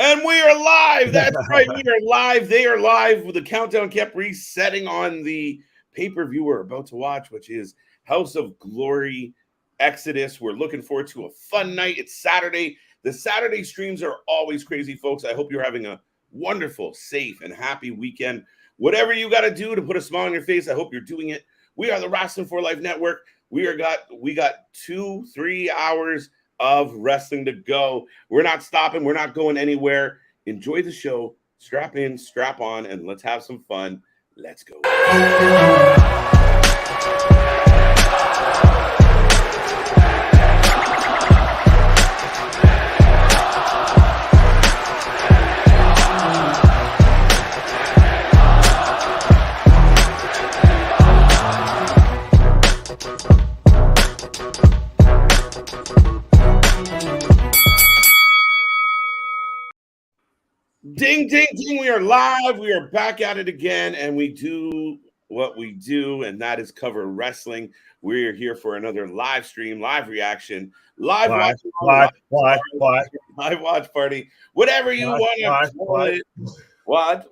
And we are live. That's right. We are live. They are live. The countdown kept resetting on the pay-per-view we're about to watch, which is House of Glory Exodus. We're looking forward to a fun night. It's Saturday. The Saturday streams are always crazy, folks. I hope you're having a wonderful, safe, and happy weekend. Whatever you got to do to put a smile on your face, I hope you're doing it. We are the Wrasslin for Life Network. We got 2-3 hours of wrestling to go. We're not stopping. We're not going anywhere. Enjoy the show. Strap in, strap on, and let's have some fun. Let's go. Ding, ding, ding. We are live. We are back at it again, and we do what we do, and that is cover wrestling. We're here for another live stream, live reaction, live watch party, whatever you want to call it. What?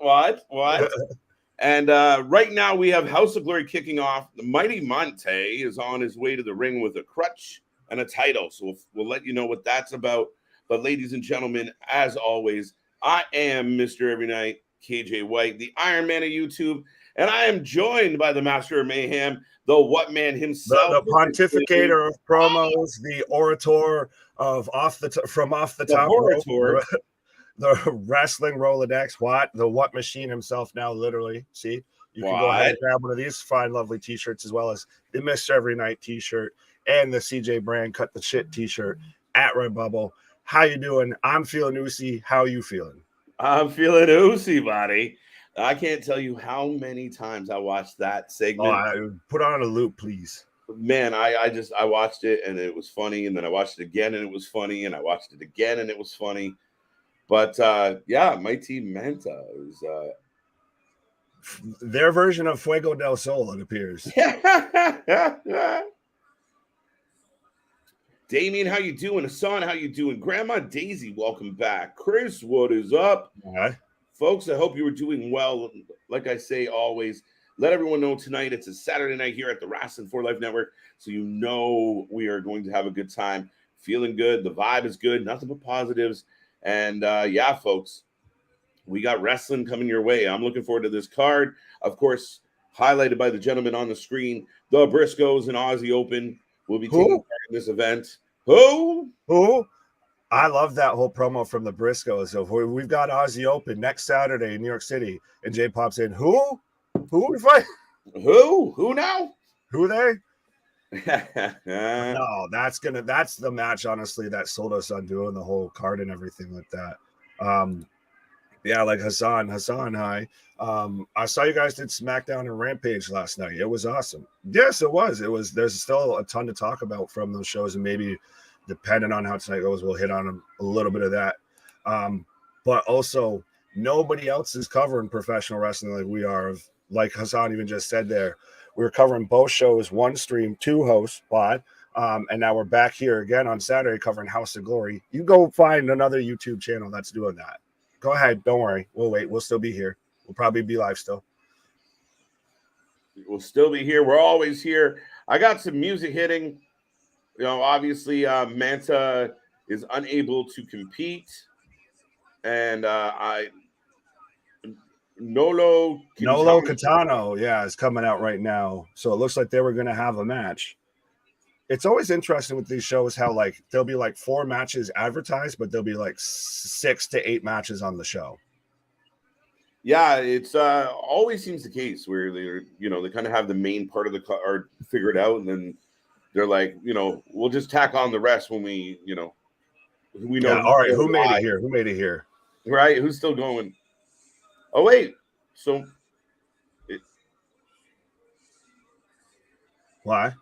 And right now we have House of Glory kicking off. The mighty Monte is on his way to the ring with a crutch and a title, so we'll let you know what that's about. But ladies and gentlemen, as always, I am Mr. Every Night, KJ White, the Iron Man of YouTube, and I am joined by the Master of Mayhem, the What Man himself, the pontificator of promos, the orator of off the top rope, the wrestling Rolodex, the What Machine himself. Now, literally, see, you can go ahead and grab one of these fine, lovely T-shirts, as well as the Mr. Every Night T-shirt and the CJ Brand Cut the Shit T-shirt at Redbubble. How you doing? I'm feeling oozy. How you feeling? I'm feeling oozy, buddy. I can't tell you how many times I watched that segment. Put on a loop, please. Man, I watched it and it was funny, and then I watched it again and it was funny, and I watched it again and it was funny. But yeah, my team Manta is their version of Fuego del Sol, it appears. Damien, how you doing? Hassan, how you doing? Grandma Daisy, welcome back. Chris, what is up? Folks, I hope you were doing well. Like I say always, let everyone know tonight it's a Saturday night here at the Wrasslin for Life Network, so you know we are going to have a good time. Feeling good. The vibe is good. Nothing but positives. And yeah, folks, we got wrestling coming your way. I'm looking forward to this card. Of course, highlighted by the gentleman on the screen, the Briscoes and Aussie Open will be taking part in this event. Who? I love that whole promo from the Briscoes. So we've got Aussie Open next Saturday in New York City, and J Pop's in. Who we fight? Who now? Who they? No, that's the match, honestly, that sold us on doing the whole card and everything like that. Yeah, like Hassan, hi. I saw you guys did SmackDown and Rampage last night. It was awesome. Yes, it was. There's still a ton to talk about from those shows, and maybe depending on how tonight goes, we'll hit on a little bit of that. But also, nobody else is covering professional wrestling like we are. Like Hassan even just said there, we were covering both shows, one stream, two hosts, and now we're back here again on Saturday covering House of Glory. You go find another YouTube channel that's doing that. Go ahead. Don't worry. We'll wait. We'll still be here. We'll probably be live still. We'll still be here. We're always here. I got some music hitting. You know, obviously, Manta is unable to compete. And Nolo Catano, is coming out right now. So it looks like they were going to have a match. It's always interesting with these shows how there'll be 4 matches advertised, but there'll be 6 to 8 matches on the show. Yeah, it's always seems the case where they kind of have the main part of the card figured out, and then they're like, we'll just tack on the rest when we know. Yeah, all right, who made it here? Right, who's still going? Oh wait, so why?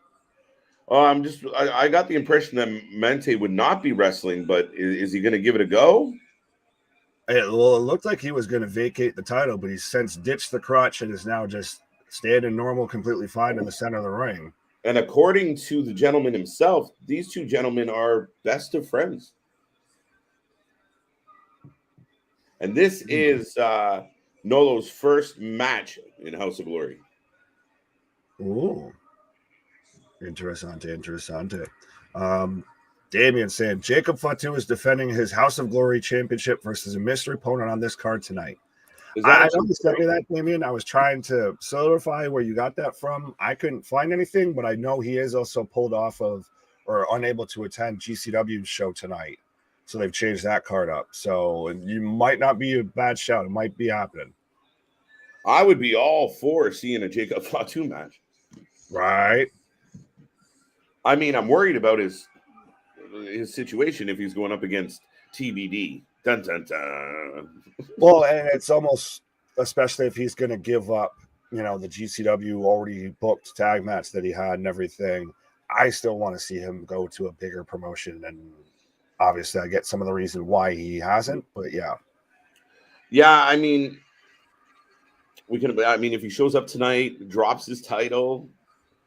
I got the impression that Mente would not be wrestling, but is he going to give it a go? It looked like he was going to vacate the title, but he's since ditched the crutch and is now just standing normal, completely fine in the center of the ring. And according to the gentleman himself, these two gentlemen are best of friends. And this is Nolo's first match in House of Glory. Ooh. Interessante. Damien saying Jacob Fatu is defending his House of Glory championship versus a mystery opponent on this card tonight. I know you sent me that, Damien. I was trying to solidify where you got that from. I couldn't find anything, but I know he is also pulled off of or unable to attend GCW's show tonight. So they've changed that card up. So you might not be a bad shout. It might be happening. I would be all for seeing a Jacob Fatu match. Right. I mean, I'm worried about his situation if he's going up against TBD. Dun, dun, dun. Well, and it's almost, especially if he's going to give up, the GCW already booked tag match that he had and everything. I still want to see him go to a bigger promotion, and obviously I get some of the reason why he hasn't, but yeah. Yeah, I mean, if he shows up tonight, drops his title,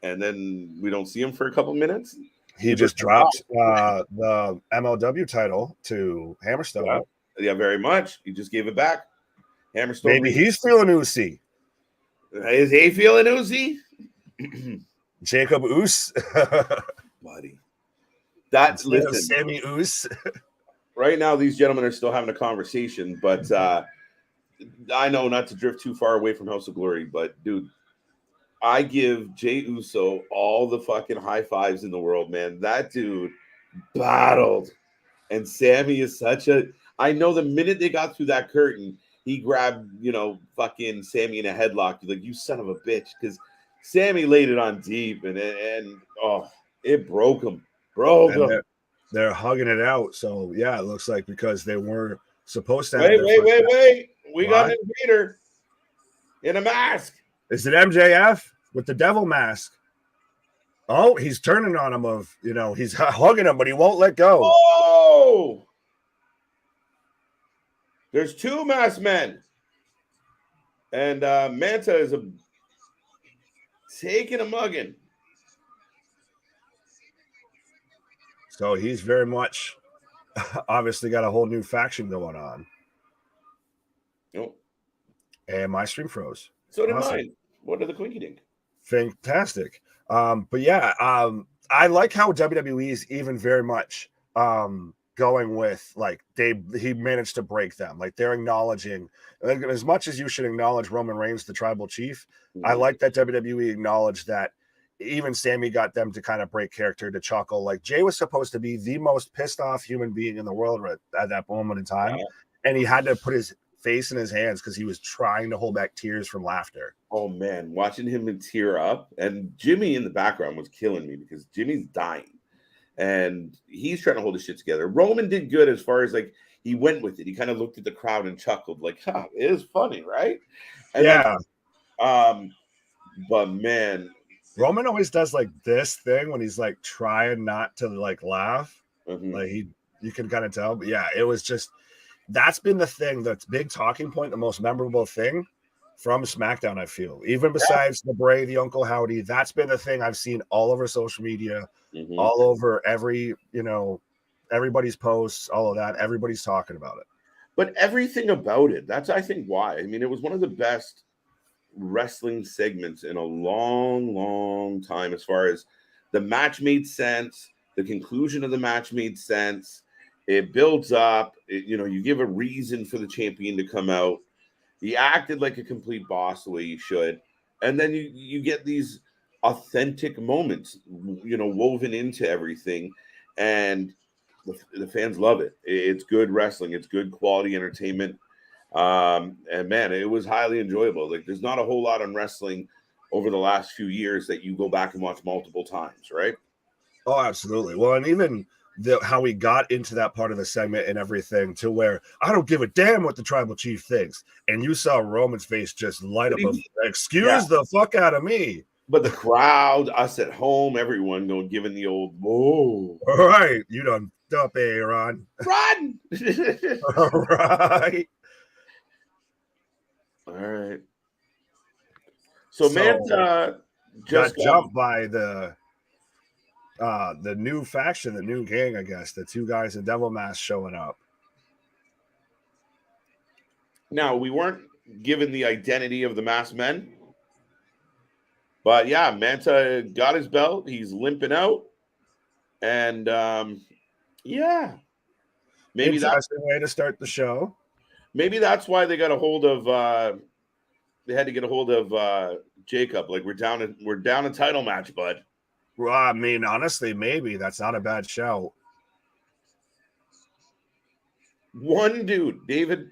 and then we don't see him for a couple minutes. He just dropped the MLW title to Hammerstone. Yeah, very much. He just gave it back. Hammerstone. Maybe he's feeling Uzi. Is he feeling Uzi? Jacob Oos. Buddy. That's listen. Sammy Oos. Right now, these gentlemen are still having a conversation, but I know not to drift too far away from House of Glory, but dude, I give Jey Uso all the fucking high fives in the world, man. That dude battled. And Sammy is such a... I know the minute they got through that curtain, he grabbed, fucking Sammy in a headlock. He's like, you son of a bitch. Because Sammy laid it on deep, and it broke him. They're hugging it out. So, yeah, it looks like because they were supposed to... Wait. We got an invader in a mask. Is it MJF with the devil mask? Oh, he's turning on him he's hugging him, but he won't let go. Oh! There's two masked men. And Manta is taking a mugging. So he's very much obviously got a whole new faction going on. Nope. And my stream froze. So did mine. What are the quinky dink? Fantastic. But yeah, I like how WWE is even very much going with he managed to break them. Like they're acknowledging, as much as you should acknowledge Roman Reigns, the tribal chief. Mm-hmm. I like that WWE acknowledged that even Sammy got them to kind of break character, to chuckle. Like Jay was supposed to be the most pissed off human being in the world at that moment in time, and he had to put his face in his hands because he was trying to hold back tears from laughter. Oh man, watching him tear up, and Jimmy in the background was killing me because Jimmy's dying and he's trying to hold his shit together. Roman did good as far as he went with it. He kind of looked at the crowd and chuckled like, it is funny, right? And but man, Roman always does this thing when he's trying not to laugh. Mm-hmm. You can kind of tell, but yeah, it was just, that's been the thing, that's big talking point, the most memorable thing from SmackDown, I feel. Even besides the Bray, the Uncle Howdy, that's been the thing I've seen all over social media, mm-hmm. all over everybody's posts, all of that. Everybody's talking about it. But everything about it, that's, I think, why. I mean, it was one of the best wrestling segments in a long, long time as far as the match made sense. The conclusion of the match made sense. It builds up. You give a reason for the champion to come out. He acted like a complete boss the way you should. And then you get these authentic moments, woven into everything. And the fans love it. It's good wrestling. It's good quality entertainment. And man, it was highly enjoyable. There's not a whole lot on wrestling over the last few years that you go back and watch multiple times, right? Oh, absolutely. Well, and even how we got into that part of the segment and everything to where I don't give a damn what the tribal chief thinks. And you saw Roman's face just light up. Excuse the fuck out of me. But the crowd, us at home, everyone giving the old, whoa. All right. You done up, Aaron. Run. All right. All right. So Manta just got jumped by the new faction, the new gang, I guess, the two guys in devil mask showing up. Now, we weren't given the identity of the masked men, but yeah, Manta got his belt. He's limping out, and yeah, maybe that Interesting way to start the show. maybe that's why they got a hold of. They had to get a hold of Jacob. Like we're down a title match, bud. Well, I mean, honestly, maybe that's not a bad shout. One dude, David,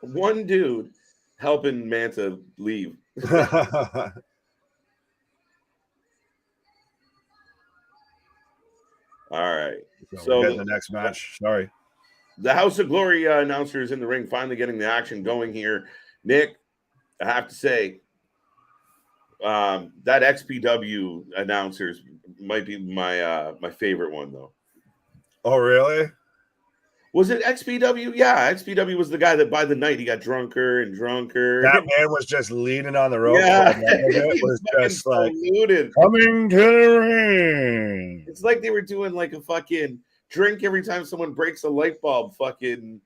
one dude helping Manta leave. All right. So we're getting the next match. Sorry. The House of Glory announcers in the ring finally getting the action going here. Nick, I have to say, that XPW announcers might be my favorite one though. Oh, really? Was it XPW? Yeah, XPW was the guy that by the night he got drunker and drunker. That man was just leaning on the rope. Yeah, It was just like polluted. coming to the ring. It's like they were doing like a fucking drink every time someone breaks a light bulb fucking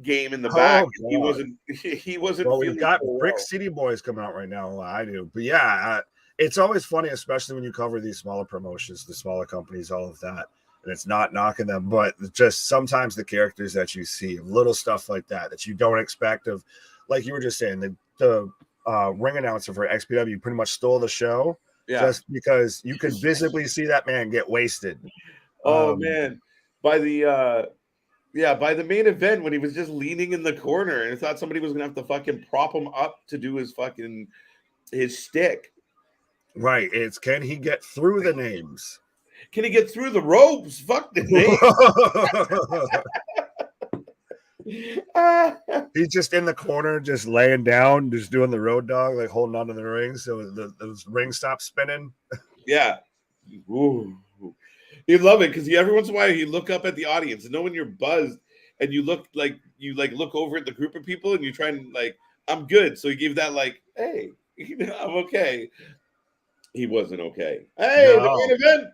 game in the back. He wasn't. He wasn't. Well, we've got Brick City Boys coming out right now. I do, but yeah, it's always funny, especially when you cover these smaller promotions, the smaller companies, all of that. And it's not knocking them, but just sometimes the characters that you see, little stuff like that you don't expect. Of, like you were just saying, the ring announcer for XPW pretty much stole the show, just because you could visibly see that man get wasted. Oh man, by the main event when he was just leaning in the corner and I thought somebody was gonna have to fucking prop him up to do his stick. Right. It's can he get through the names? Can he get through the ropes? Fuck the name. He's just in the corner, just laying down, just doing the road dog, like holding onto the ring so the ring stops spinning. Yeah. Ooh. You'd love it because every once in a while you look up at the audience and know when you're buzzed and you look over at the group of people and you try and like, I'm good. So you give that like, hey, I'm okay. He wasn't okay. Hey, no. The main event.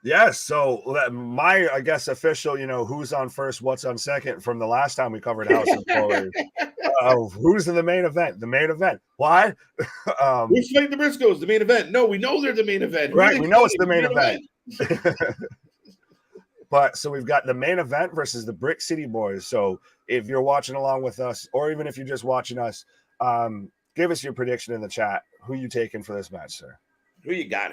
Yes, so my, I guess, official, who's on first, what's on second from the last time we covered House of Glory. Who's in the main event? The main event. What? Who's fighting the Briscoes? The main event. No, we know they're the main event. Right, we know it's the main event. But so we've got the main event versus the Brick City Boys. So if you're watching along with us, or even if you're just watching us, give us your prediction in the chat. Who you taking for this match, sir? Who you got?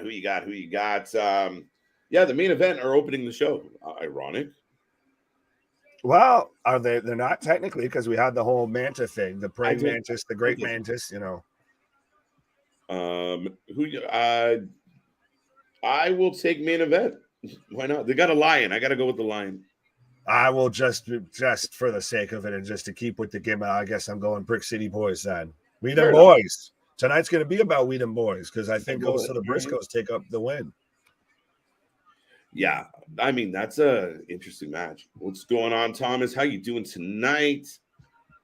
Yeah, the main event are opening the show. Ironic. Well, are they? They're not technically because we had the whole Manta thing, the praying mantis, the great mantis. I will take main event. Why not? They got a lion. I got to go with the lion. I will just for the sake of it and just to keep with the gimmick. I guess I'm going Brick City Boys then. We them boys. Tonight's going to be about we them boys because I think also the Briscoes take up the win. Yeah, I mean that's a interesting match. What's going on, Thomas? How you doing tonight?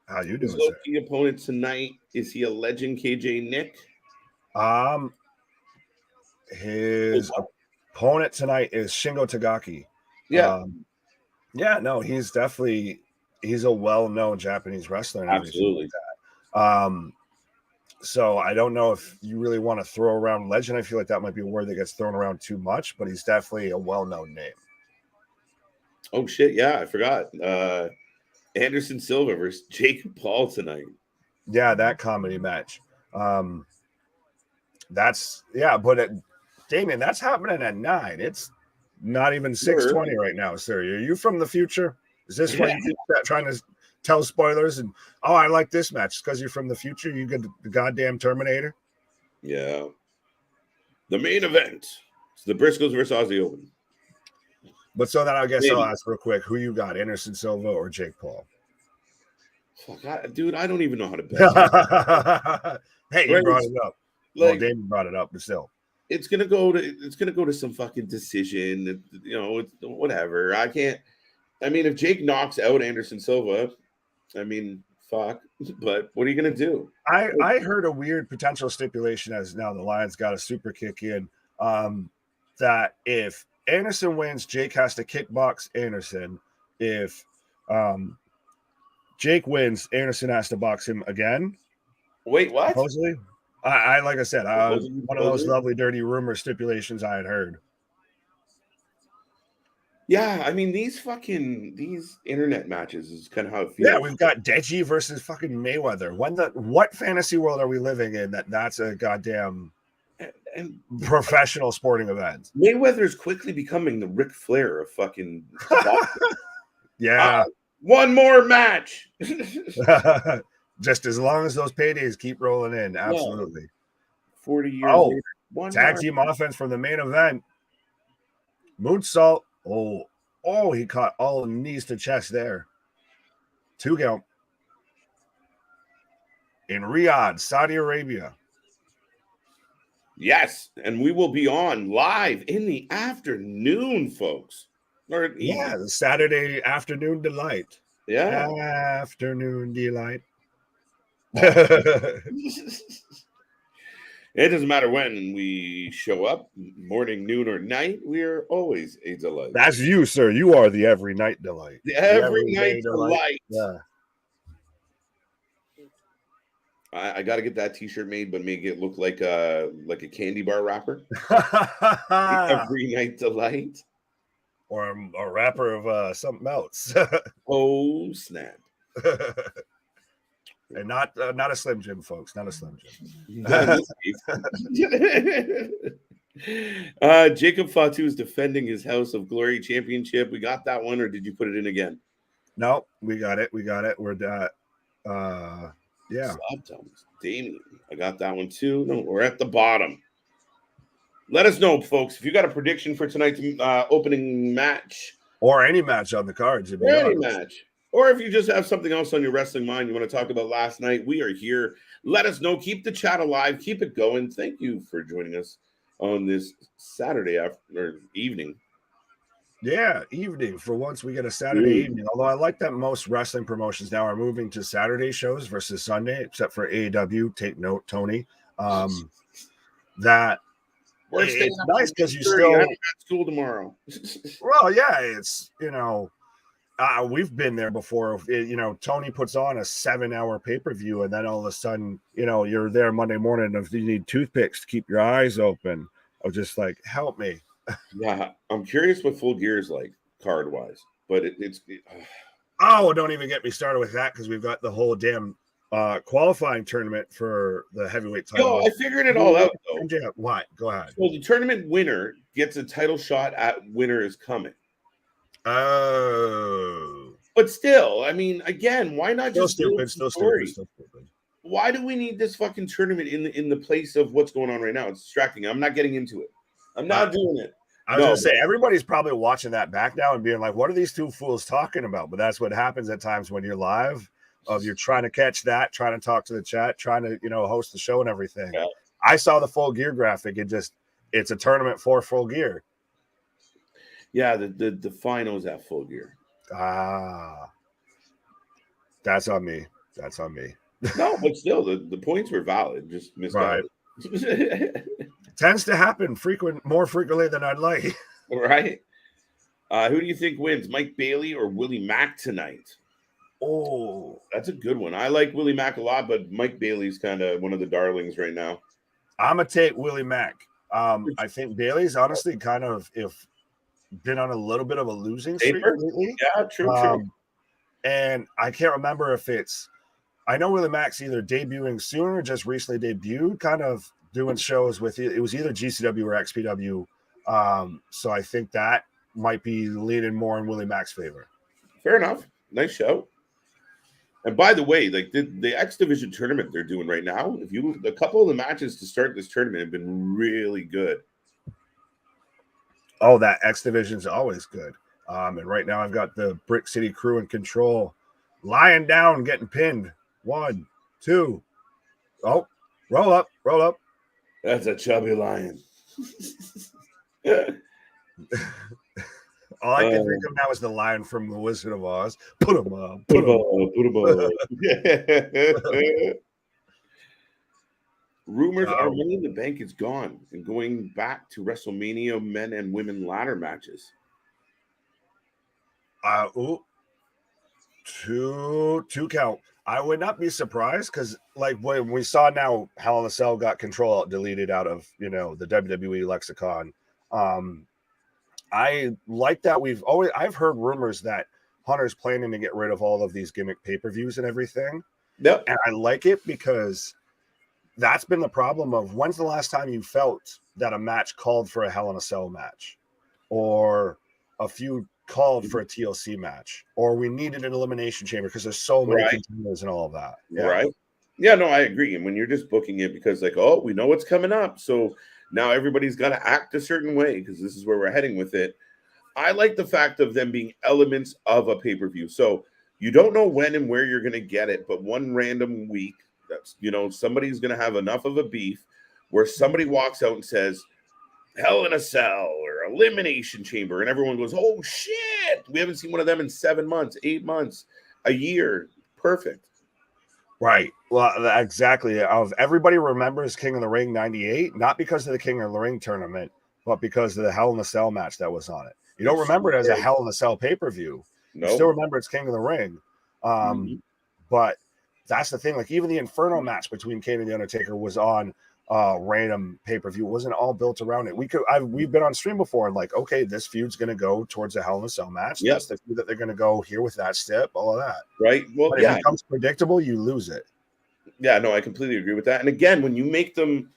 How you doing? Lowki opponent tonight, is he a legend? KJ Nick. His opponent tonight is Shingo Takagi. Yeah, no, he's a well-known Japanese wrestler. Absolutely. Like so I don't know if you really want to throw around legend. I feel like that might be a word that gets thrown around too much, but he's definitely a well-known name. Oh shit, yeah, I forgot. Anderson Silva versus Jake Paul tonight. Yeah, that comedy match. But Damien, that's happening at 9. It's not even 6:20 right now, sir. Are you from the future? Is this why you keep trying to tell spoilers and I like this match because you're from the future? You get the goddamn Terminator. Yeah. The main event. It's the Briscoes versus Aussie Open. But so then I guess I'll ask real quick, who you got, Anderson Silva or Jake Paul? Fuck, dude, I don't even know how to bet. Hey, you brought it up. Well, Damien brought it up, but still. It's gonna go to some fucking decision. It's whatever. I mean, if Jake knocks out Anderson Silva, I mean, fuck. But what are you gonna do? I heard a weird potential stipulation as now the Lions got a super kick in. That if Anderson wins, Jake has to kickbox Anderson. If Jake wins. Anderson has to box him again. Wait, what? Supposedly. I like I said, one of those Supposedly? lovely dirty rumor stipulations I had heard. Yeah, I mean these internet matches is kind of how it feels. Yeah, we've got Deji versus fucking Mayweather. What fantasy world are we living in that's a goddamn and professional sporting event? Mayweather's quickly becoming the Ric Flair of fucking Yeah. one more match. Just as long as those paydays keep rolling in, absolutely. Yeah. 40 years later. Tag team offense from the main event. Moonsault. Oh, he caught all knees to chest there. 2 count. In Riyadh, Saudi Arabia. Yes, and we will be on live in the afternoon, folks. Or the Saturday afternoon delight. Yeah. Afternoon delight. It doesn't matter when we show up, morning, noon, or night. We are always a delight. That's you, sir. You are the every night delight. The every night delight. Yeah. I got to get that T-shirt made, but make it look like a candy bar wrapper. Every night delight, or a wrapper of something else. Oh snap! And not a Slim Jim, folks. Not a Slim Jim. Jacob Fatu is defending his House of Glory championship. We got that one, or did you put it in again? No, we got it. We're yeah. Damien, I got that one too. No, we're at the bottom. Let us know, folks, if you got a prediction for tonight's opening match, or any match on the cards. Or if you just have something else on your wrestling mind you want to talk about last night, we are here. Let us know. Keep the chat alive. Keep it going. Thank you for joining us on this Saturday evening. Yeah, evening. For once, we get a Saturday evening. Although I like that most wrestling promotions now are moving to Saturday shows versus Sunday, except for AEW. Take note, Tony. That it's nice because you still at school tomorrow. Well, yeah, it's we've been there before. Tony puts on a 7-hour pay-per-view, and then all of a sudden, you're there Monday morning. If you need toothpicks to keep your eyes open, I'm just like, help me. Yeah, I'm curious what Full Gear is like card-wise, but it's. Oh, don't even get me started with that because we've got the whole damn qualifying tournament for the heavyweight title. No, I figured it all out, though. What? Go ahead. So the tournament winner gets a title shot at Winner is Coming. Oh. But still, I mean, again, why not still just stupid? Still stupid. Why do we need this fucking tournament in the place of what's going on right now? It's distracting. I'm not getting into it. I'm not doing it. I was going to say, everybody's probably watching that back now and being like, what are these two fools talking about? But that's what happens at times when you're live, you're trying to catch that, trying to talk to the chat, trying to, host the show and everything. Yeah. I saw the Full Gear graphic. It's a tournament for Full Gear. Yeah, the finals at Full Gear. That's on me. No, but still, the points were valid. Just missed out. Tends to happen more frequently than I'd like. Right. Who do you think wins, Mike Bailey or Willie Mack tonight? Oh, that's a good one. I like Willie Mack a lot, but Mike Bailey's kind of one of the darlings right now. I'm gonna take Willie Mack. I think Bailey's honestly kind of been on a little bit of a losing streak lately. Yeah, true. And I can't remember if I know Willie Mack's either debuting soon or just recently debuted, kind of doing shows with it was either GCW or XPW. So I think that might be leaning more in Willie Mack's favor. Fair enough. Nice show. And by the way, like the X Division tournament they're doing right now, a couple of the matches to start this tournament have been really good. Oh, that X Division is always good. And right now I've got the Brick City crew in control, lying down, getting pinned. 1, 2. Oh, roll up. That's a chubby lion. All I can think of now is the line from The Wizard of Oz. Put him up. Rumors are Money in the Bank is gone and going back to WrestleMania men and women ladder matches. Two count. I would not be surprised because, like, when we saw now Hell in a Cell got control deleted out of the WWE lexicon. I like that I've heard rumors that Hunter's planning to get rid of all of these gimmick pay-per-views and everything. Yep. And I like it because that's been the problem of when's the last time you felt that a match called for a Hell in a Cell match, or a feud called for a TLC match, or we needed an elimination chamber because there's so many contenders and all of that. Yeah. Right. Yeah, no, I agree. And when you're just booking it because, like, oh, we know what's coming up, so now everybody's got to act a certain way because this is where we're heading with it. I like the fact of them being elements of a pay-per-view. So you don't know when and where you're going to get it, but one random week, that's somebody's going to have enough of a beef where somebody walks out and says, Hell in a Cell or Elimination Chamber, and everyone goes, oh, shit, we haven't seen one of them in 7 months, 8 months, a year. Perfect. Right. Well, exactly. Everybody remembers King of the Ring 98, not because of the King of the Ring tournament, but because of the Hell in a Cell match that was on it. You don't remember it as a Hell in a Cell pay-per-view. No. You still remember it's King of the Ring. But that's the thing. Like, even the Inferno match between Kane and The Undertaker was on random pay-per-view. It wasn't all built around it. We've been on stream before and like, okay, this feud's going to go towards a Hell in a Cell match. Yep. That's the feud that they're going to go here with that step, all of that. Right. Well, but if it becomes predictable, you lose it. Yeah, no, I completely agree with that. And again, when you make them,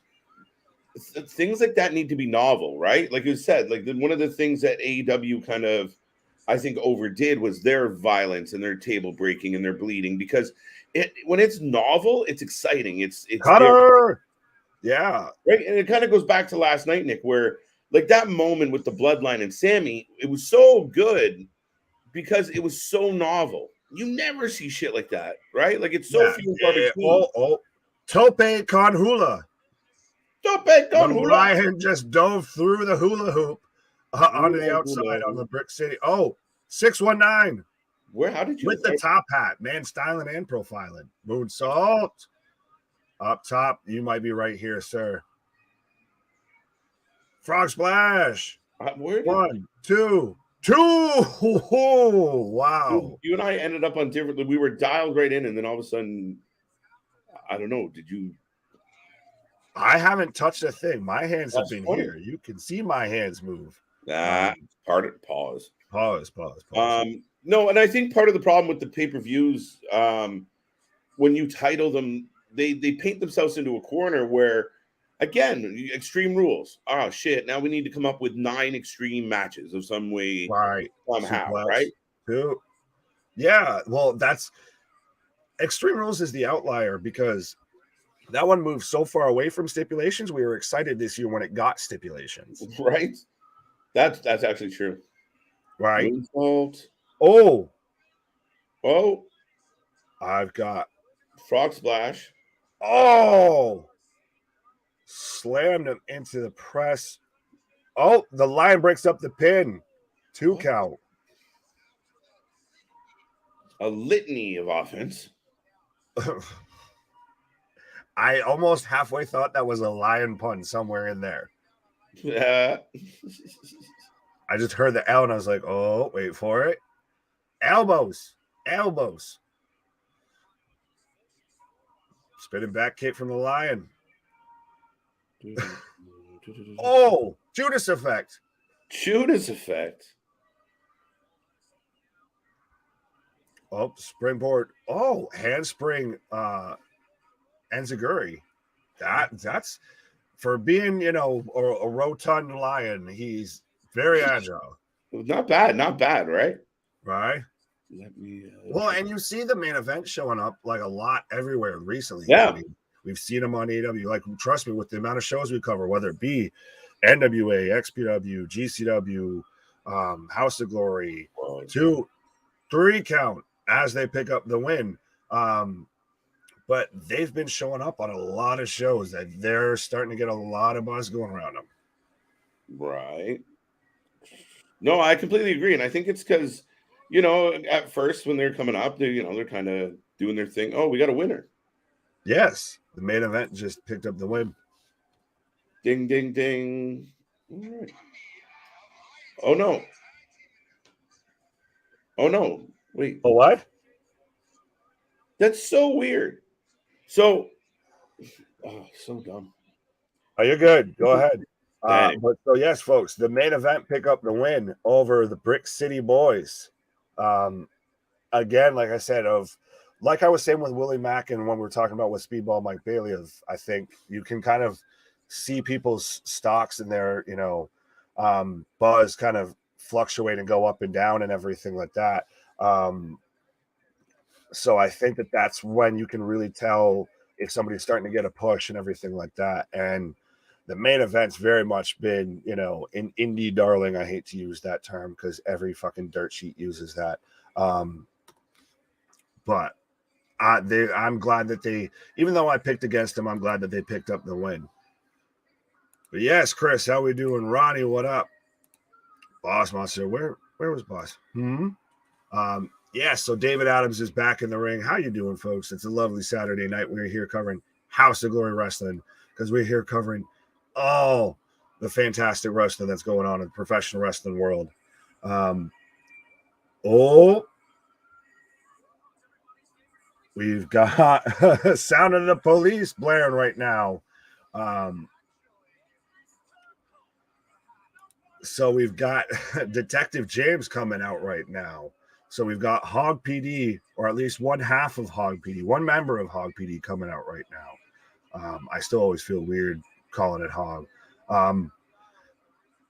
things like that need to be novel, right? Like you said, like one of the things that AEW kind of, I think, overdid was their violence and their table breaking and their bleeding, because when it's novel, it's exciting. It's Cutter. Yeah. Right. And it kind of goes back to last night, Nick, where like that moment with the Bloodline and Sammy, it was so good because it was so novel. You never see shit like that, right? Like, it's so few and far between. Tope con hula. Tope con hula. Ryan just dove through the hula hoop onto the outside on the Brick City. Oh, 619. Where? How did you? With the top hat, man, styling and profiling. Moonsault. Up top, you might be right here, sir. Frog splash. One, two. Wow. You and I ended up on different. We were dialed right in, and then all of a sudden, I don't know. Did you? I haven't touched a thing. My hands have been here. You can see my hands move. Pause. No, and I think part of the problem with the pay-per-views, when you title them, they paint themselves into a corner where, again, Extreme Rules. Oh shit! Now we need to come up with 9 extreme matches of some way, somehow, right? Yeah. Well, that's Extreme Rules is the outlier because that one moved so far away from stipulations. We were excited this year when it got stipulations. Right. That's actually true. Right. Moonsault. Oh. I've got Frog Splash. Oh. Slammed him into the press. Oh, the Lion breaks up the pin. 2 count. A litany of offense. I almost halfway thought that was a lion pun somewhere in there. I just heard the L and I was like, oh, wait for it. Elbows. Spinning back kick from the Lion. Oh, Judas effect. Oh, springboard. Oh, handspring Enziguri. That's for being, a rotund lion. He's very agile. Not bad, right? Right. Let me. Well, and you see the main event showing up like a lot everywhere recently. Yeah. I mean, we've seen them on AEW. Like, trust me, with the amount of shows we cover, whether it be NWA, XPW, GCW, House of Glory, 2, 3 count as they pick up the win. But they've been showing up on a lot of shows that they're starting to get a lot of buzz going around them. Right. No, I completely agree. And I think it's because, at first when they're coming up, they're kind of doing their thing. Oh, we got a winner. Yes. The main event just picked up the win. Ding, ding, ding. All right. Oh, no. Wait. Oh, what? That's so weird. So, so dumb. Oh, you're good. Go ahead. Anyway. But so yes, folks, the main event pick up the win over the Brick City Boys. Again, like I said, like I was saying with Willie Mack and when we were talking about with Speedball Mike Bailey, I think you can kind of see people's stocks and their, buzz kind of fluctuate and go up and down and everything like that. So I think that's when you can really tell if somebody's starting to get a push and everything like that. And the main event's very much been, an indie darling. I hate to use that term because every fucking dirt sheet uses that. But I'm glad that even though I picked against them, I'm glad that they picked up the win. But yes, Chris, how we doing? Ronnie, what up? Boss Monster, where was Boss? Yeah, so David Adams is back in the ring. How you doing, folks? It's a lovely Saturday night. We're here covering House of Glory Wrestling because we're here covering all the fantastic wrestling that's going on in the professional wrestling world. We've got Sound of the Police blaring right now. So we've got Detective James coming out right now. So we've got Hog PD, or at least one half of Hog PD, one member of Hog PD coming out right now. I still always feel weird calling it Hog.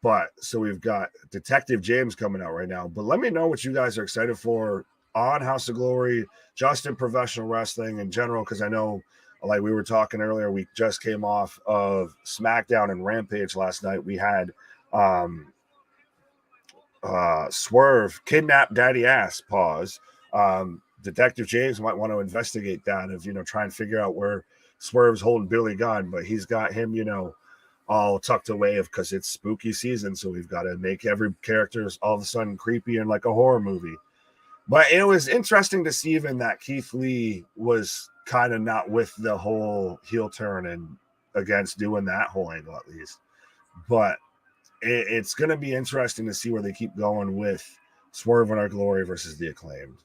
But so we've got Detective James coming out right now. But let me know what you guys are excited for on House of Glory, just in professional wrestling in general, because I know, like we were talking earlier, we just came off of SmackDown and Rampage last night. We had Swerve kidnap Daddy Ass, pause. Detective James might want to investigate that of, try and figure out where Swerve's holding Billy Gunn, but he's got him, all tucked away because it's spooky season. So we've got to make every character all of a sudden creepy and like a horror movie. But it was interesting to see even that Keith Lee was kind of not with the whole heel turn and against doing that whole angle at least. But it's going to be interesting to see where they keep going with Swerve and Our Glory versus the Acclaimed.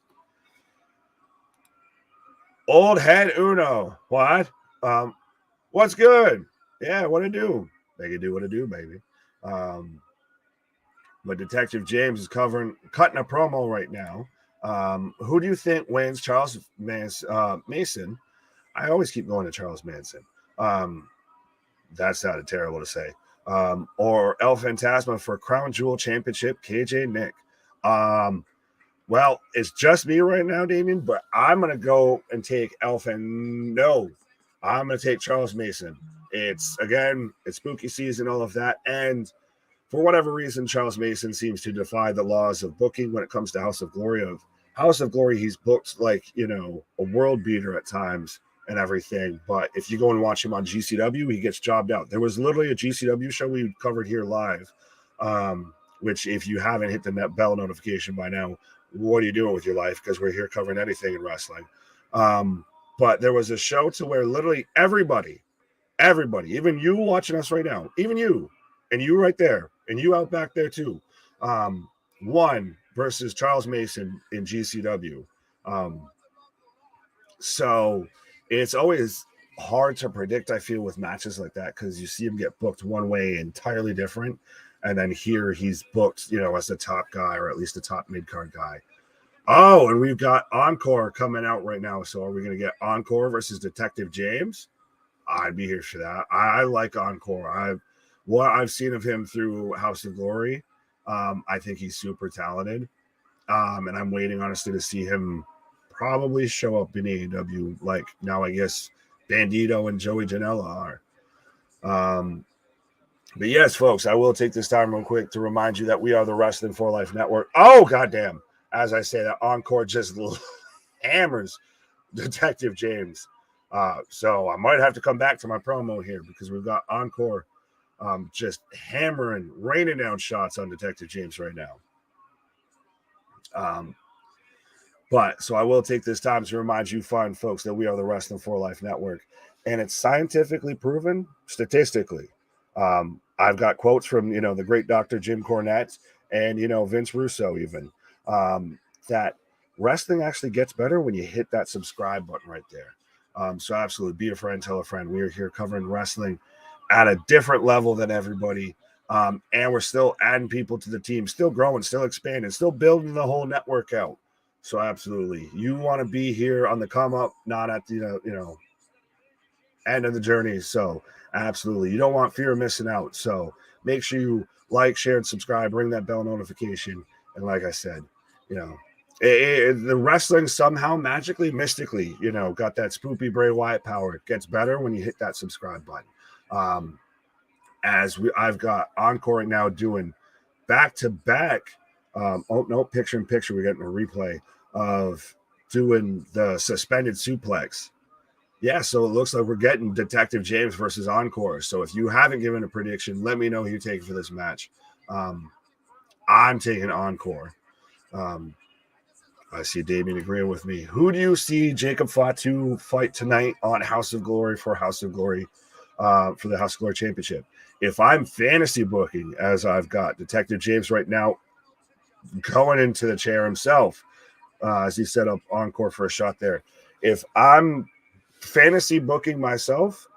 Old Head Uno. What? What's good? Yeah, what to do? They can do what to do, baby. But Detective James is cutting a promo right now. Who do you think wins? Charles Mason. I always keep going to Charles Manson. That sounded terrible to say. Or El Phantasmo for Crown Jewel Championship, KJ Nick. Well, it's just me right now, Damien, but I'm going to go and take I'm going to take Charles Mason. It's spooky season, all of that. And for whatever reason, Charles Mason seems to defy the laws of booking when it comes to House of Glory. House of Glory, he's booked like, a world beater at times and everything. But if you go and watch him on GCW, he gets jobbed out. There was literally a GCW show we covered here live, which if you haven't hit the bell notification by now, what are you doing with your life? Because we're here covering anything in wrestling. But there was a show to where literally everybody, even you watching us right now, even you, and you right there, and you out back there too, won versus Charles Mason in GCW. So it's always hard to predict, I feel, with matches like that, because you see him get booked one way entirely different. And then here he's booked, as the top guy, or at least the top mid-card guy. Oh, and we've got Encore coming out right now. So are we going to get Encore versus Detective James? I'd be here for that. I like Encore. What I've seen of him through House of Glory, I think he's super talented. And I'm waiting, honestly, to see him probably show up in AEW. Like now, I guess Bandito and Joey Janela are. But yes, folks, I will take this time real quick to remind you that we are the Wrestling for Life Network. Oh, goddamn. As I say that, Encore just hammers Detective James. So I might have to come back to my promo here because we've got Encore just hammering, raining down shots on Detective James right now. But so I will take this time to remind you fine folks that we are the Wrestling for Life Network, and it's scientifically proven statistically. I've got quotes from, the great Dr. Jim Cornette and, Vince Russo even, that wrestling actually gets better when you hit that subscribe button right there. So absolutely, be a friend, tell a friend. We are here covering wrestling at a different level than everybody. And we're still adding people to the team, still growing, still expanding, still building the whole network out. So absolutely, you want to be here on the come up, not at the end of the journey. So absolutely, you don't want fear of missing out. So make sure you like, share, and subscribe. Ring that bell notification. And like I said, the wrestling somehow magically, mystically, got that spoopy Bray Wyatt power. It gets better when you hit that subscribe button. I've got Encore right now doing back to back. Picture in picture. We're getting a replay of doing the suspended suplex. Yeah, so it looks like we're getting Detective James versus Encore. So if you haven't given a prediction, let me know who you're taking for this match. I'm taking Encore. I see Damien agreeing with me. Who do you see Jacob Fatu fight tonight on House of Glory for House of Glory, for the House of Glory Championship? If I'm fantasy booking, as I've got Detective James right now going into the chair himself, as he set up Encore for a shot there. If I'm fantasy booking myself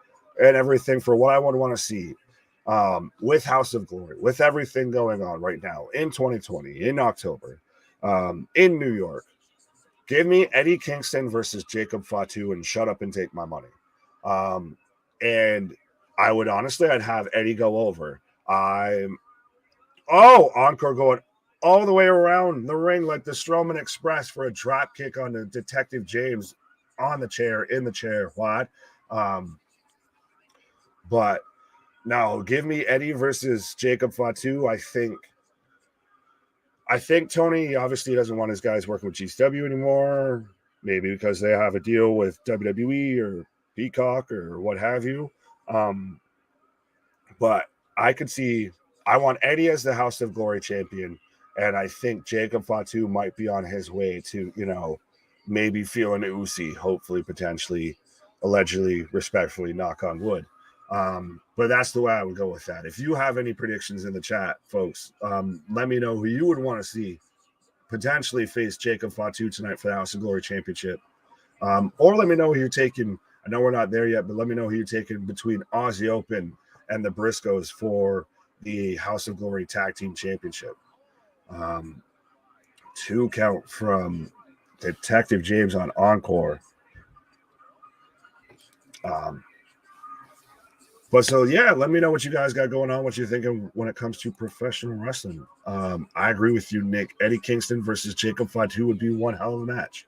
and everything for what I would want to see with House of Glory, with everything going on right now in 2020, in October, in New York, give me Eddie Kingston versus Jacob Fatu and shut up and take my money. And I would honestly, I'd have Eddie go over. Encore going all the way around the ring like the Strowman Express for a drop kick on the Detective James on the chair, in the chair. What? But no, give me Eddie versus Jacob Fatu. I think Tony obviously doesn't want his guys working with GCW anymore. Maybe because they have a deal with WWE or Peacock or what have you. But I could see, I want Eddie as the House of Glory champion. And I think Jacob Fatu might be on his way to, maybe feeling Uzi, hopefully, potentially, allegedly, respectfully, knock on wood. But that's the way I would go with that. If you have any predictions in the chat, folks, let me know who you would want to see potentially face Jacob Fatu tonight for the House of Glory Championship. Or let me know who you're taking. I know we're not there yet, but let me know who you're taking between Aussie Open and the Briscoes for the House of Glory Tag Team Championship. 2 count from Detective James on Encore. But so, yeah, let me know what you guys got going on, what you're thinking when it comes to professional wrestling. I agree with you, Nick. Eddie Kingston versus Jacob Fatu would be one hell of a match.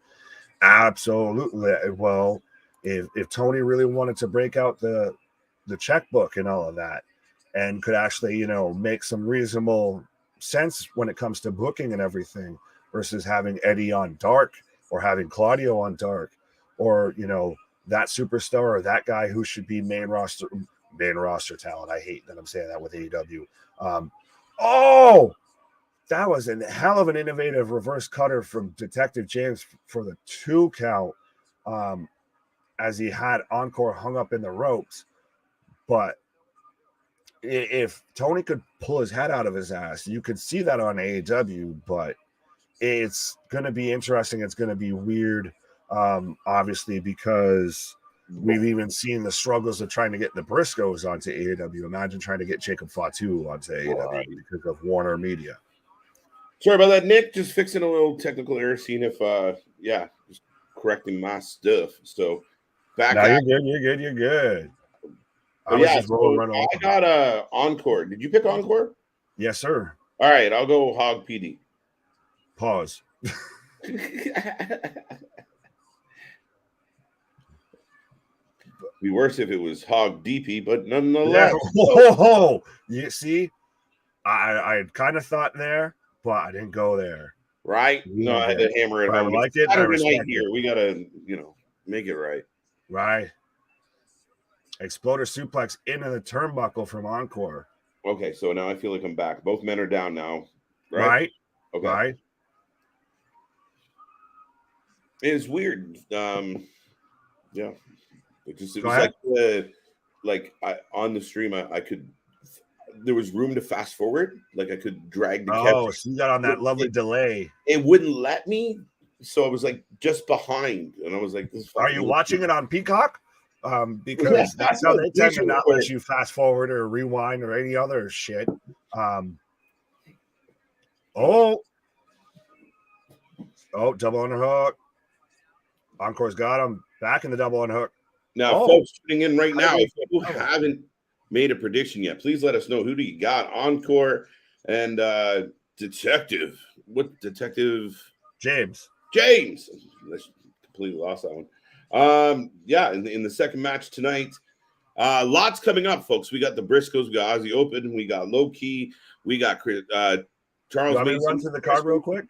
Absolutely. Well, if Tony really wanted to break out the checkbook and all of that and could actually, make some reasonable sense when it comes to booking and everything versus having Eddie on Dark or having Claudio on Dark or, that superstar or that guy who should be main roster talent. I hate that I'm saying that with AEW. That was a hell of an innovative reverse cutter from Detective James for the 2 count as he had Encore hung up in the ropes. But if Tony could pull his head out of his ass, you could see that on AEW, but it's going to be interesting. It's going to be weird, obviously, because we've even seen the struggles of trying to get the Briscoes onto AEW. Imagine trying to get Jacob Fatu onto AEW because of Warner Media. Sorry about that, Nick. Just fixing a little technical error, seeing if, just correcting my stuff. So back. No, you're good. I got Encore. Did you pick Encore? Yes, sir. All right, I'll go Hog PD. Pause. Be worse if it was Hog DP, but nonetheless. Yeah. You see, I kind of thought there, but I didn't go there. Right? No, I had to hammer it home. I like it. I respect here. it. We gotta, make it right. Right. Exploder suplex into the turnbuckle from Encore. Okay, so now I feel like I'm back. Both men are down now. Right. Okay. Right. It's weird. Yeah. It was on the stream, I could. There was room to fast forward. Like I could drag the camera. So you got on that lovely delay. It wouldn't let me. so I was like just behind, and I was like, "This." Are you watching it on Peacock? Because that's how they tend to not let you fast forward or rewind or any other shit. Oh, double underhook. Encore's got him back in the double underhook. Now, folks tuning in right now, if you haven't made a prediction yet, please let us know. Who do you got? Encore and Detective. What Detective? James. I completely lost that one. Yeah, in the second match tonight, lots coming up, folks. We got the Briscoes, we got Aussie Open, we got Lowki, we got Charles Let me Mason. run through the card real quick.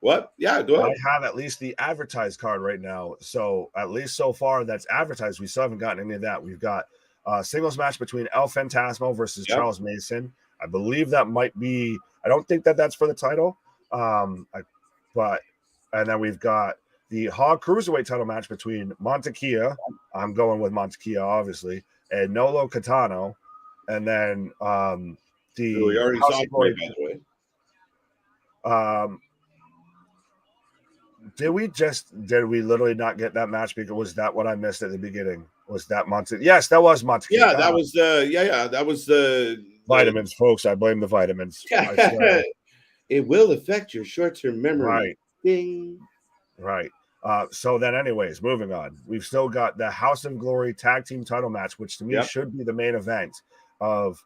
What? Yeah, go ahead. I have at least the advertised card right now. So at least so far that's advertised. We still haven't gotten any of that. We've got a singles match between El Phantasmo versus Charles Mason. I believe that might be. I don't think that's for the title. And then we've got the Hog Cruiserweight title match between Montekia. I'm going with Montekia, obviously, and Nolo Catano. And then we already saw it, by the way. Did we literally not get that match? Because was that what I missed at the beginning? Was that Monte? Yes, that was Monte. Yeah, that was that was the vitamins, folks. I blame the vitamins. It will affect your short-term memory. Right. Ding. Right. So then, anyways, moving on. We've still got the House of Glory tag team title match, which to me should be the main event of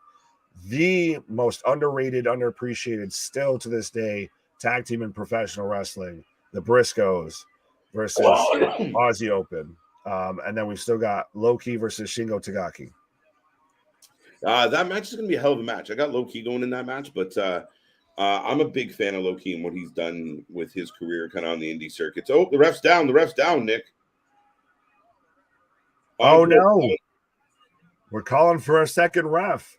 the most underrated, underappreciated, still to this day, tag team in professional wrestling. The Briscoes versus Aussie Open. And then we've still got Lowki versus Shingo Takagi. That match is going to be a hell of a match. I got Lowki going in that match, but I'm a big fan of Lowki and what he's done with his career kind of on the indie circuits. Oh, the ref's down, Nick. Oh, no. We're calling for a second ref.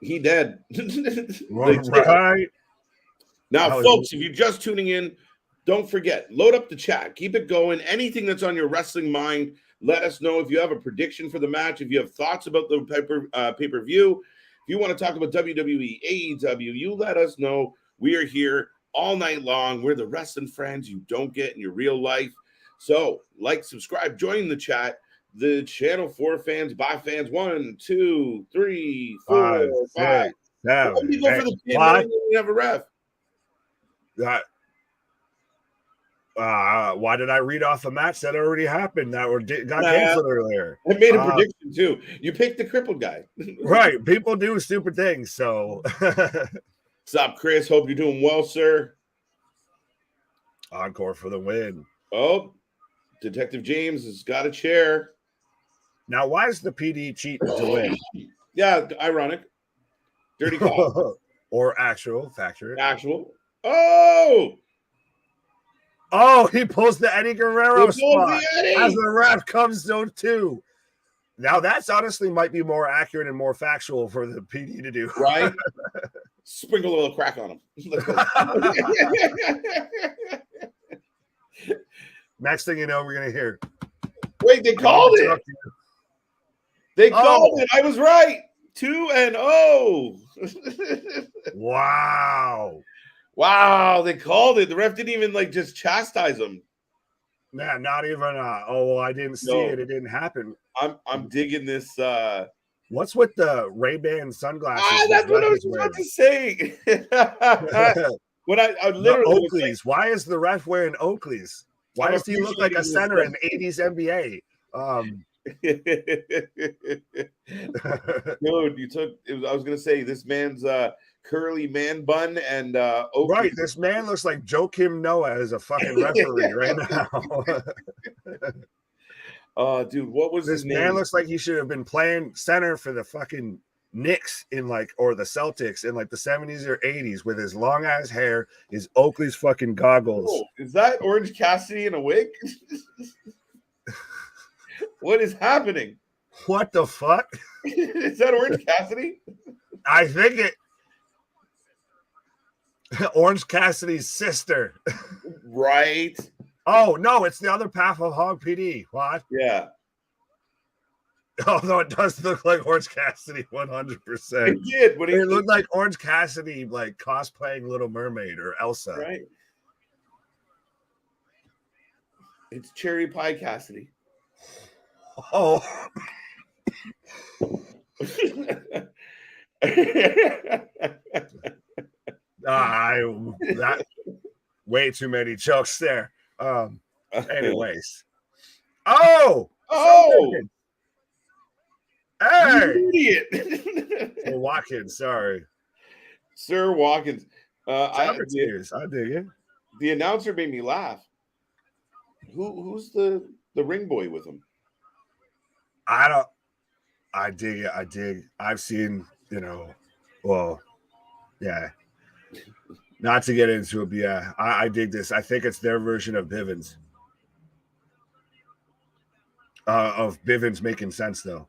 He dead. Right. Now, folks, if you're just tuning in, don't forget, load up the chat. Keep it going. Anything that's on your wrestling mind, let us know. If you have a prediction for the match, if you have thoughts about the pay-per-view, if you want to talk about WWE, AEW, you let us know. We are here all night long. We're the wrestling friends you don't get in your real life. So, like, subscribe, join the chat. The channel for fans, by fans, 1, 2, 3, 4, 5. Why do you go for the pin when you have a ref? Why did I read off a match that already happened that got canceled earlier? I made a prediction too. You picked the crippled guy. Right. People do stupid things. So what's up, Chris? Hope you're doing well, sir. Encore for the win. Oh, Detective James has got a chair. Now, why is the PD cheating to win? Yeah, ironic. Dirty cop. Or factual. Oh, he pulls the Eddie Guerrero spot as the ref comes zone 2. Now, that's honestly might be more accurate and more factual for the PD to do. Right? Sprinkle a little crack on him. Next thing you know, we're going to hear. Wait, they called it. They called it. I was right. 2-0. Wow, they called it. The ref didn't even just chastise him. Man, not even I didn't see it. It didn't happen. I'm digging this. What's with the Ray-Ban sunglasses? That's what I was about to say. When I literally Oakleys. Why is the ref wearing Oakleys? Why does he look like a center in 80s NBA? Dude, I was gonna say this man's curly man bun and right. This man looks like Joakim Noah as a fucking referee right now. Dude, what was this his name? Man looks like he should have been playing center for the fucking Knicks or the Celtics in the 70s or 80s with his long ass hair, his Oakley's fucking goggles. Oh, is that Orange Cassidy in a wig? What is happening? What the fuck? Is that Orange Cassidy? I think it. Orange Cassidy's sister. Right. Oh, no, it's the other half of Hog PD. What? Yeah. Although it does look like Orange Cassidy 100%. It did when it looked like Orange Cassidy like cosplaying Little Mermaid or Elsa. Right. It's Cherry Pie Cassidy. Oh. That way too many jokes there. Anyways. Oh! Hey! Idiot. Sir Watkins, sorry. Sir Watkins. I dig it. The announcer made me laugh. Who's the ring boy with him? I dig it. I've seen, well, yeah. Not to get into it, but yeah, I dig this. I think it's their version of Bivens. Of Bivens making sense though.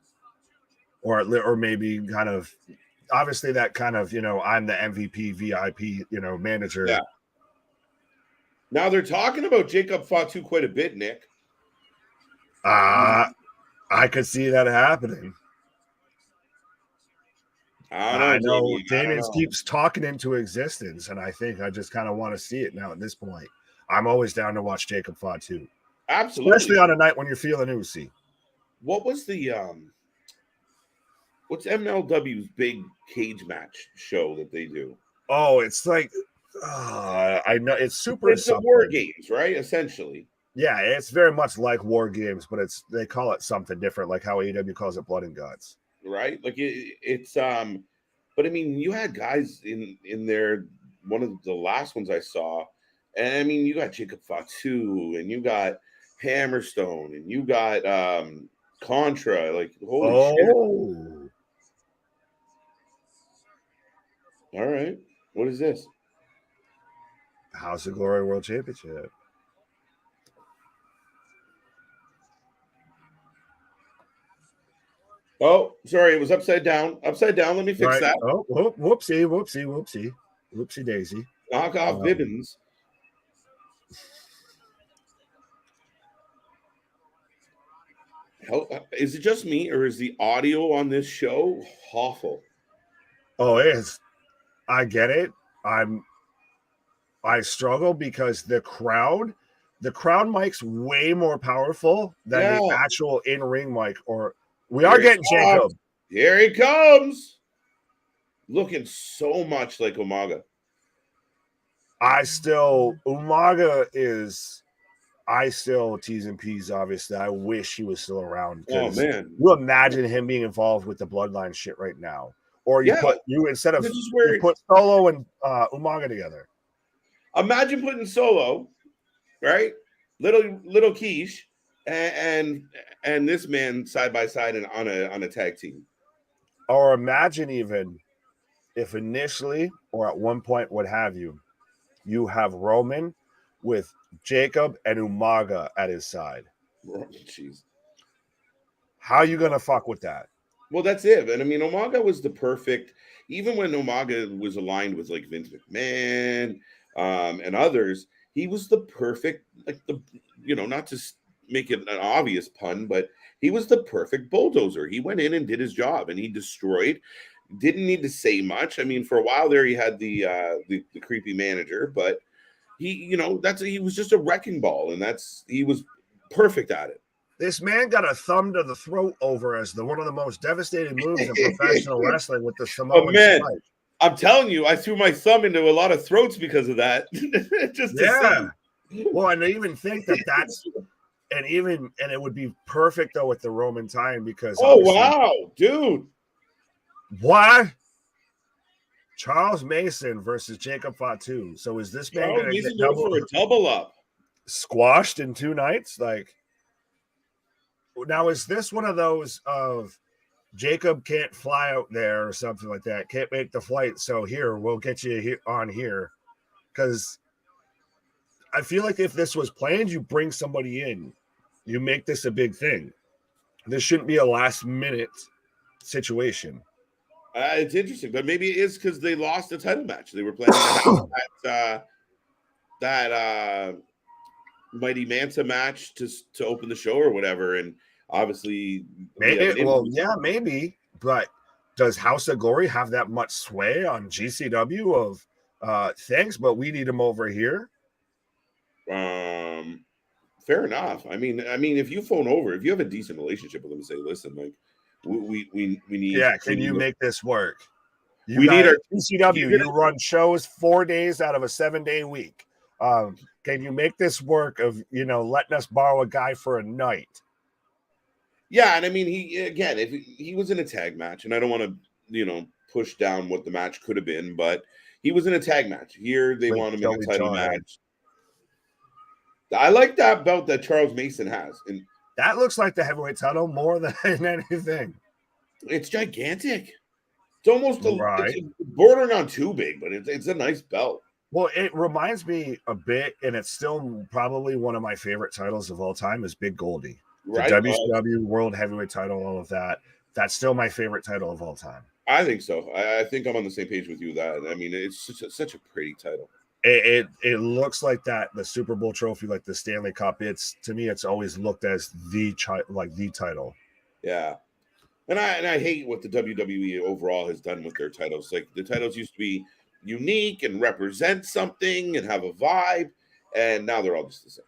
Or maybe kind of obviously that kind of, I'm the MVP VIP, manager. Yeah. Now they're talking about Jacob Fatu quite a bit, Nick. I could see that happening. I know Damien keeps talking into existence, and I think I just kind of want to see it now at this point. I'm always down to watch Jacob Fatu. Absolutely. Especially on a night when you're feeling oozy. What was the what's MLW's big cage match show that they do? Oh, it's like I know it's super. It's the War Games, right? Essentially. Yeah, it's very much like War Games, but they call it something different, like how AEW calls it Blood and Guts. Right? Like it's but I mean, you had guys in there. One of the last ones I saw, and I mean, you got Jacob Fatu, and you got Hammerstone, and you got Contra. Like, holy shit! All right, what is this? House of Glory World Championship. Oh, sorry, it was upside down. Upside down. Let me fix that. Oh, whoopsie daisy. Knock off Bibbins. Is it just me, or is the audio on this show awful? Oh, it is. I get it. I struggle because the crowd mic's way more powerful than the actual in-ring mic. Or we are getting Jacob. Here he comes. Looking so much like Umaga. Umaga is. I still T's and P's, obviously. I wish he was still around. Oh, man. You imagine him being involved with the bloodline shit right now. Or you put Solo and Umaga together. Imagine putting Solo, right? Little Quiche and this man side by side and on a tag team. Or imagine even if initially or at one point, what have you have Roman with Jacob and Umaga at his side. Jeez. How are you gonna fuck with that? Well, that's it. And I mean, Umaga was the perfect, even when Umaga was aligned with like Vince McMahon and others, he was the perfect, like not to make it an obvious pun, but he was the perfect bulldozer. He went in and did his job and he destroyed. Didn't need to say much. I mean, for a while there, he had the creepy manager, but he was just a wrecking ball, and he was perfect at it. This man got a thumb to the throat over as one of the most devastating moves in professional wrestling with the Samoan spike. I'm telling you, I threw my thumb into a lot of throats because of that. Well, and I even think that's and it would be perfect though with the Roman tie-in because wow, dude. What? Charles Mason versus Jacob Fatu. So is this man going to get double up? Squashed in 2 nights? Like, now is this one of those of Jacob can't fly out there or something like that? Can't make the flight. So here, we'll get you on here. Because I feel like if this was planned, you bring somebody in. You make this a big thing. This shouldn't be a last minute situation. It's interesting, but maybe it is because they lost the title match. They were planning to have that Mighty Manta match to open the show or whatever, and Obviously, Maybe. Maybe. But does House of Glory have that much sway on GCW of thanks, but we need him over here? Fair enough. I mean, if you phone over, if you have a decent relationship with them, and say, listen, like, we need. Yeah, can you make this work? We need our GCW. You run shows 4 days out of a 7-day week. Can you make this work? Of letting us borrow a guy for a night? Yeah, and I mean, if he was in a tag match, and I don't want to push down what the match could have been, but he was in a tag match. Here they want him in a title match. I like that belt that Charles Mason has, and that looks like the heavyweight title more than anything. It's gigantic. It's almost it's bordering on too big, but it's a nice belt. Well, it reminds me a bit, and it's still probably one of my favorite titles of all time, is Big Goldie. Right? The WCW World Heavyweight title, all of that. That's still my favorite title of all time. I think so. I think I'm on the same page with you. That I mean, it's such a pretty title. It looks like that the Super Bowl trophy, like the Stanley Cup. To me, it's always looked as the title. Yeah, and I hate what the WWE overall has done with their titles. Like, the titles used to be unique and represent something and have a vibe, and now they're all just the same.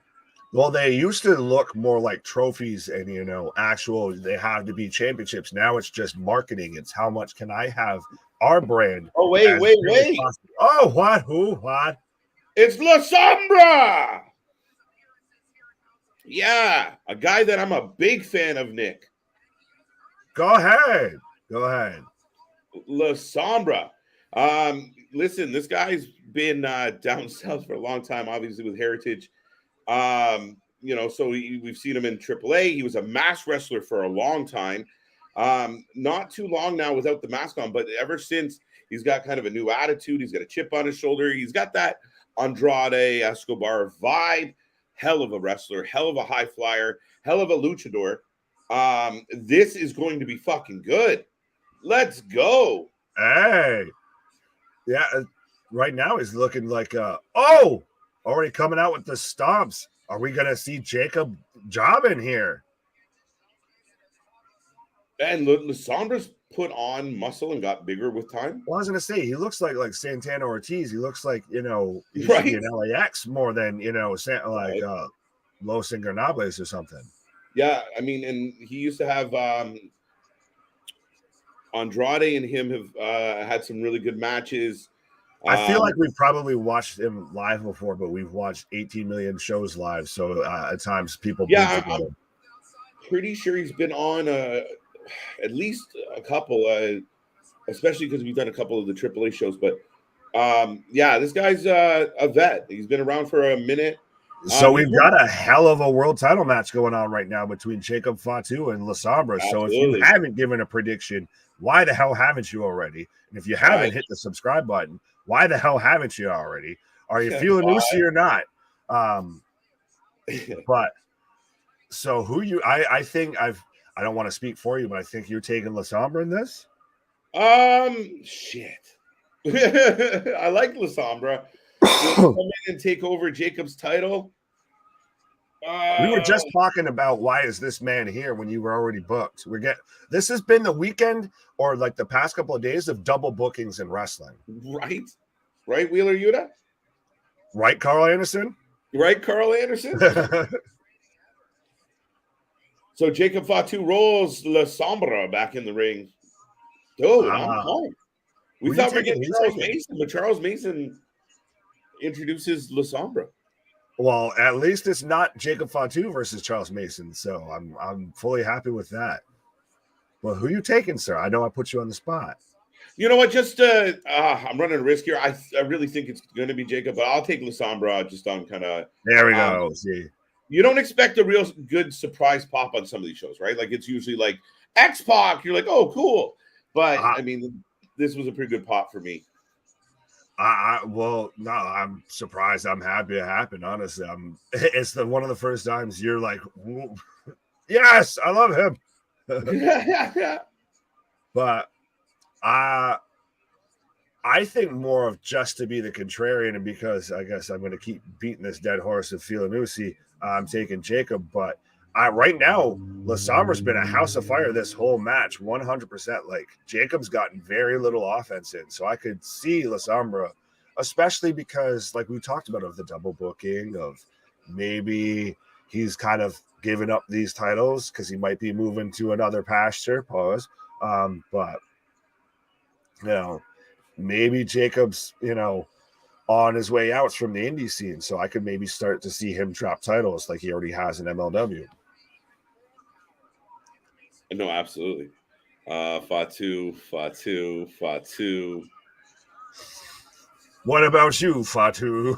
Well, they used to look more like trophies and actual. They have to be championships. Now it's just marketing. It's how much can I have our brand. Oh, wait. Oh, what? Who? What? It's La Sombra. Yeah, a guy that I'm a big fan of, Nick. Go ahead. La Sombra. Listen, this guy's been down south for a long time, obviously with Heritage. So we've seen him in AAA. He was a mask wrestler for a long time. Not too long now without the mask on, but ever since, he's got kind of a new attitude. He's got a chip on his shoulder. He's got that Andrade Escobar vibe. Hell of a wrestler, hell of a high flyer, hell of a luchador. This is going to be fucking good. Let's go. Hey. Yeah, right now he's looking like already coming out with the stomps. Are we going to see Jacob jobbing here? And Lissombra's put on muscle and got bigger with time. Well, I was going to say, he looks like Santana Ortiz. He looks like, he should right. be an LAX more than, Los Ingobernables or something. Yeah, I mean, and he used to have Andrade and him have had some really good matches. I feel like we've probably watched him live before, but we've watched 18 million shows live. So at times people. Yeah, I'm pretty sure he's been on at least a couple, especially because we've done a couple of the AAA shows. But this guy's a vet. He's been around for a minute. So we've got a hell of a world title match going on right now between Jacob Fatu and La Sombra. So if you haven't given a prediction, why the hell haven't you already? And if you haven't hit the subscribe button, why the hell haven't you already? Are you feeling loosey or not? But so I think I don't want to speak for you, but I think you're taking La Sombra in this. Shit. I like La Sombra. Come in and take over Jacob's title. We were just talking about why is this man here when you were already booked. This has been the weekend or like the past couple of days of double bookings in wrestling. Right, Wheeler Yuta? Right, Carl Anderson? So Jacob Fatu rolls La Sombra back in the ring. Dude, I'm pumped. We thought we were getting Charles Mason, but Charles Mason introduces La Sombra. Well, at least it's not Jacob Fatu versus Charles Mason, so I'm fully happy with that. Well, who you taking, sir? I know I put you on the spot. You know what? Just I'm running a risk here. I really think it's going to be Jacob, but I'll take La Sombra just on kind of. There we go. See, you don't expect a real good surprise pop on some of these shows, right? Like it's usually like X-Pac. You're like, oh, cool, but I mean, this was a pretty good pop for me. Well, no, I'm surprised. I'm happy it happened. Honestly, it's one of the first times you're like, yes, I love him. But I think more of just to be the contrarian, and because I guess I'm going to keep beating this dead horse of Philanucci, I'm taking Jacob. But right now, La Sombra's been a house of fire this whole match, 100%. Like Jacob's gotten very little offense in, so I could see La Sombra, especially because, like we talked about, of the double booking of maybe he's kind of given up these titles because he might be moving to another pasture. Pause. But maybe Jacob's on his way out from the indie scene, so I could maybe start to see him drop titles like he already has in MLW. No, absolutely. Fatu. What about you, Fatu?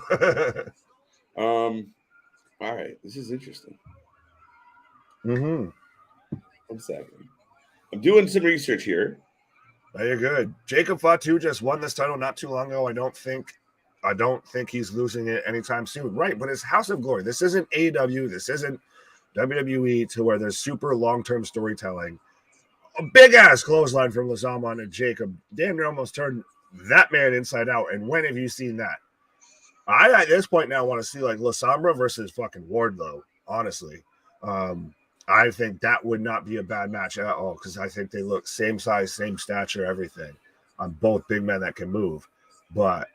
All right, this is interesting. Mm-hmm. 1 second. I'm doing some research here. Oh, you're good. Jacob Fatu just won this title not too long ago. I don't think he's losing it anytime soon. Right, but it's House of Glory. This isn't AEW. This isn't WWE, to where there's super long-term storytelling. A big-ass clothesline from La Sombra onto Jacob. Damn near almost turned that man inside out. And when have you seen that? I, at this point now, want to see like La Sombra versus fucking Wardlow, honestly. I think that would not be a bad match at all, because I think they look same size, same stature, everything. On both big men that can move. But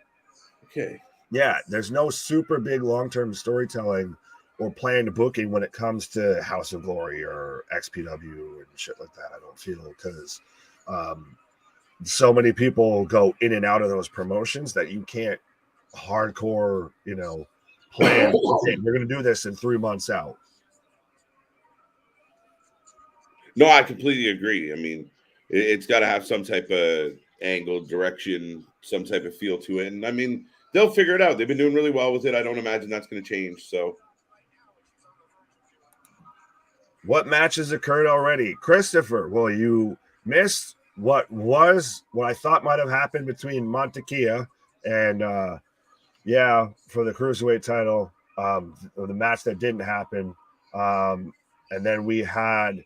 okay, yeah, there's no super big long-term storytelling or planned booking when it comes to House of Glory or XPW and shit like that. I don't feel, because so many people go in and out of those promotions that you can't hardcore, plan. Okay, we're going to do this in 3 months out. No, I completely agree. I mean, it's got to have some type of angle, direction, some type of feel to it. And I mean, they'll figure it out. They've been doing really well with it. I don't imagine that's going to change. So, what matches occurred already? Christopher, well, you missed what I thought might have happened between Montekia and for the Cruiserweight title, the match that didn't happen. And then we had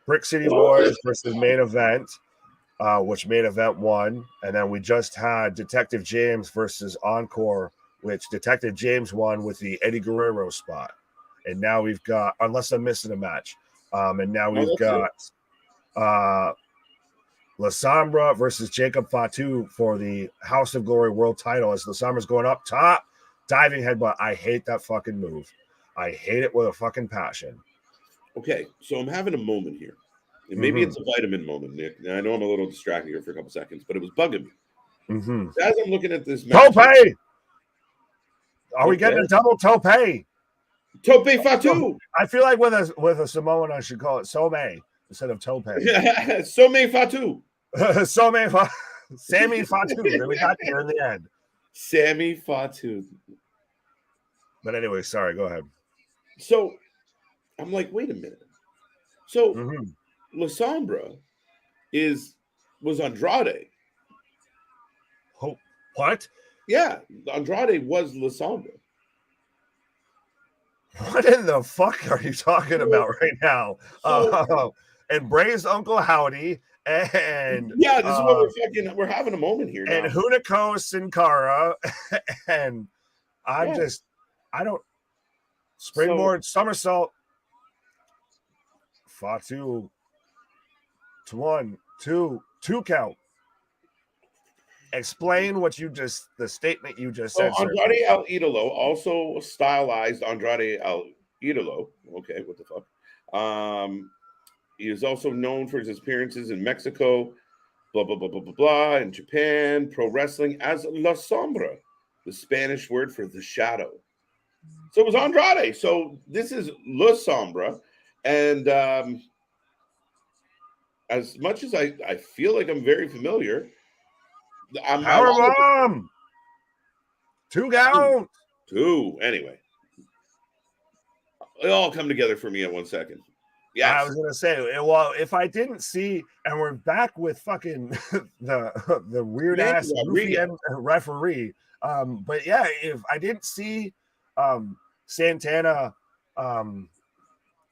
Brick City Boys versus Main Event, which Main Event won. And then we just had Detective James versus Encore, which Detective James won with the Eddie Guerrero spot. And now we've got, unless I'm missing a match, and now we've got La Sombra versus Jacob Fatu for the House of Glory World title, as La Sombra's going up top, diving headbutt. I hate that fucking move. I hate it with a fucking passion. Okay, so I'm having a moment here. And maybe it's a vitamin moment, Nick. And I know I'm a little distracted here for a couple seconds, but it was bugging me. As I'm looking at this match, Tope! Are we getting a double tope? Tope Fatu! I feel like with a Samoan, I should call it Some instead of Tope. Some Fatu. Sammy Fatu. Then we got there in the end. Sammy Fatu. But anyway, sorry, go ahead. So I'm like, wait a minute. So La Sombra was Andrade. Oh, what? Yeah, Andrade was La Sombra. What in the fuck are you talking about right now? And Bray's Uncle Howdy, and yeah, this is what we're having a moment here now. And Hunico Sin Cara, and I don't springboard somersault. Fatu to 1, 2 count. Explain the statement you just said. Andrade El Idolo, also stylized Andrade El Idolo. Okay, what the fuck? He is also known for his appearances in Mexico, blah, blah, blah, blah, blah, blah, in Japan, pro wrestling as La Sombra, the Spanish word for the shadow. So it was Andrade. So this is La Sombra. And as much as I feel like I'm very familiar, Powerbomb! 2 count. 2. Anyway, it all come together for me in 1 second. Yeah, I was gonna say, well, if I didn't see, and we're back with fucking the weird ass referee. But yeah, if I didn't see Santana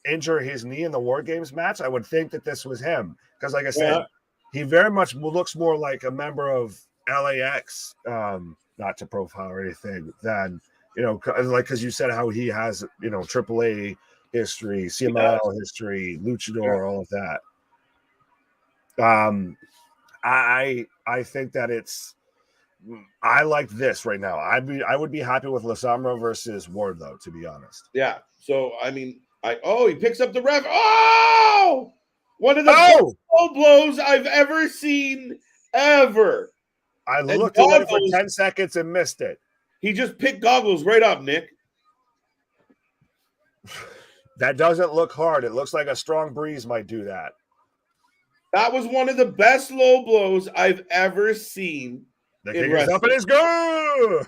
injure his knee in the War Games match, I would think that this was him, because, like I said, he very much looks more like a member of LAX, not to profile or anything, than because you said how he has AAA history, CMLL history, Luchador, all of that. I think that I like this right now. I would be happy with La Sombra versus Wardlow, to be honest. Yeah. So I mean, he picks up the ref. Oh, one of the best low blows I've ever seen ever. I looked away for 10 seconds and missed it. He just picked Goggles right up, Nick. That doesn't look hard. It looks like a strong breeze might do that. That was one of the best low blows I've ever seen. The kick is up and it's good.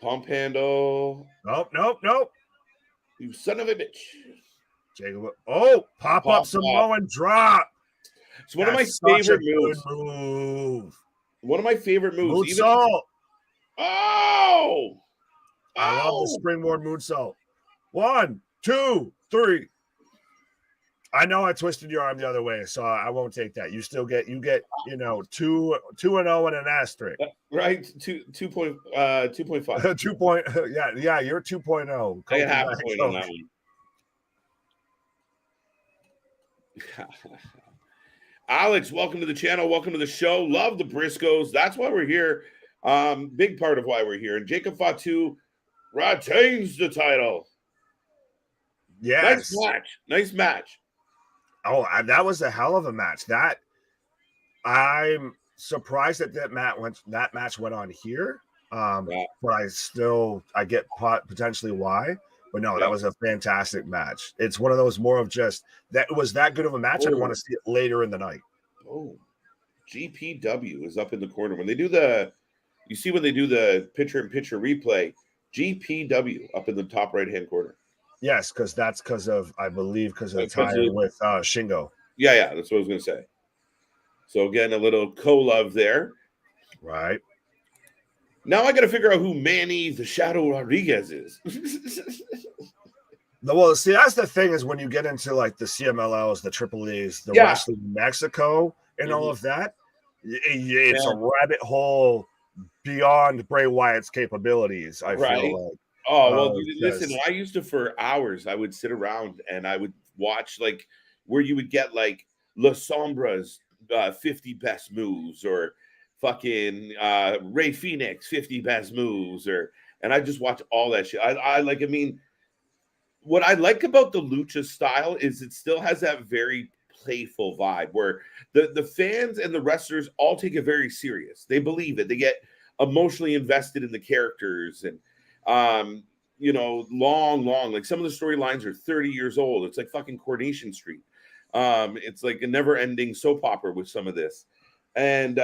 Pump handle. Nope. You son of a bitch. Jacob. Pop up Samoan drop. It's one of my favorite moves. One of my favorite moves. Moonsault. I love the springboard moonsault. 1, 2, 3. I know I twisted your arm the other way, so I won't take that. You get 2-0 and an asterisk. Right, 2.5. 2 yeah, you're 2.0. I have a point on that one. Alex, welcome to the channel. Welcome to the show. Love the Briscoes. That's why we're here. Big part of why we're here. And Jacob Fatu retains the title. Yes. Nice match. Oh, that was a hell of a match. That I'm surprised that match went on here. But I get potentially why. But no, that was a fantastic match. It's one of those more of just that it was that good of a match. I want to see it later in the night. Oh, GPW is up in the corner. When they do you see when they do the picture-in-picture replay, GPW up in the top right-hand corner. Yes, because I believe the tie with Shingo. Yeah, that's what I was going to say. So again, a little co-love there. Right. Now I got to figure out who Manny the Shadow Rodriguez is. Well, see, that's the thing is when you get into like the CMLLs, the AAAs, the Wrestling Mexico, and all of that, it's a rabbit hole beyond Bray Wyatt's capabilities. I feel like. Oh, well, listen, I used to, for hours, I would sit around and I would watch like where you would get like La Sombra's 50 best moves or fucking Ray Phoenix 50 best moves and I just watch all that shit. What I like about the lucha style is it still has that very playful vibe where the fans and the wrestlers all take it very serious. They believe it. They get emotionally invested in the characters and long, like some of the storylines are 30 years old. It's like fucking Coronation Street. It's like a never-ending soap opera with some of this. And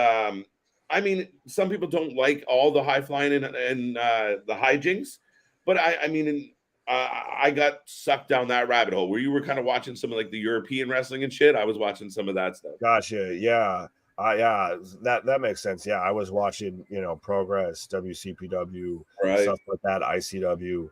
some people don't like all the high flying and the hijinks, but I got sucked down that rabbit hole where you were kind of watching some of like the European wrestling and shit. I was watching some of that stuff. Gotcha. Yeah. That makes sense. Yeah, I was watching, Progress, WCPW, stuff like that, ICW.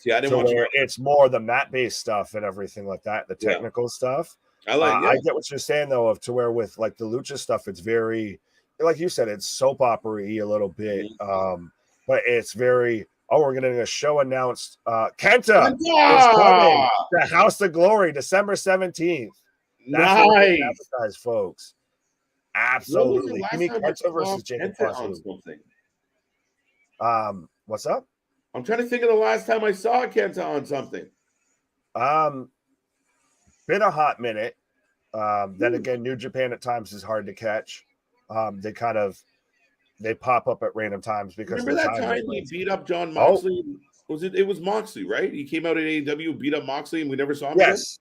It's more the mat-based stuff and everything like that, the technical stuff. I get what you're saying though, to where with like the lucha stuff, it's very, like you said, it's soap opera-y a little bit, but it's very. Oh, we're getting a show announced. Kenta is coming to House of Glory, December 17th. That's what we advertise, folks. Absolutely. Give me Kenta versus Jacob Fatu. What's up? I'm trying to think of the last time I saw Kenta on something. Been a hot minute. Then again, New Japan at times is hard to catch. They pop up at random times because remember that time he beat up John Moxley? It was Moxley, right? He came out at AEW, beat up Moxley, and we never saw him. Yes.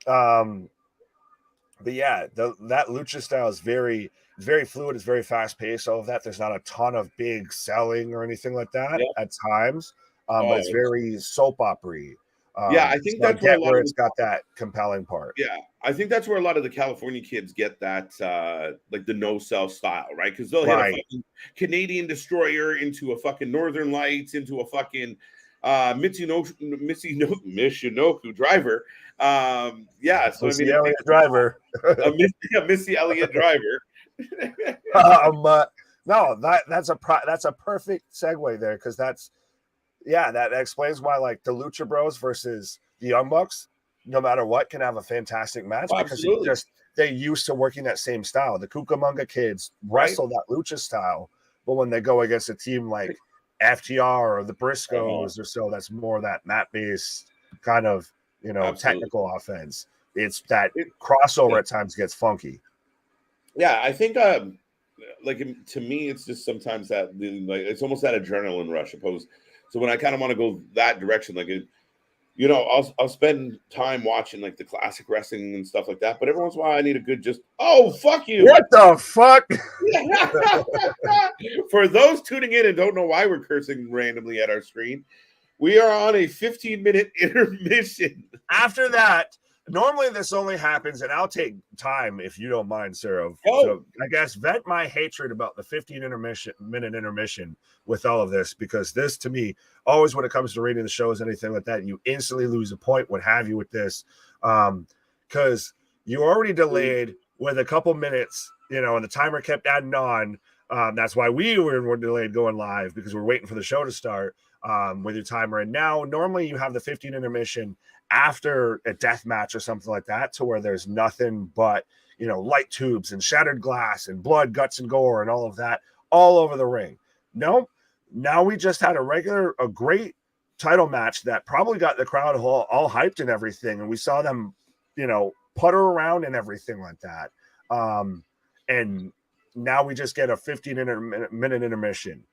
But yeah, that lucha style is very, very fluid. It's very fast paced. All of that. There's not a ton of big selling or anything like that at times, but it's very soap opera-y. I think that's where it's got that compelling part. Yeah, I think that's where a lot of the California kids get that, like the no-sell style, right? Because they'll hit a fucking Canadian destroyer into a fucking Northern Lights, into a fucking Michinoku driver. Missy Elliott driver. Missy Elliott driver. No, that's a perfect segue there, because that explains why like the Lucha Bros versus the Young Bucks, no matter what, can have a fantastic match, Oh, because absolutely. they used to working that same style. The Cucamonga kids Right. wrestle that lucha style, but when they go against a team like FTR or the Briscoes or so, that's more that mat based kind of Absolutely. technical offense. It's that crossover at times gets funky. Yeah, I think like to me, it's just sometimes that like it's almost that adrenaline rush opposed. So when I kind of want to go that direction, like I'll spend time watching like the classic wrestling and stuff like that. But every once in a while, I need a good fuck you. What the fuck? For those tuning in and don't know why we're cursing randomly at our screen, we are on a 15-minute intermission. After that, normally this only happens, and I'll take time if you don't mind, Sarah. So I guess vent my hatred about the 15-minute intermission with all of this, because this, to me, always when it comes to rating the shows, anything like that, you instantly lose a point, what have you with this, because you already delayed with a couple minutes, and the timer kept adding on. That's why we were delayed going live, because we're waiting for the show to start with your timer. And now normally you have the 15 intermission after a death match or something like that, to where there's nothing but light tubes and shattered glass and blood, guts, and gore and all of that all over the ring. No, now we just had a great title match that probably got the crowd all hyped and everything, and we saw them putter around and everything like that, and now we just get a 15-minute intermission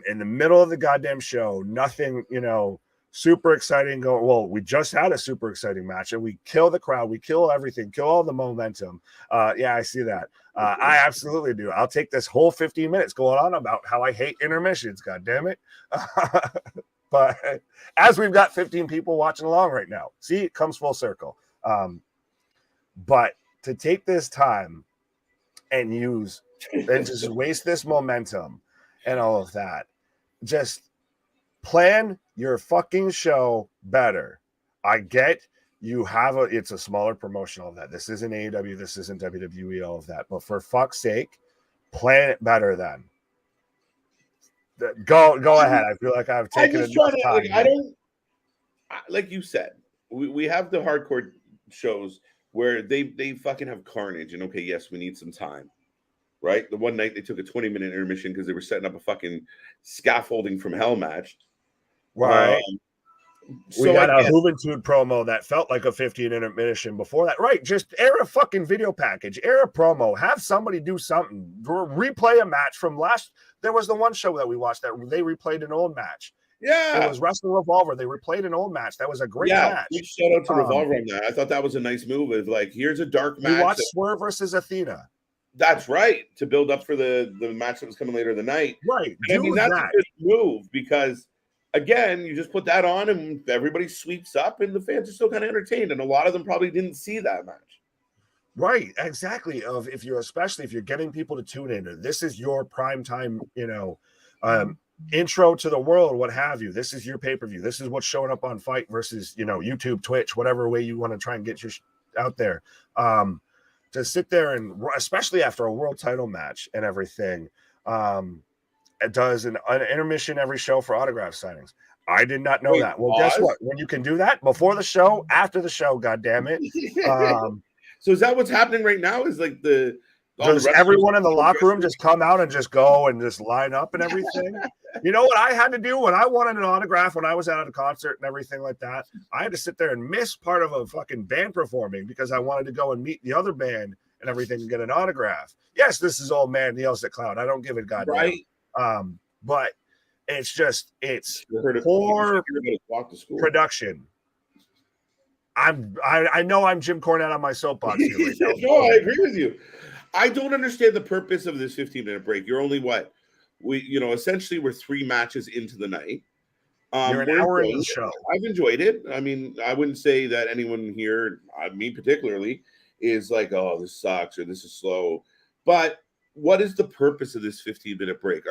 in the middle of the goddamn show. Nothing super exciting going. Well, we just had a super exciting match, and we kill the crowd, we kill everything, kill all the momentum. Yeah, I see that. I absolutely do. I'll take this whole 15 minutes going on about how I hate intermissions. God damn it. But as we've got 15 people watching along right now, see, it comes full circle. But to take this time and just waste this momentum and all of that, just plan your fucking show better. I get it's a smaller promotion, all of that. This isn't AEW, this isn't WWE, all of that. But for fuck's sake, plan it better then. Go ahead. I feel like I've taken enough time. I don't, like you said, we have the hardcore shows where they fucking have carnage, and okay, yes, we need some time. Right? The one night they took a 20-minute intermission because they were setting up a fucking scaffolding from hell match. Right. We got a Juventud promo that felt like a 15-minute intermission before that. Right. Just air a fucking video package, air a promo, have somebody do something, replay a match from there was the one show that we watched that they replayed an old match. Yeah. It was Wrestling Revolver. They replayed an old match. That was a great match. Shout out to Revolver on that. I thought that was a nice move. Of like, here's a dark match. We watched Swerve versus Athena. That's right. To build up for the match that was coming later in the night. Right. I mean, that's a good move, because again, you just put that on and everybody sweeps up and the fans are still kind of entertained. And a lot of them probably didn't see that match. Right. Exactly. Especially if you're getting people to tune in, this is your prime time, intro to the world, what have you. This is your pay-per-view. This is what's showing up on FITE versus, YouTube, Twitch, whatever way you want to try and get your out there. To sit there and, especially after a world title match and everything, it does an intermission every show for autograph signings. I did not know that. Well, guess what? When you can do that before the show, after the show, God damn it. So is that what's happening right now? Is like does everyone in the locker room just come out and just go and just line up and everything? You know what I had to do when I wanted an autograph when I was out at a concert and everything like that? I had to sit there and miss part of a fucking band performing because I wanted to go and meet the other band and everything and get an autograph. Yes, this is old man yells at cloud. I don't give a goddamn. Right. But it's poor production. I know I'm Jim Cornette on my soapbox here right now. No, I agree with you. I don't understand the purpose of this 15-minute break. You're only what? Essentially we're 3 matches into the night. You're an hour into the show. I've enjoyed it. I mean, I wouldn't say that anyone here, me particularly, is like, oh, this sucks or this is slow. But what is the purpose of this 15-minute break?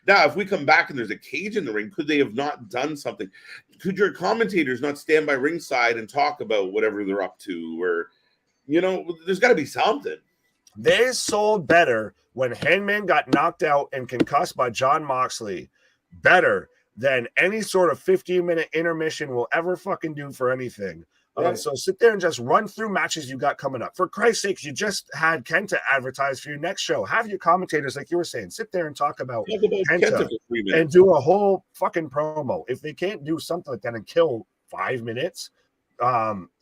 Now, if we come back and there's a cage in the ring, could they have not done something? Could your commentators not stand by ringside and talk about whatever they're up to? Or, there's got to be something. They sold better when Hangman got knocked out and concussed by Jon Moxley better than any sort of 15-minute intermission will ever fucking do for anything. So sit there and just run through matches you got coming up. For Christ's sakes, you just had Kenta advertise for your next show. Have your commentators, like you were saying, sit there and talk about Kenta and do a whole fucking promo. If they can't do something like that and kill 5 minutes,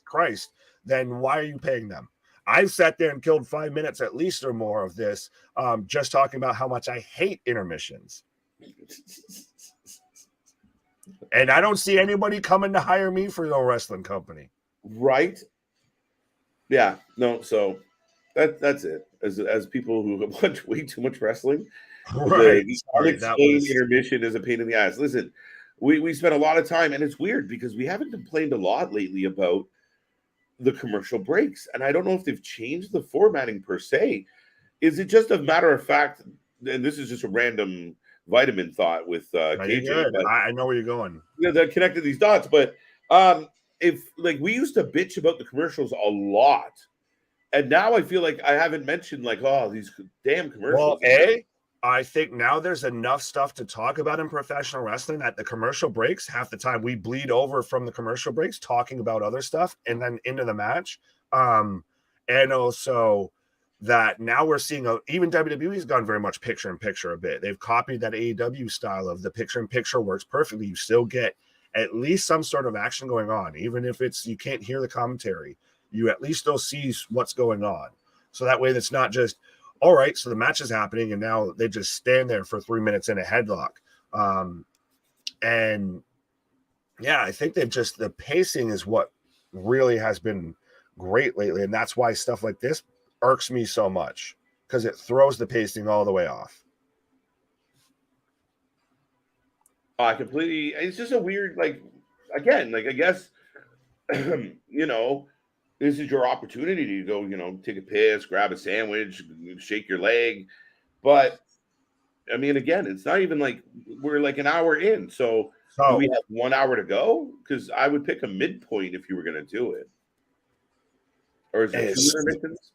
Christ, then why are you paying them? I've sat there and killed 5 minutes at least or more of this, just talking about how much I hate intermissions. And I don't see anybody coming to hire me for the wrestling company. Right. Yeah. No. So that's it. As people who watch way too much wrestling, right? Unexplained intermission is a pain in the ass. Listen, we spent a lot of time, and it's weird because we haven't complained a lot lately about the commercial breaks, and I don't know if they've changed the formatting per se. Is it just a matter of fact? And this is just a random vitamin thought with KJ. I know where you're going. That connected these dots, but if like we used to bitch about the commercials a lot, and now I feel like I haven't mentioned like, oh, these damn commercials. Well, I think now there's enough stuff to talk about in professional wrestling that the commercial breaks, half the time we bleed over from the commercial breaks talking about other stuff and then into the match. And also that now we're seeing even WWE's gone very much picture in picture a bit. They've copied that AEW style of the picture in picture works perfectly. You still get at least some sort of action going on, even if it's you can't hear the commentary. You at least still see what's going on. So that way that's not just, all right, so the match is happening and now they just stand there for 3 minutes in a headlock. And yeah, I think the pacing is what really has been great lately. And that's why stuff like this irks me so much, because it throws the pacing all the way off. Completely. It's just a weird, like, again, like, I guess, you know, this is your opportunity to go, you know, take a piss, grab a sandwich, shake your leg. But, I mean, again, it's not even like we're like an hour in. So do we have 1 hour to go? Because I would pick a midpoint if you were going to do it. Or is it 2 intermissions?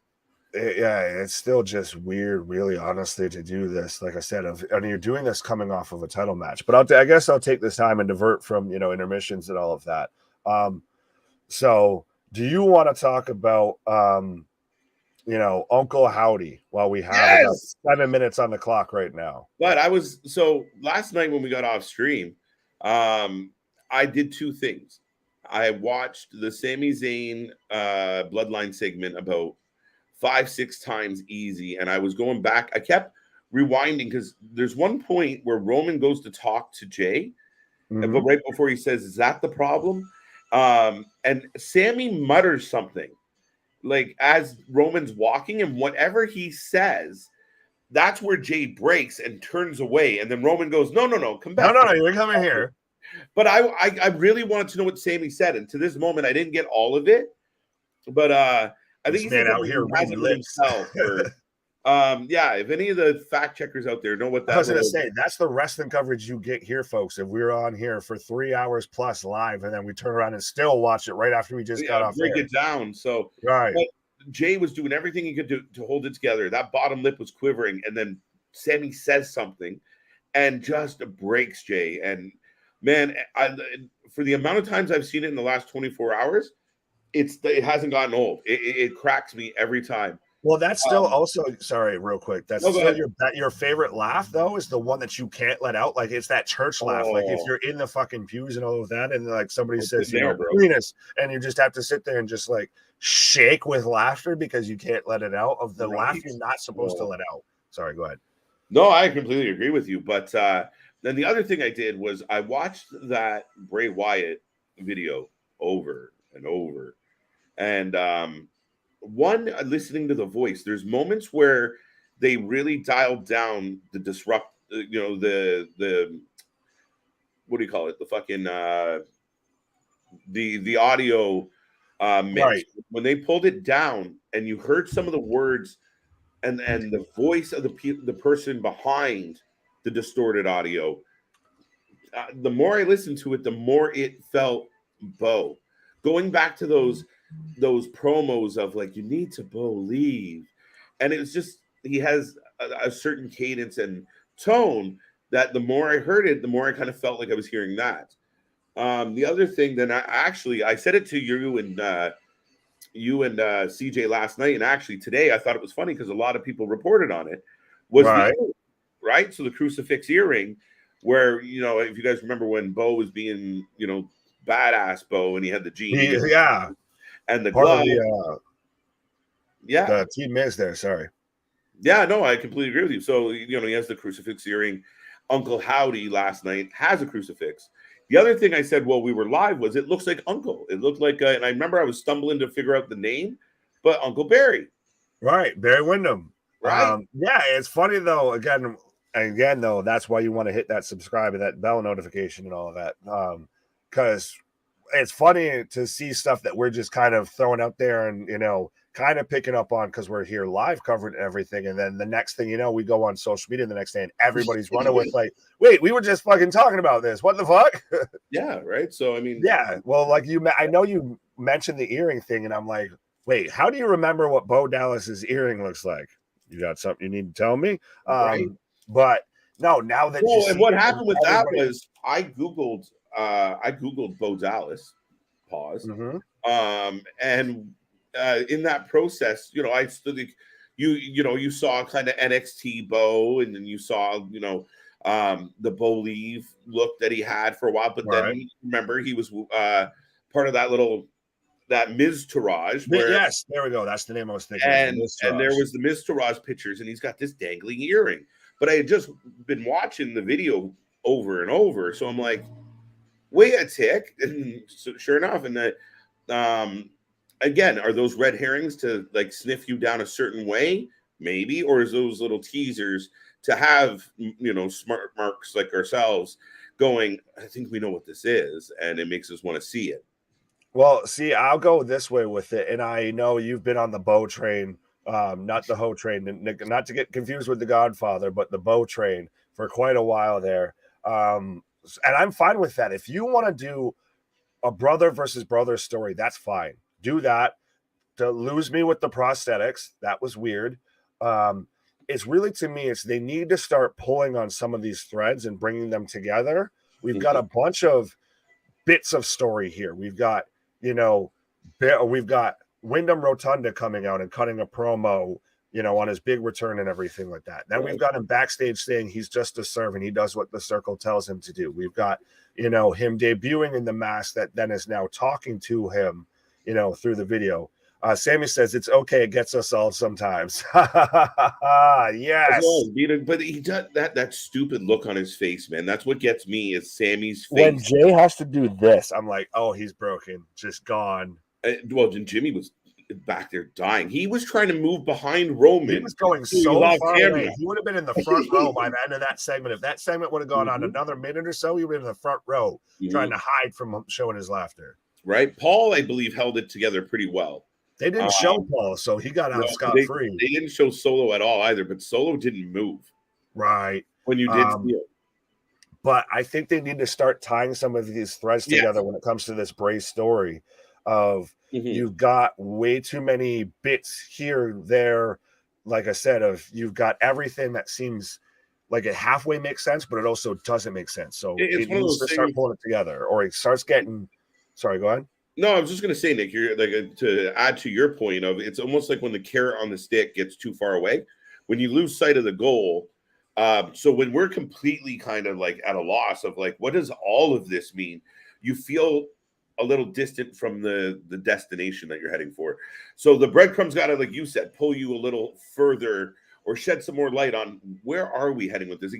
Yeah, it's still just weird, really, honestly, to do this. Like I said, and you're doing this coming off of a title match. But I guess I'll take this time and divert from, you know, intermissions and all of that. So do you want to talk about, you know, Uncle Howdy while we have about 7 minutes on the clock right now? But so last night when we got off stream, I did 2 things. I watched the Sami Zayn Bloodline segment about 5-6 times easy, and I was going back. I kept rewinding because there's one point where Roman goes to talk to Jay, but right before he says, "Is that the problem?" And Sammy mutters something like as Roman's walking, and whatever he says, that's where Jay breaks and turns away, and then Roman goes, "No, come back! No, you're coming here." But I really wanted to know what Sammy said, and to this moment, I didn't get all of it, but I think he's out here reading lips. Yeah, if any of the fact checkers out there know what that I was going to say, that's the wrestling coverage you get here, folks. If we're on here for 3 hours plus live, and then we turn around and still watch it right after we just got off break it down. So right, Jay was doing everything he could do to hold it together. That bottom lip was quivering, and then Sammy says something and just breaks Jay. And man, for the amount of times I've seen it in the last 24 hours, it hasn't gotten old. It cracks me every time. Well, that's still also, sorry, real quick. That's still your favorite laugh, though, is the one that you can't let out. Like, it's that church laugh. Like, if you're in the fucking pews and all of that, and like somebody says, you know, penis, and you just have to sit there and just like shake with laughter because you can't let it out of the laugh you're not supposed to let out. Sorry, go ahead. No, I completely agree with you. But then the other thing I did was I watched that Bray Wyatt video over and over. And listening to the voice, there's moments where they really dialed down the disrupt, you know, the what do you call it? The fucking the audio mix. Right. When they pulled it down and you heard some of the words and the voice of the person behind the distorted audio, the more I listened to it, the more it felt Bo. Going back to those promos of like, you need to believe, and it was just, he has a certain cadence and tone that the more I heard it, the more I kind of felt like I was hearing that. The other thing, then I said it to you and CJ last night, and actually today I thought it was funny because a lot of people reported on it. Was Right. right? So the crucifix earring, where if you guys remember when Bo was being badass Bo, and he had the genie, Yeah, and the part glove, of the Team Miz there. Sorry. Yeah, no, I completely agree with you. So, he has the crucifix earring. Uncle Howdy last night has a crucifix. The other thing I said while we were live was it looks like Uncle. It looked like, and I remember I was stumbling to figure out the name, but Uncle Barry. Right, Barry Windham. Right. Yeah, it's funny though. Again, though, that's why you want to hit that subscribe and that bell notification and all of that. Because it's funny to see stuff that we're just kind of throwing out there and kind of picking up on because we're here live covering everything, and then the next thing you know, we go on social media the next day and everybody's running with like, wait, we were just fucking talking about this. What the fuck? Yeah, right. So I mean, yeah. Well, like I know you mentioned the earring thing, and I'm like, wait, how do you remember what Bo Dallas's earring looks like? You got something you need to tell me? right. But no, now that well, and what happened with that was I googled Bo Dallas. Pause. Mm-hmm. And in that process, I still think you saw kind of NXT Bo, and then you saw the Bo Leave look that he had for a while, but then remember he was part of that Miz Taraj. Yes, there we go. That's the name I was thinking. And there was the Miz Taraj pictures, and he's got this dangling earring. But I had just been watching the video over and over, so I'm like, wait a tick, and so, sure enough, and that again, are those red herrings to like sniff you down a certain way, maybe, or is those little teasers to have smart marks like ourselves going, I think we know what this is, and it makes us want to see it. Well, see, I'll go this way with it, and I know you've been on the Bo train, not the Ho train, not to get confused with the Godfather, but the Bo train for quite a while there. And I'm fine with that. If you want to do a brother versus brother story, that's fine. Do that. To lose me with the prosthetics, that was weird. It's really, to me, they need to start pulling on some of these threads and bringing them together. We've got a bunch of bits of story here. We've got Wyndham Rotunda coming out and cutting a promo, on his big return and everything like that. Then we've got him backstage saying he's just a servant. He does what the circle tells him to do. We've got, him debuting in the mask that then is now talking to him, through the video. Sammy says it's okay. It gets us all sometimes. Yes. But he does that stupid look on his face, man. That's what gets me is Sammy's face. When Jay has to do this, I'm like, oh, he's broken. Just gone. Well, Jimmy was back there dying. He was trying to move behind Roman. He was going so far away. He would have been in the front row by the end of that segment. If that segment would have gone on another minute or so, he would have been in the front row trying to hide from him showing his laughter. Right. Paul, I believe, held it together pretty well. They didn't show Paul, so he got out scot-free. They didn't show Solo at all either, but Solo didn't move. Right. When you did see it. But I think they need to start tying some of these threads together when it comes to this Bray story of you've got way too many bits here, there. Like I said, you've got everything that seems like it halfway makes sense, but it also doesn't make sense. So it needs to start pulling it together, or it starts getting. Sorry, go ahead. No, I was just going to say, Nick, you're like to add to your point of it's almost like when the carrot on the stick gets too far away, when you lose sight of the goal. So when we're completely kind of like at a loss of like, what does all of this mean? You feel a little distant from the destination that you're heading for. So the breadcrumbs got to, like you said, pull you a little further or shed some more light on where are we heading with this.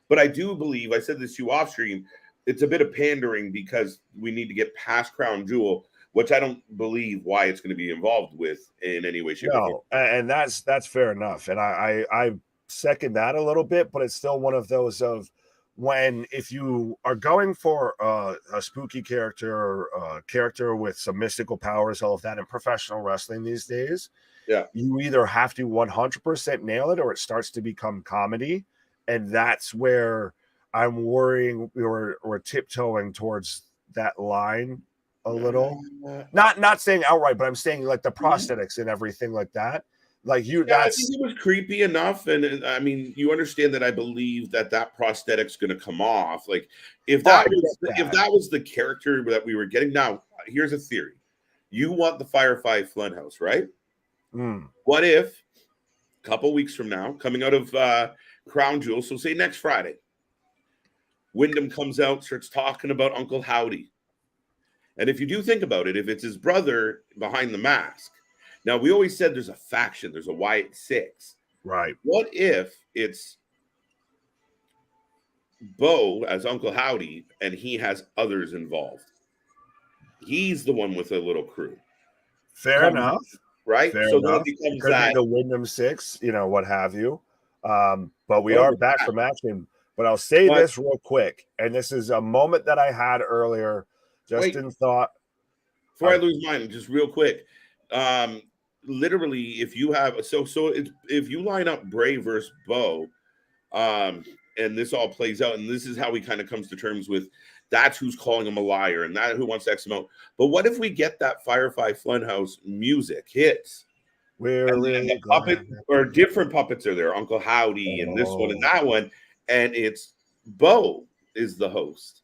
But I do believe, I said this to you off stream, it's a bit of pandering because we need to get past Crown Jewel, which I don't believe why it's going to be involved with in any way, shape, or form. And that's fair enough. And I second that a little bit, but it's still one of those of if you are going for a spooky character or a character with some mystical powers, all of that in professional wrestling these days, you either have to 100% nail it or it starts to become comedy. And that's where I'm worrying we're tiptoeing towards that line a little. Not saying outright, but I'm saying like the prosthetics and everything like that. Like you, Yeah, I that's think it was creepy enough, and I mean, you understand that I believe that prosthetic's going to come off. Like, if oh, I that get was if that. that was the character that we were getting. Now, here's a theory: you want the Firefly Funhouse, right? Mm. What if a couple weeks from now, coming out of Crown Jewel, so say next Friday, Wyndham comes out, starts talking about Uncle Howdy, and if you do think about it, if it's his brother behind the mask, now we always said there's a faction, there's a Wyatt Six. Right. What if it's Bo as Uncle Howdy and he has others involved? He's the one with a little crew. Fair enough. Right? Fair So then enough. it It becomes could be that. the Wyndham Six, what have you. But we Oh, are back from action. But I'll say but, this real quick, and this is a moment that I had earlier, just wait, in thought. before I lose mine, just real quick. Literally, if you have if you line up Bray versus Bo, and this all plays out, and this is how he kind of comes to terms with that's who's calling him a liar and that who wants to X him out. But what if we get that Firefly Funhouse music hits? We're And then really the glad puppet or different puppets are there, Uncle Howdy and this one and that one, and it's Bo is the host.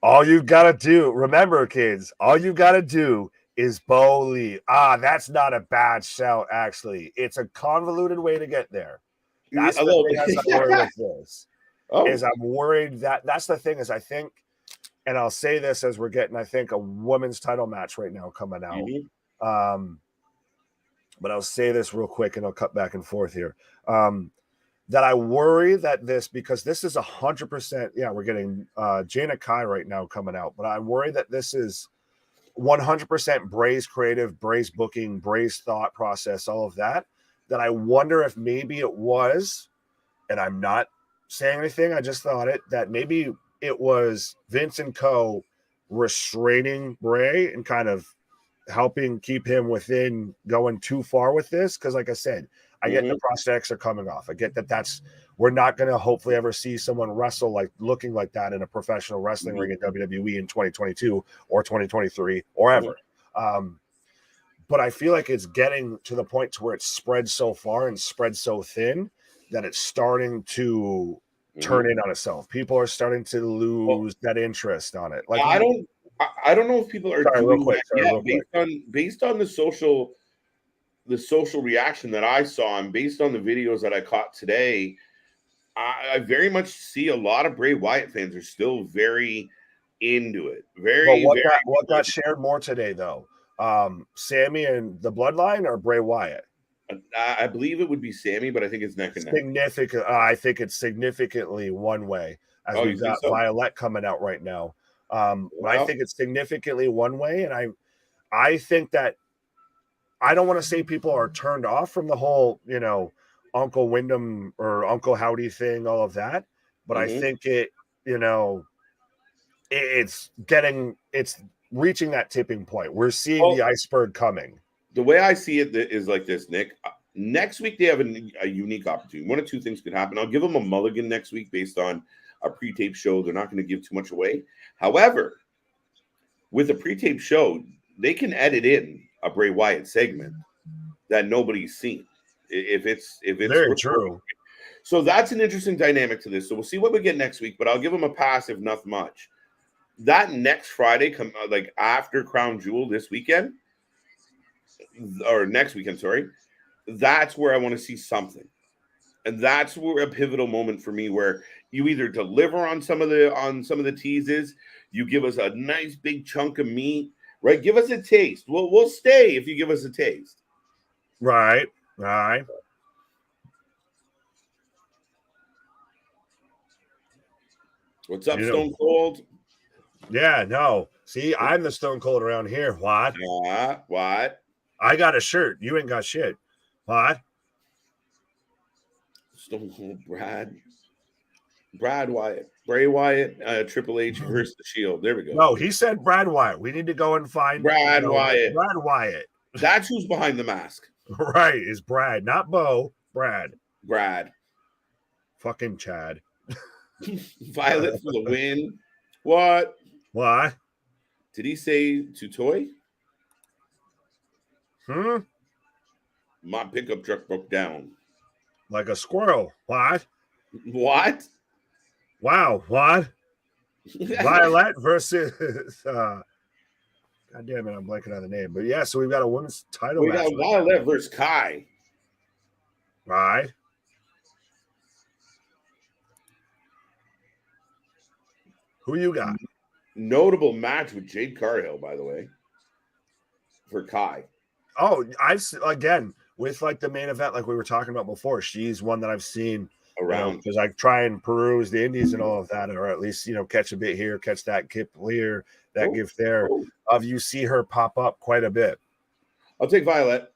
All you gotta do, remember, kids, all you gotta do is Bo Lee. That's not a bad shout, actually. It's a convoluted way to get there. That's the thing as I worry with this. Is I'm worried that's the thing is I think, and I'll say this as we're getting, I think, a women's title match right now coming out. Mm-hmm. But I'll say this real quick and I'll cut back and forth here. That I worry that this, because this is 100%, we're getting Janai KAI right now coming out, but I worry that this is 100% Bray's creative, Bray's booking, Bray's thought process, all of that I wonder if maybe it was, and I'm not saying anything, I just thought it, that maybe it was Vince and Co. restraining Bray and kind of helping keep him within going too far with this. Because like I said, I get the prosthetics are coming off. I get that we're not going to hopefully ever see someone wrestle looking like that in a professional wrestling ring in WWE in 2022 or 2023 or ever. But I feel like it's getting to the point to where it's spread so far and spread so thin that it's starting to turn in on itself. People are starting to lose that interest on it. Like I don't know if people are doing that yet based on the social reaction that I saw and based on the videos that I caught today. I very much see a lot of Bray Wyatt fans are still very into it. What got shared more today though? Sammy and the Bloodline or Bray Wyatt? I believe it would be Sammy, but I think it's neck and neck. Significant. I think it's significantly one way as we've got Violette coming out right now. I think it's significantly one way, and I think that I don't want to say people are turned off from the whole, Uncle Wyndham or Uncle Howdy thing, all of that, but I think it's reaching that tipping point. We're seeing the iceberg coming. The way I see it is like this, Nick. Next week they have a unique opportunity. One of two things could happen. I'll give them a mulligan next week based on a pre-tape show. They're not going to give too much away. However, with a pre-tape show, they can edit in a Bray Wyatt segment that nobody's seen. If it's very true. So that's an interesting dynamic to this. So we'll see what we get next week, but I'll give them a pass if not much. That next Friday, like after Crown Jewel this weekend, or next weekend, sorry, that's where I want to see something. And that's where a pivotal moment for me where you either deliver on some of the teases, you give us a nice big chunk of meat, right? Give us a taste. We'll stay if you give us a taste. Right. What's up, Stone Cold? Yeah, no. See, I'm the Stone Cold around here. What? What? I got a shirt. You ain't got shit. What? Stone Cold Brad Wyatt. Bray Wyatt, Triple H versus the Shield. There we go. No, he said Brad Wyatt. We need to go and find Brad Wyatt. Brad Wyatt. That's who's behind the mask. Right, is Brad, not Bo. Brad. Fucking Chad. Violette for the win. What? Did he say to toy? My pickup truck broke down. Like a squirrel. What? What? Wow. What? Violette versus God damn it, I'm blanking on the name. But yeah, so we've got a women's title We match. got Violette versus Kai. Right. Who you got? Notable match with Jade Cargill, by the way, for Kai. Oh, again with like the main event, like we were talking about before. She's one that I've seen Around. because I try and peruse the indies and all of that, or at least catch a bit here, catch that kip here, that gift there. Of you see her pop up quite a bit. I'll take Violette.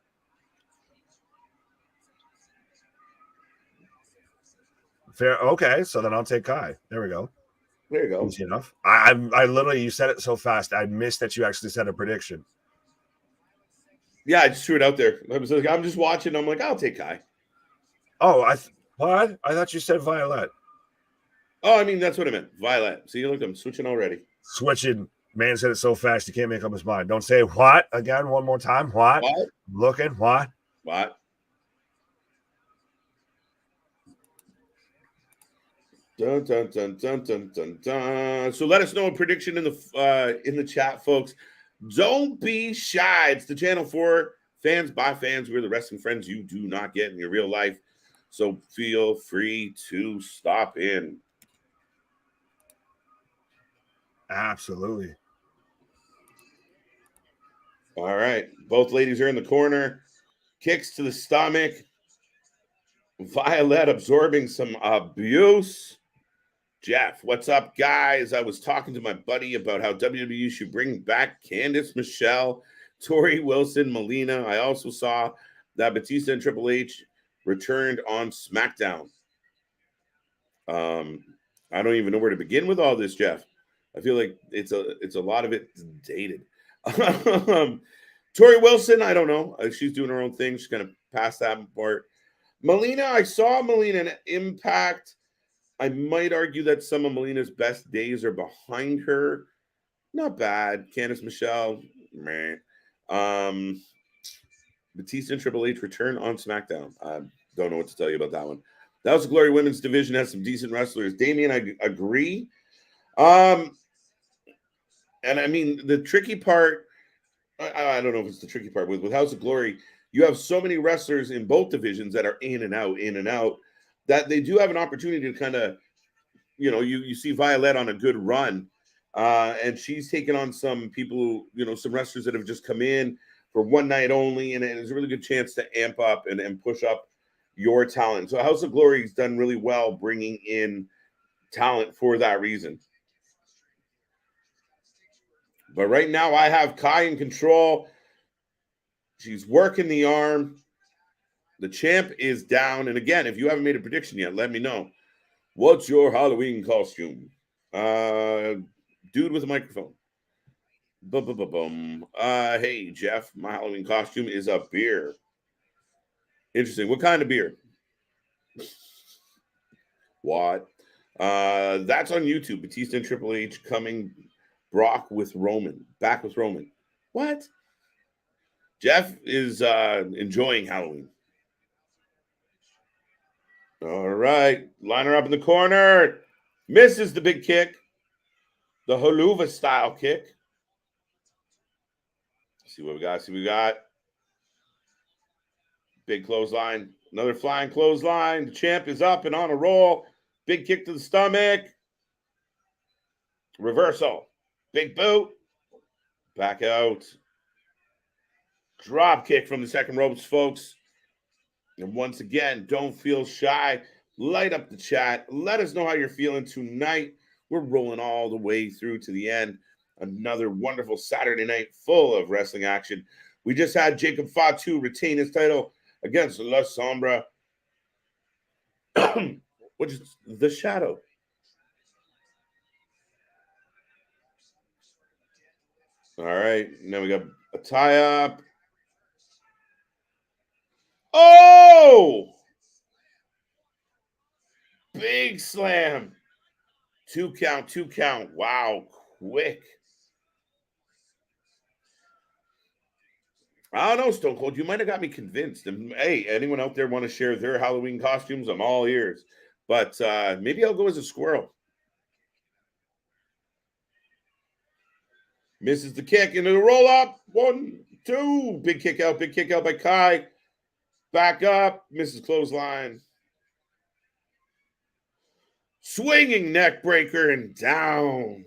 Fair. Okay, so then I'll take Kai. There we go. There you go. Easy enough. I literally, you said it so fast. I missed that you actually said a prediction. Yeah, I just threw it out there. I'm just watching. I'm like, I'll take Kai. Oh, what? I thought you said Violette. Oh, I mean, that's what I meant. Violette. See, look, I'm switching already. Switching. Man said it so fast, he can't make up his mind. Don't say what again one more time. What? Looking. What? What? Dun, dun, dun, dun, dun, dun, dun. So let us know a prediction in the chat, folks. Don't be shy. It's the channel for fans by fans. We're the wrestling friends you do not get in your real life. So feel free to stop in. Absolutely. All right. Both ladies are in the corner. Kicks to the stomach. Violette absorbing some abuse. Jeff, what's up, guys? I was talking to my buddy about how WWE should bring back Candice Michelle, Tori Wilson, Melina. I also saw that Batista and Triple H returned on SmackDown. I don't even know where to begin with all this, Jeff. I feel like it's a lot of it dated. Tori Wilson, I don't know. She's doing her own thing. She's gonna pass that part. Melina, I saw Melina in Impact. I might argue that some of Melina's best days are behind her. Not bad. Candice Michelle, meh. Batista and Triple H return on SmackDown. I don't know what to tell you about that one. That was the Glory Women's division, has some decent wrestlers. Damien, I agree. And I mean, the tricky part, I don't know if it's the tricky part with House of Glory, you have so many wrestlers in both divisions that are in and out, that they do have an opportunity to kind of, you see Violette on a good run, and she's taken on some people, some wrestlers that have just come in for one night only, and it's a really good chance to amp up and push up your talent. So House of Glory has done really well bringing in talent for that reason. But right now I have Kai in control. She's working the arm. The champ is down. And again, if you haven't made a prediction yet, let me know. What's your Halloween costume? Dude with a microphone. Hey, Jeff, my Halloween costume is a beer. Interesting. What kind of beer? What? That's on YouTube. Batista and Triple H coming back with Roman. What? Jeff is enjoying Halloween. All right. Line her up in the corner. Misses the big kick. The Haluva style kick. See what we got. Big clothesline. Another flying clothesline. The champ is up and on a roll. Big kick to the stomach. Reversal. Big boot. Back out. Drop kick from the second ropes, folks. And once again, don't feel shy. Light up the chat. Let us know how you're feeling tonight. We're rolling all the way through to the end. Another wonderful Saturday night full of wrestling action. We just had Jacob Fatu retain his title against La Sombra, which is the Shadow. All right. Now we got a tie-up. Oh! Big slam. 2 count. Wow, quick. I don't know, Stone Cold. You might have got me convinced. And hey, anyone out there want to share their Halloween costumes? I'm all ears. But maybe I'll go as a squirrel. Misses the kick into the roll up. 1, 2. Big kick out by Kai. Back up. Misses clothesline. Swinging neck breaker and down.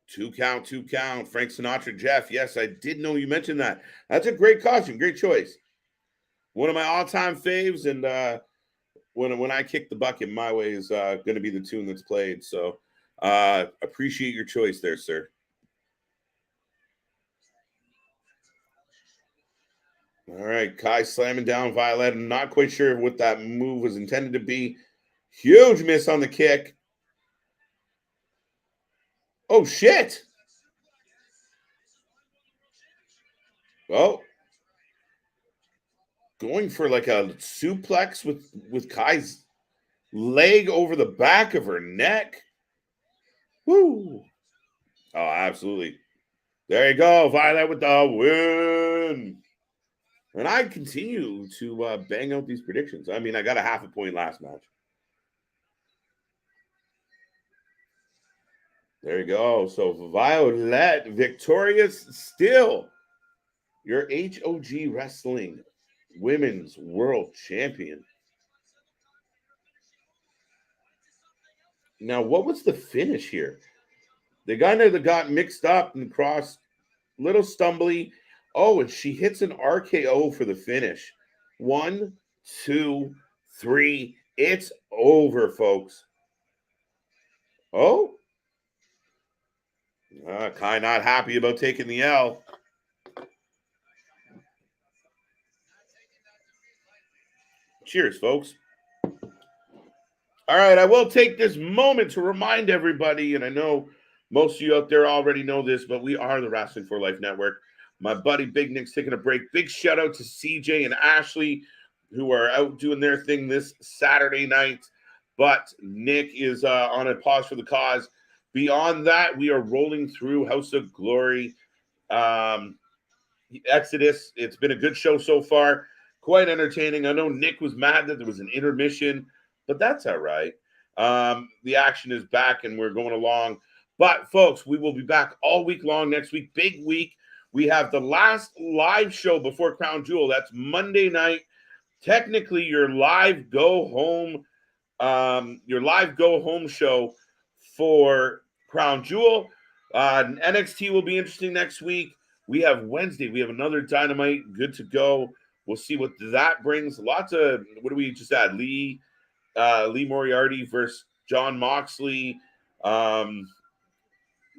2 count. Frank Sinatra, Jeff. Yes, I did know you mentioned that. That's a great costume. Great choice. One of my all-time faves. And when I kick the bucket, My Way is going to be the tune that's played. So appreciate your choice there, sir. All right, Kai slamming down Violette. I'm not quite sure what that move was intended to be. Huge miss on the kick. Oh, shit. Oh. Going for like a suplex with Kai's leg over the back of her neck. Woo. Oh, absolutely. There you go. Violette with the win. And I continue to bang out these predictions. I mean, I got a half a point last match. There you go. So Violette victorious still. Your HOG Wrestling Women's World Champion. Now, what was the finish here? They kind of got mixed up and crossed, little stumbly. Oh, and she hits an RKO for the finish. 1, 2, 3. It's over, folks. Oh. Kai not happy about taking the L. Cheers, folks. All right, I will take this moment to remind everybody, and I know most of you out there already know this, but we are the Wrestling for Life Network. My buddy Big Nick's taking a break. Big shout out to CJ and Ashley, who are out doing their thing this Saturday night. But Nick is on a pause for the cause. Beyond that, we are rolling through House of Glory, Exodus. It's been a good show so far. Quite entertaining. I know Nick was mad that there was an intermission, but that's all right. The action is back and we're going along. But, folks, we will be back all week long next week. Big week. We have the last live show before Crown Jewel. That's Monday night. Technically, your live go home show for Crown Jewel. NXT will be interesting next week. We have Wednesday. We have another Dynamite. Good to go. We'll see what that brings. Lots of, what do we just add? Lee Moriarty versus John Moxley.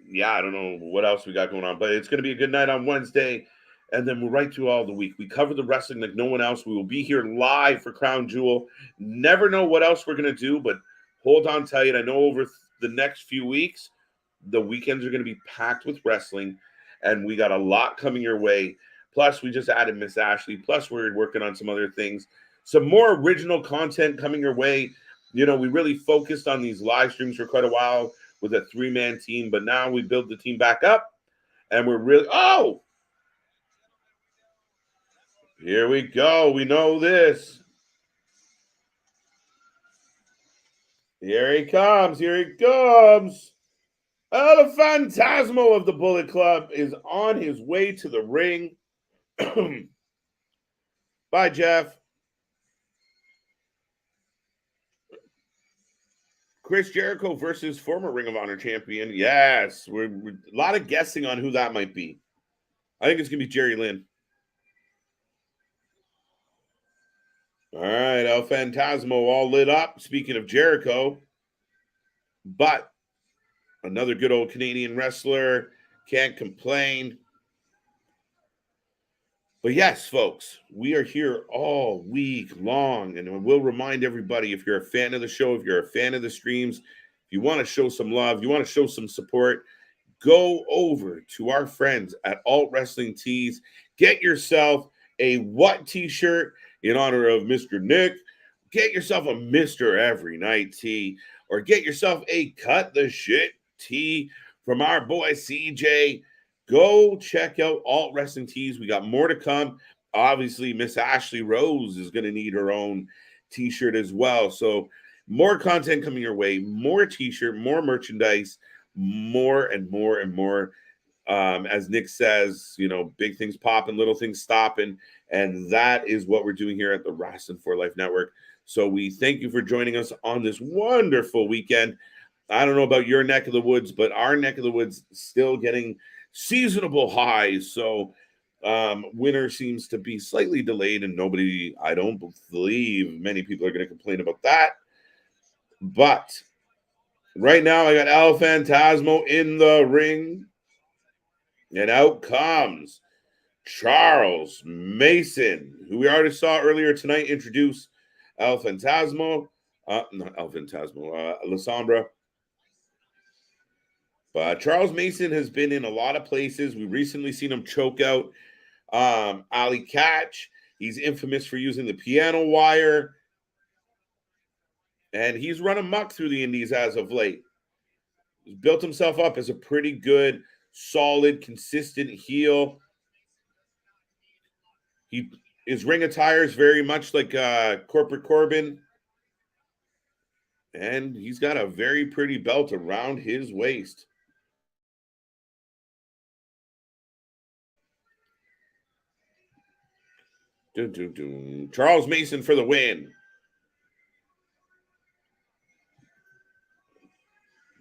Yeah, I don't know what else we got going on, but it's going to be a good night on Wednesday. And then we're right through all the week. We cover the wrestling like no one else. We will be here live for Crown Jewel. Never know what else we're going to do, but hold on tight. I know over the next few weeks, the weekends are going to be packed with wrestling, and we got a lot coming your way. Plus, we just added Miss Ashley. Plus, we're working on some other things. Some more original content coming your way. You know, we really focused on these live streams for quite a while with a 3-man team, but now we build the team back up, and we're really, here we go. We know this. Here he comes. Oh, the Phantasmo of the Bullet Club is on his way to the ring. Bye, Jeff. Chris Jericho versus former Ring of Honor champion. Yes, we're a lot of guessing on who that might be. I think it's going to be Jerry Lynn. All right, El Phantasmo all lit up. Speaking of Jericho, but another good old Canadian wrestler. Can't complain. But yes, folks, we are here all week long. And we'll remind everybody, if you're a fan of the show, if you're a fan of the streams, if you want to show some love, you want to show some support, go over to our friends at Alt Wrestling Tees. Get yourself a What t-shirt in honor of Mr. Nick. Get yourself a Mr. Every Night tee. Or get yourself a Cut the Shit tee from our boy CJ. Go check out Alt Wrestling Tees. We got more to come. Obviously, Miss Ashley Rose is going to need her own t-shirt as well. So more content coming your way, more t-shirt, more merchandise, more and more and more. As Nick says, big things popping, little things stopping. And that is what we're doing here at the Wrasslin for Life Network. So we thank you for joining us on this wonderful weekend. I don't know about your neck of the woods, but our neck of the woods still getting seasonable highs. So winter seems to be slightly delayed, and I don't believe many people are going to complain about that. But right now, I got El Phantasmo in the ring, and out comes Charles Mason, who we already saw earlier tonight introduce El Phantasmo. Not El Phantasmo, La Sombra. But Charles Mason has been in a lot of places. We've recently seen him choke out Ali Catch. He's infamous for using the piano wire. And he's run amok through the indies as of late. He's built himself up as a pretty good, solid, consistent heel. His ring attire is very much like Corporate Corbin. And he's got a very pretty belt around his waist. Dun, dun, dun. Charles Mason for the win.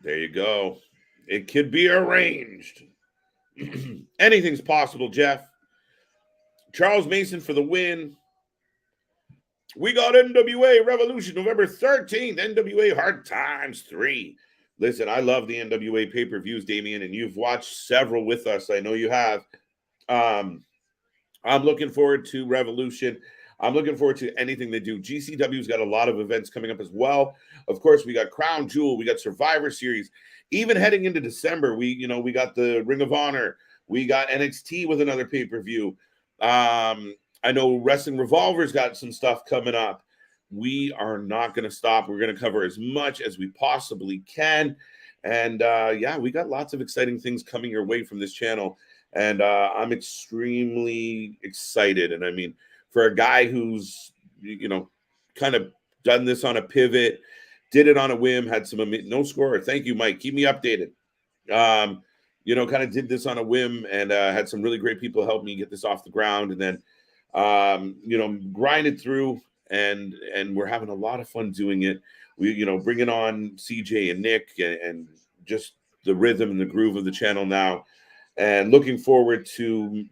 There you go. It could be arranged. Anything's possible, Jeff. Charles Mason for the win. We got NWA Revolution November 13th. NWA Hard Times 3. Listen, I love the NWA pay-per-views, Damian, and you've watched several with us. I know you have. I'm looking forward to Revolution. I'm looking forward to anything they do. GCW's got a lot of events coming up as well. Of course, we got Crown Jewel, we got Survivor Series. Even heading into December, we got the Ring of Honor, we got NXT with another pay-per-view. I know Wrestling Revolver's got some stuff coming up. We are not going to stop. We're going to cover as much as we possibly can. And we got lots of exciting things coming your way from this channel. And I'm extremely excited. And I mean, for a guy who's, kind of done this on a pivot, did it on a whim, had some no score. Thank you, Mike. Keep me updated. Kind of did this on a whim and had some really great people help me get this off the ground. And then, grinded through and we're having a lot of fun doing it. We, bringing on CJ and Nick and just the rhythm and the groove of the channel now. And looking forward to,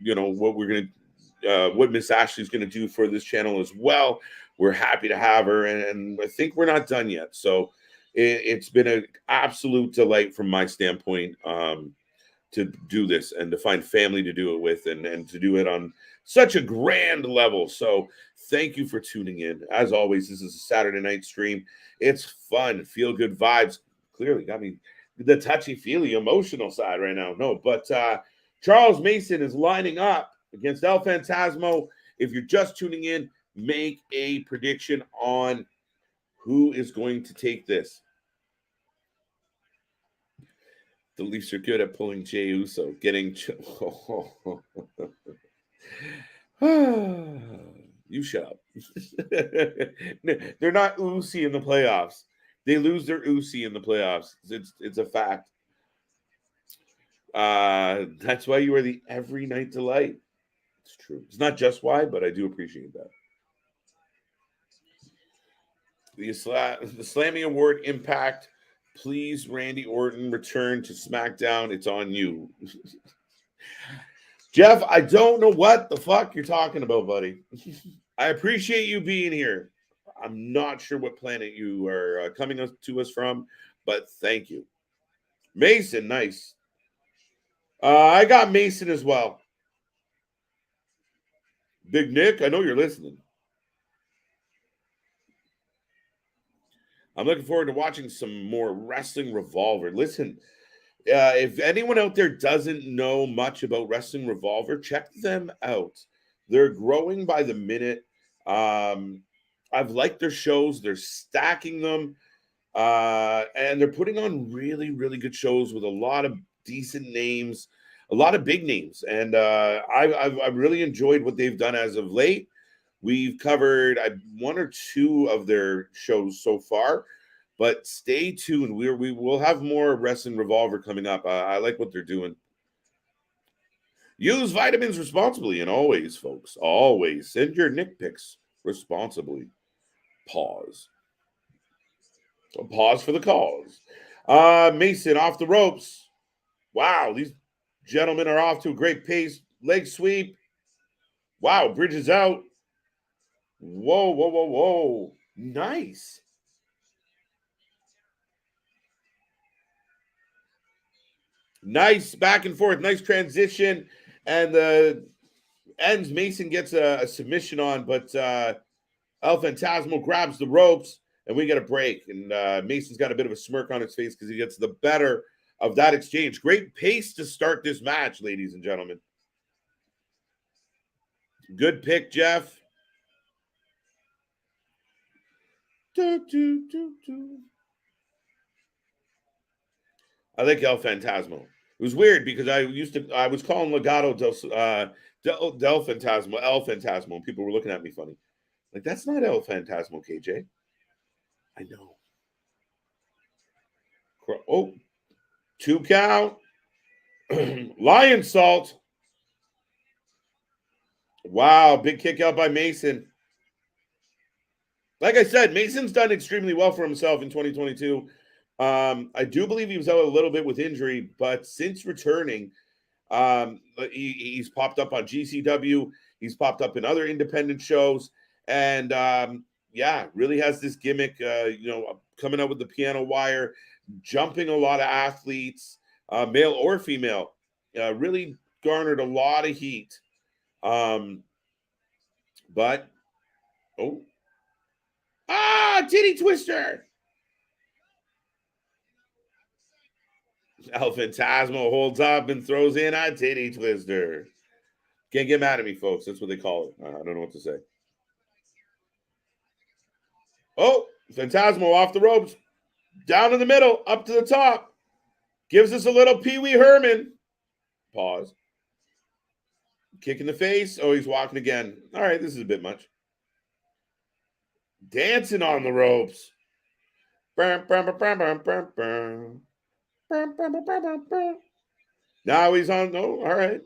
what Miss Ashley's going to do for this channel as well. We're happy to have her, and I think we're not done yet. So it's been an absolute delight from my standpoint to do this and to find family to do it with and to do it on such a grand level. So thank you for tuning in. As always, this is a Saturday night stream. It's fun, feel good vibes. Clearly got me the touchy-feely emotional side right now. No, but Charles Mason is lining up against El Phantasmo. If you're just tuning in, make a prediction on who is going to take this. The Leafs are good at pulling Jey Uso, getting... You shut up. They're not Usi in the playoffs. They lose their Usi in the playoffs. It's a fact. That's why you are the every night delight. It's true. It's not just why, but I do appreciate that. The Slammy Award Impact. Please, Randy Orton, return to SmackDown. It's on you. Jeff, I don't know what the fuck you're talking about, buddy. I appreciate you being here. I'm not sure what planet you are coming to us from, but thank you. Mason, nice. I got Mason as well. Big Nick, I know you're listening. I'm looking forward to watching some more Wrestling Revolver. Listen, if anyone out there doesn't know much about Wrestling Revolver, check them out. They're growing by the minute. I've liked their shows. They're stacking them. And they're putting on really, really good shows with a lot of decent names, a lot of big names, and I've really enjoyed what they've done as of late. We've covered one or two of their shows so far, but stay tuned. We will have more Wrestling Revolver coming up. I like what they're doing. Use vitamins responsibly, and always, folks, always send your Nick pics responsibly. Pause. So pause for the cause. Mason off the ropes. Wow, these gentlemen are off to a great pace. Leg sweep. Wow, bridges out. Whoa, whoa, whoa, whoa. Nice. Nice back and forth. Nice transition. And the ends Mason gets a submission on, but El Phantasmo grabs the ropes, and we get a break. And Mason's got a bit of a smirk on his face because he gets the better of that exchange. Great pace to start this match, ladies and gentlemen. Good pick, Jeff. I like El Phantasmo. It was weird because I was calling Legado del Phantasmo, El Phantasmo, and people were looking at me funny. Like, that's not El Phantasmo, KJ. I know. Oh, 2 count. Lion salt. Wow, big kick out by Mason. Like I said, Mason's done extremely well for himself in 2022. I do believe he was out a little bit with injury, but since returning, he's popped up on GCW. He's popped up in other independent shows, and yeah, really has this gimmick. Coming out with the piano wire, jumping a lot of athletes, male or female. Really garnered a lot of heat. But titty twister. El Phantasmo holds up and throws in a titty twister. Can't get mad at me, folks. That's what they call it. I don't know what to say. Oh, Phantasmo off the ropes. Down in the middle, up to the top. Gives us a little Pee Wee Herman. Pause. Kick in the face. Oh, he's walking again. All right, this is a bit much. Dancing on the ropes. Now he's on. Oh, all right.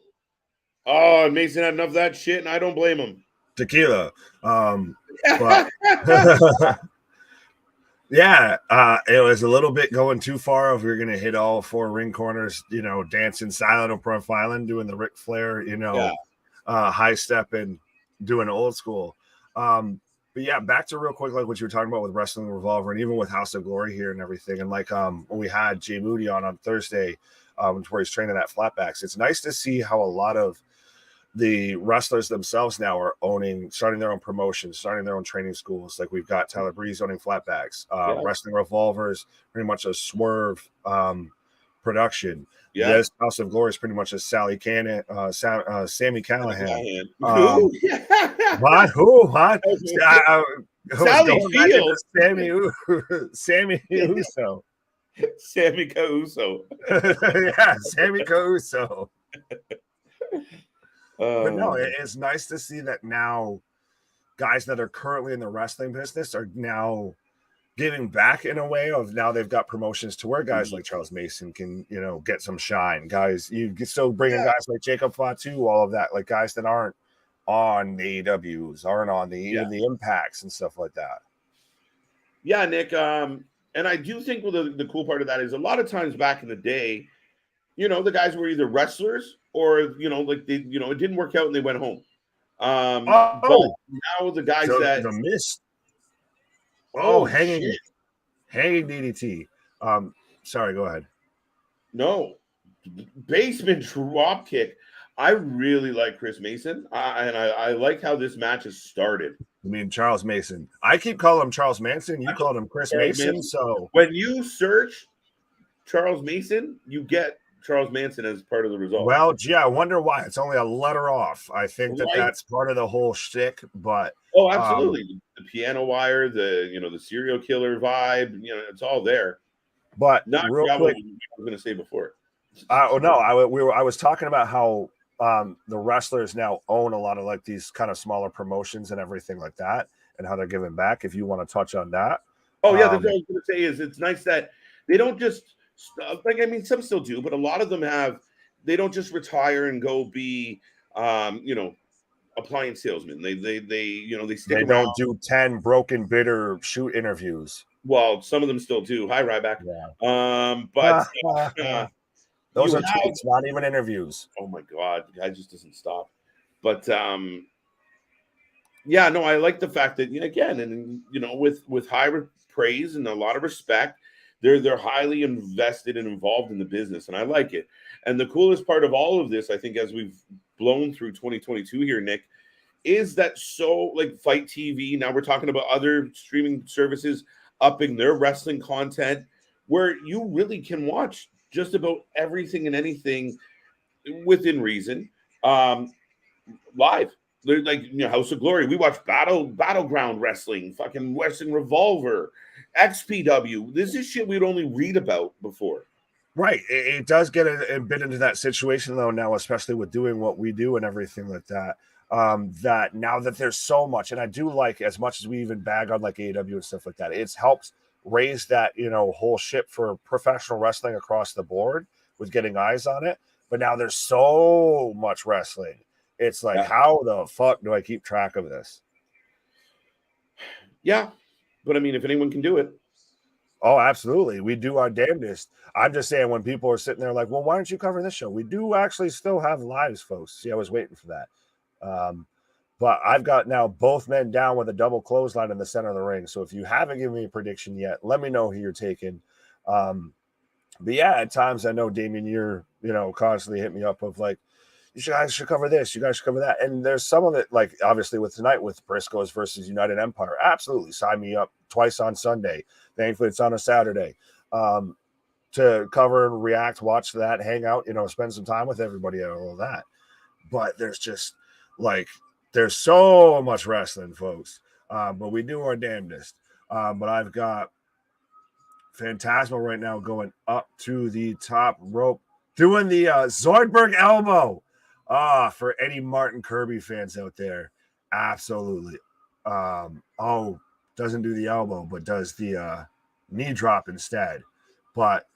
Oh, and Mason had enough of that shit, and I don't blame him. Tequila. But yeah, it was a little bit going too far if we were going to hit all 4 ring corners, dancing silent or profiling, doing the Ric Flair, high step and doing old school. But yeah, back to real quick, like what you were talking about with Wrestling Revolver and even with House of Glory here and everything. And like when we had Jay Moody on Thursday, where he's training at Flatbacks, it's nice to see how a lot of the wrestlers themselves now are starting their own promotions, starting their own training schools. Like we've got Tyler Breeze owning Flatbacks, Wrestling Revolvers, pretty much a Swerve production. Yeah. This House of Glory is pretty much a Sammy Callahan. What? Who? What? Sally Fields. Sammy Uso. Sammy Causo. Yeah, Sammy Causo. But no, it's nice to see that now guys that are currently in the wrestling business are now giving back in a way of now they've got promotions to where guys like Charles Mason can, get some shine. Guys, you can still bring in guys like Jacob Fatu, all of that, like guys that aren't on the AEWs, aren't on even the Impacts and stuff like that. Yeah, Nick. And I do think the cool part of that is a lot of times back in the day, the guys were either wrestlers or, it didn't work out and they went home. But now the guys the mist. Hanging DDT. Sorry, go ahead. No, basement drop kick. I really like Chris Mason, and I like how this match has started. I mean, Charles Mason. I keep calling him Charles Manson. You called him Chris Mason. So when you search Charles Mason, you get Charles Manson as part of the result. Well, gee, I wonder why. It's only a letter off. I think that's part of the whole shtick. But absolutely, the piano wire, the serial killer vibe, it's all there. But not real quick, what I was going to say before. I was talking about how the wrestlers now own a lot of like these kind of smaller promotions and everything like that, and how they're giving back. If you want to touch on that, Oh yeah, that's what I was going to say. Is it's nice that they don't just like, I mean, some still do, but a lot of them have. They don't just retire and go be, you know, appliance salesmen. They you know, they stick they around. don't do 10 broken bitter shoot interviews. Well, some of them still do. Hi, Ryback. Yeah. But Those you are have. tweets, not even interviews. Oh my god, the guy just doesn't stop. But yeah, no, I like the fact that, you know, again, and you know, with high praise and a lot of respect, they're highly invested and involved in the business, and I like it. And the coolest part of all of this, I think, as we've blown through 2022 here, Nick, is that so like Fight TV. Now we're talking about other streaming services upping their wrestling content, where you really can watch just about everything and anything within reason, live. They're like, you know, House of Glory. We watch Battleground Wrestling, fucking Western Revolver, XPW. This is shit we'd only read about before. Right. It does get a bit into that situation though now, especially with doing what we do and everything like that. That now that there's so much, and I do like, as much as we even bag on like AEW and stuff like that, it's helped raise that, you know, whole ship for professional wrestling across the board with getting eyes on it. But now there's so much wrestling. It's like, how the fuck do I keep track of this? Yeah. But I mean, if anyone can do it. Oh, absolutely. We do our damnedest. I'm just saying, when people are sitting there like, well, why aren't you covering this show? We do actually still have lives, folks. See, I was waiting for that. But I've got now both men down with a double clothesline in the center of the ring. So if you haven't given me a prediction yet, let me know who you're taking. But yeah, at times I know, Damien, you're, you know, constantly hit me up of like, you guys should cover this, you guys should cover that. And there's some of it, like obviously with tonight with Briscoes versus United Empire. Absolutely. Sign me up twice on Sunday. Thankfully, it's on a Saturday. To cover and react, watch that, hang out, you know, spend some time with everybody and all of that. But there's just like, there's so much wrestling, folks. But we do our damnedest. But I've got Phantasmo right now going up to the top rope, doing the Zoidberg elbow. For any Martin Kirby fans out there, absolutely. Doesn't do the elbow, but does the knee drop instead. But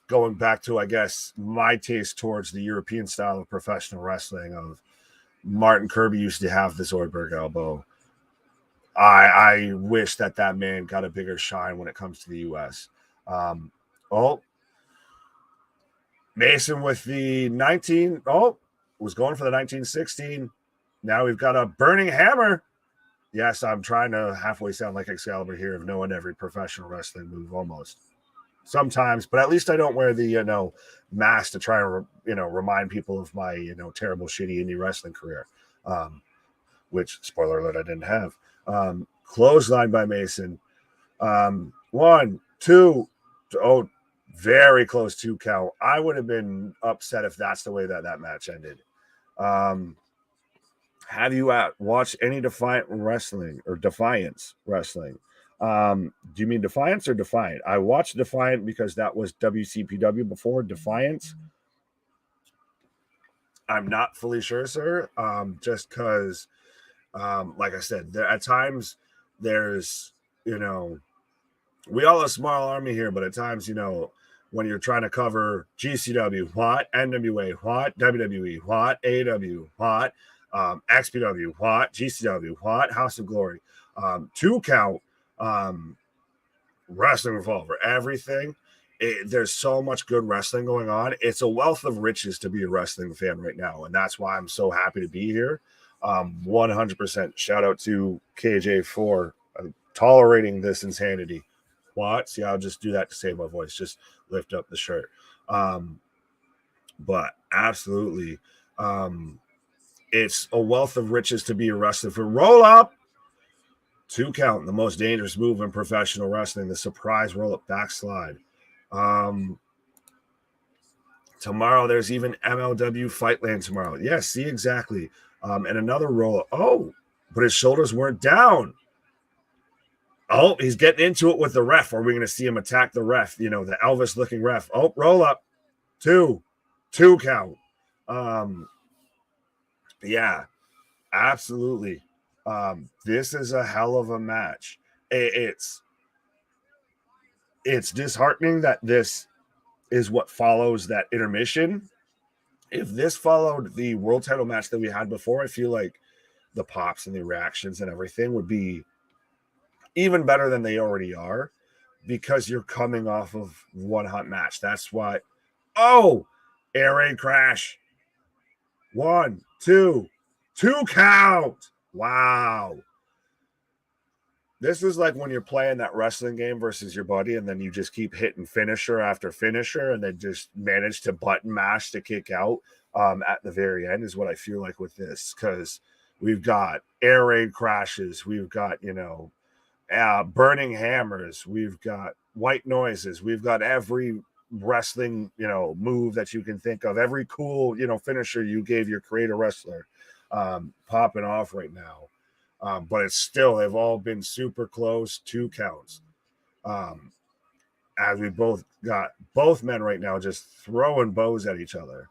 going back to, I guess, my taste towards the European style of professional wrestling of Martin Kirby used to have the Zoidberg elbow. I wish that man got a bigger shine when it comes to the U.S. Mason with the 19. Was going for the 1916. Now we've got a burning hammer. Yes, I'm trying to halfway sound like Excalibur here of knowing every professional wrestling move almost. Sometimes, but at least I don't wear the, you know, mask to try and, you know, remind people of my, you know, terrible, shitty indie wrestling career, which, spoiler alert, I didn't have. Clothesline by Mason. 1, 2, very close 2 count. I would have been upset if that's the way that match ended. Have you watched any Defiant Wrestling or Defiance Wrestling? Do you mean Defiance or Defiant? I watched Defiant because that was WCPW before Defiance. I'm not fully sure, sir. Just because, like I said, at times there's, you know, we all a small army here, but at times, you know, when you're trying to cover GCW, what, NWA, what, WWE, what, AEW, what, XPW, what, GCW, what, House of Glory, 2 count, Wrestling Revolver, everything. There's so much good wrestling going on. It's a wealth of riches to be a wrestling fan right now, and that's why I'm so happy to be here. 100% shout out to KJ for tolerating this insanity. What? See, I'll just do that to save my voice. Just lift up the shirt. But absolutely, it's a wealth of riches to be a wrestler. For roll up, 2 count, the most dangerous move in professional wrestling, the surprise roll up backslide. Tomorrow, there's even MLW Fightland tomorrow. Yes, yeah, see, exactly. And another roll up. Oh, but his shoulders weren't down. Oh, he's getting into it with the ref. Are we going to see him attack the ref? You know, the Elvis-looking ref. Oh, roll up. 2. 2 count. Yeah, absolutely. This is a hell of a match. It's disheartening that this is what follows that intermission. If this followed the world title match that we had before, I feel like the pops and the reactions and everything would be even better than they already are, because you're coming off of one hot match. That's why. Oh, air raid crash. 1, 2, 2 count. Wow. This is like when you're playing that wrestling game versus your buddy, and then you just keep hitting finisher after finisher, and then just manage to button mash to kick out at the very end, is what I feel like with this, because we've got air raid crashes, we've got, burning hammers, we've got white noises, we've got every wrestling, move that you can think of, every cool, finisher you gave your creator wrestler popping off right now. But it's still, they've all been super close, 2 counts. As we both got both men right now just throwing bows at each other.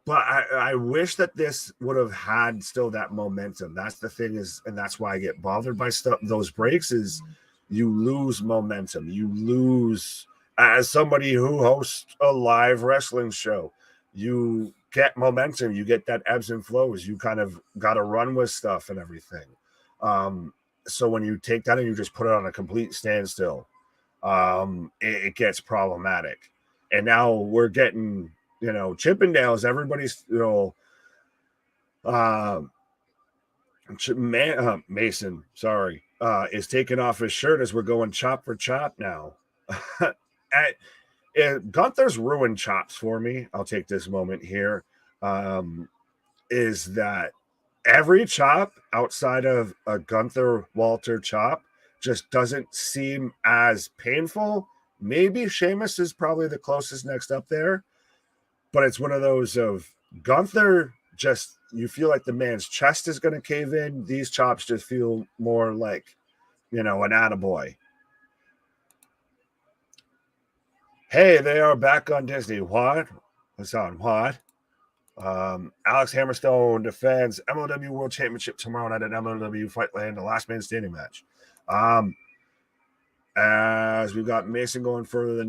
But I wish that this would have had still that momentum. That's the thing is, and that's why I get bothered by those breaks, is you lose momentum. You lose, as somebody who hosts a live wrestling show, you get momentum, you get that ebbs and flows, you kind of got to run with stuff and everything. So when you take that and you just put it on a complete standstill, it gets problematic. And now we're getting, Chippendales, everybody's, Mason, sorry, is taking off his shirt as we're going chop for chop now. Gunther's ruined chops for me. I'll take this moment here. Is that every chop outside of a Gunther Walter chop just doesn't seem as painful. Maybe Sheamus is probably the closest next up there, but it's one of those of Gunther, just you feel like the man's chest is going to cave in. These chops just feel more like, an attaboy. Hey, they are back on Disney. What? What's on? What? Alex Hammerstone defends MLW World Championship tomorrow night at MLW Fight Land, the last man standing match. As we've got Mason going for the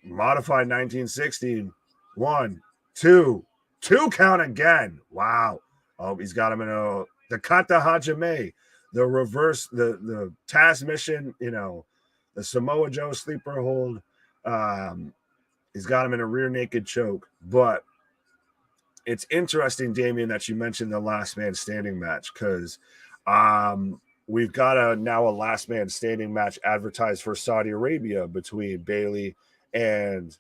modified 1916. 1, 2, 2 count again. Wow. Oh, he's got him in the Kata Hajime, the reverse, the Taz mission, the Samoa Joe sleeper hold. He's got him in a rear naked choke. But it's interesting, Damien, that you mentioned the last man standing match, because we've got now a last man standing match advertised for Saudi Arabia between Bayley and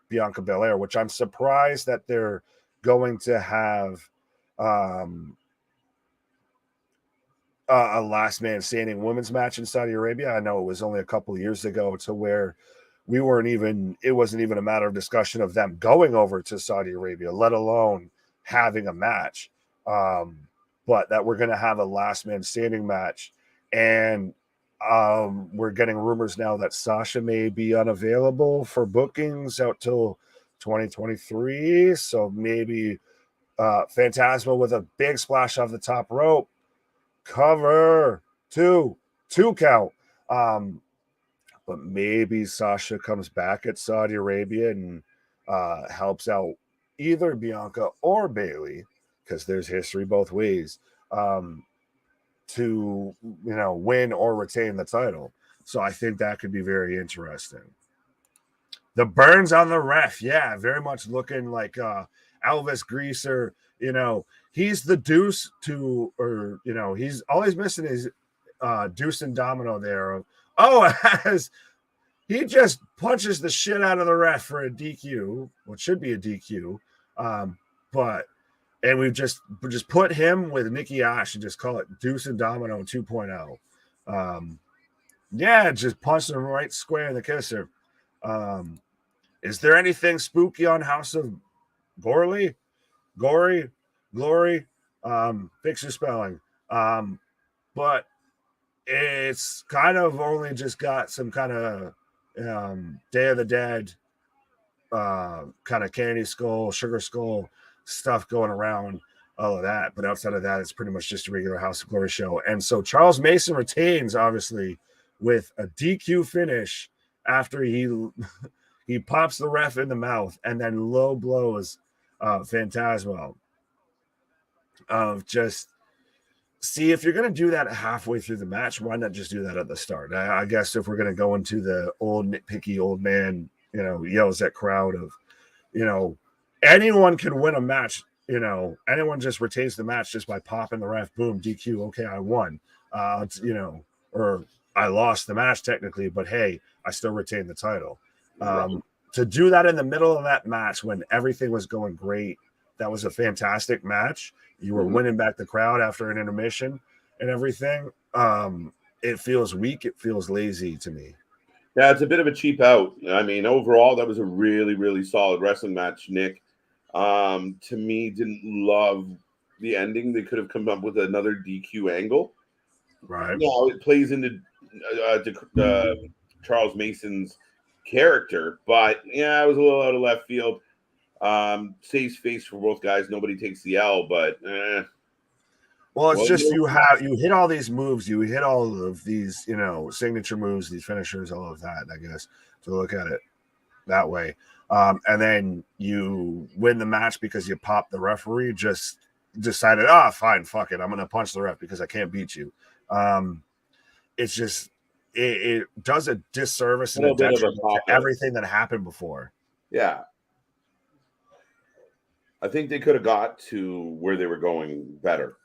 Bianca Belair, which I'm surprised that they're going to have a last man standing women's match in Saudi Arabia. I know it was only a couple of years ago to where it wasn't even a matter of discussion of them going over to Saudi Arabia, let alone having a match. But that we're going to have a last man standing match. And we're getting rumors now that Sasha may be unavailable for bookings out till 2023. So maybe Phantasmo with a big splash off the top rope. Cover 2 count. But maybe Sasha comes back at Saudi Arabia and helps out either Bianca or Bayley, because there's history both ways, to win or retain the title. So I think that could be very interesting. The burns on the ref, yeah, very much looking like Elvis Greaser. He's the deuce he's always missing his deuce and domino there. As he just punches the shit out of the ref for a DQ, what should be a DQ. And we've just put him with Nikki Ash and just call it Deuce and Domino 2.0. Just punched him right square in the kisser. Is there anything spooky on House of Gory? Fix your spelling. But it's kind of only just got some kind of Day of the Dead, kind of candy skull, sugar skull stuff going around, all of that. But outside of that, it's pretty much just a regular House of Glory show. And so Charles Mason retains, obviously, with a DQ finish after he pops the ref in the mouth and then low blows Phantasmo. Just see, if you're going to do that halfway through the match, why not just do that at the start? I guess if we're going to go into the old nitpicky old man, yells at crowd of, anyone can win a match. Anyone just retains the match just by popping the ref, boom, DQ. Okay, I won. Or I lost the match technically, but hey, I still retained the title. To do that in the middle of that match when everything was going great, that was a fantastic match. You were winning back the crowd after an intermission and everything. It feels weak. It feels lazy to me. Yeah, it's a bit of a cheap out. I mean, overall, that was a really, really solid wrestling match, Nick. To me, didn't love the ending. They could have come up with another DQ angle. Right. Now, it plays into Charles Mason's character, but yeah, it was a little out of left field. Safe space for both guys. Nobody takes the L, but well, it's just you hit all these moves, you hit all of these, signature moves, these finishers, all of that, I guess, to look at it that way. And then you win the match because you popped the referee, just decided, fine, fuck it, I'm gonna punch the ref because I can't beat you. It's just it does a disservice and a detriment to everything that happened before. Yeah. I think they could have got to where they were going better.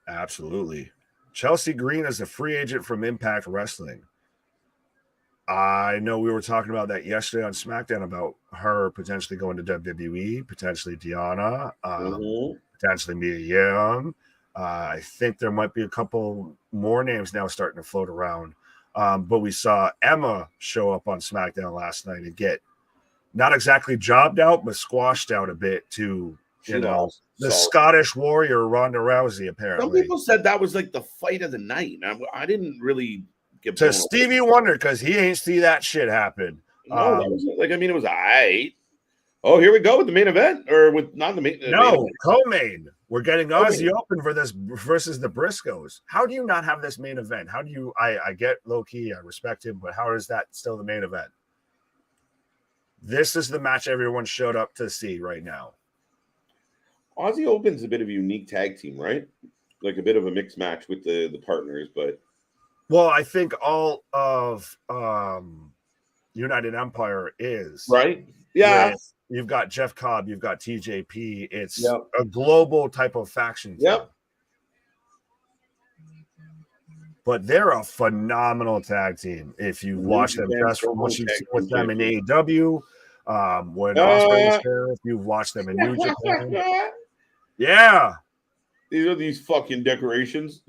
Absolutely. Chelsea Green is a free agent from Impact Wrestling. I know we were talking about that yesterday on SmackDown about her potentially going to WWE, potentially Deanna, potentially Mia Yim. I think there might be a couple more names now starting to float around. But we saw Emma show up on SmackDown last night and get not exactly jobbed out, but squashed out a bit to, the Scottish Warrior Ronda Rousey, apparently. Some people said that was like the fight of the night. I didn't really get to Stevie Wonder because he ain't see that shit happen. No, that was it was all right. Oh, here we go with the main event, or with not the main. No, co-main. We're getting Aussie Open for this versus the Briscoes. How do you not have this main event? How do you? I get Lowki, I respect him, but how is that still the main event? This is the match everyone showed up to see right now. Aussie Open's a bit of a unique tag team, right? Like a bit of a mixed match with the partners, but well, I think all of United Empire is right. Yeah, you've got Jeff Cobb, you've got TJP. It's a global type of faction. Yep. But they're a phenomenal tag team. If you watch them just from what you've seen with them in AEW, when Osprey was there, if you've watched them in New Japan. Yeah. These are these fucking decorations.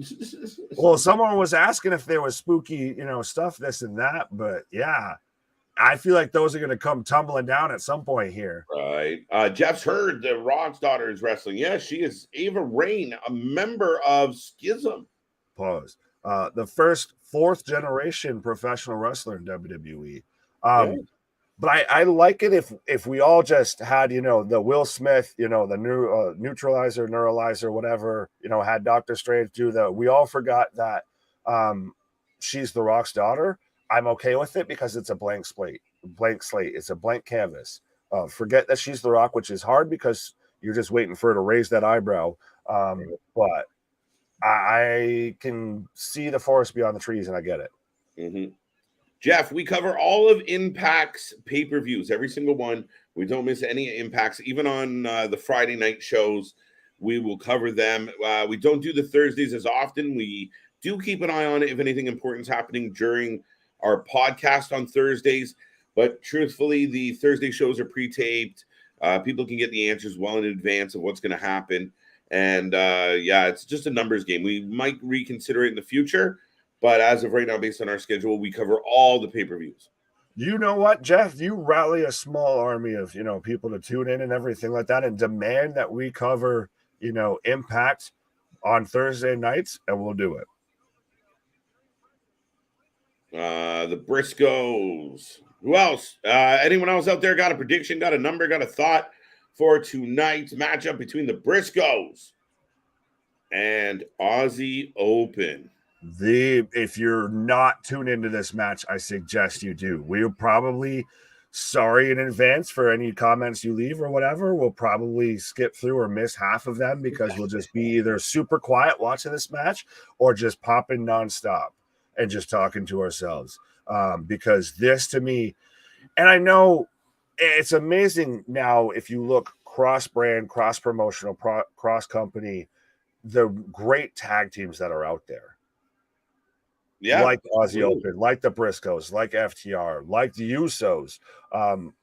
Well, someone was asking if there was spooky, stuff, this and that. But yeah, I feel like those are going to come tumbling down at some point here. Right. Jeff's heard the Rock's daughter is wrestling. Yes, she is Ava Rain, a member of Schism. Pause. The fourth generation professional wrestler in WWE. But I like it if we all just had, the Will Smith, the new neutralizer, neuralizer, whatever, had Dr. Strange do we all forgot that she's the Rock's daughter. I'm okay with it because it's a blank slate. It's a blank canvas. Forget that she's the Rock, which is hard because you're just waiting for her to raise that eyebrow. But I can see the forest beyond the trees, and I get it. Mm-hmm. Jeff, we cover all of Impact's pay-per-views, every single one. We don't miss any Impacts, even on the Friday night shows. We will cover them. We don't do the Thursdays as often. We do keep an eye on it if anything important is happening during our podcast on Thursdays. But truthfully, the Thursday shows are pre-taped. People can get the answers well in advance of what's going to happen. And it's just a numbers game. We might reconsider it in the future. But as of right now, based on our schedule, we cover all the pay-per-views. You know what, Jeff? You rally a small army of, people to tune in and everything like that and demand that we cover, Impact on Thursday nights, and we'll do it. The Briscoes. Who else? Anyone else out there got a prediction, got a number, got a thought for tonight's matchup between the Briscoes and Aussie Open? If you're not tuned into this match, I suggest you do. We're probably sorry in advance for any comments you leave or whatever. We'll probably skip through or miss half of them because we'll just be either super quiet watching this match or just popping nonstop and just talking to ourselves. Because this to me, and I know it's amazing now if you look cross brand, cross promotional, cross company, the great tag teams that are out there. Yeah, like Aussie Open, like the Briscoes, like FTR, like the Usos.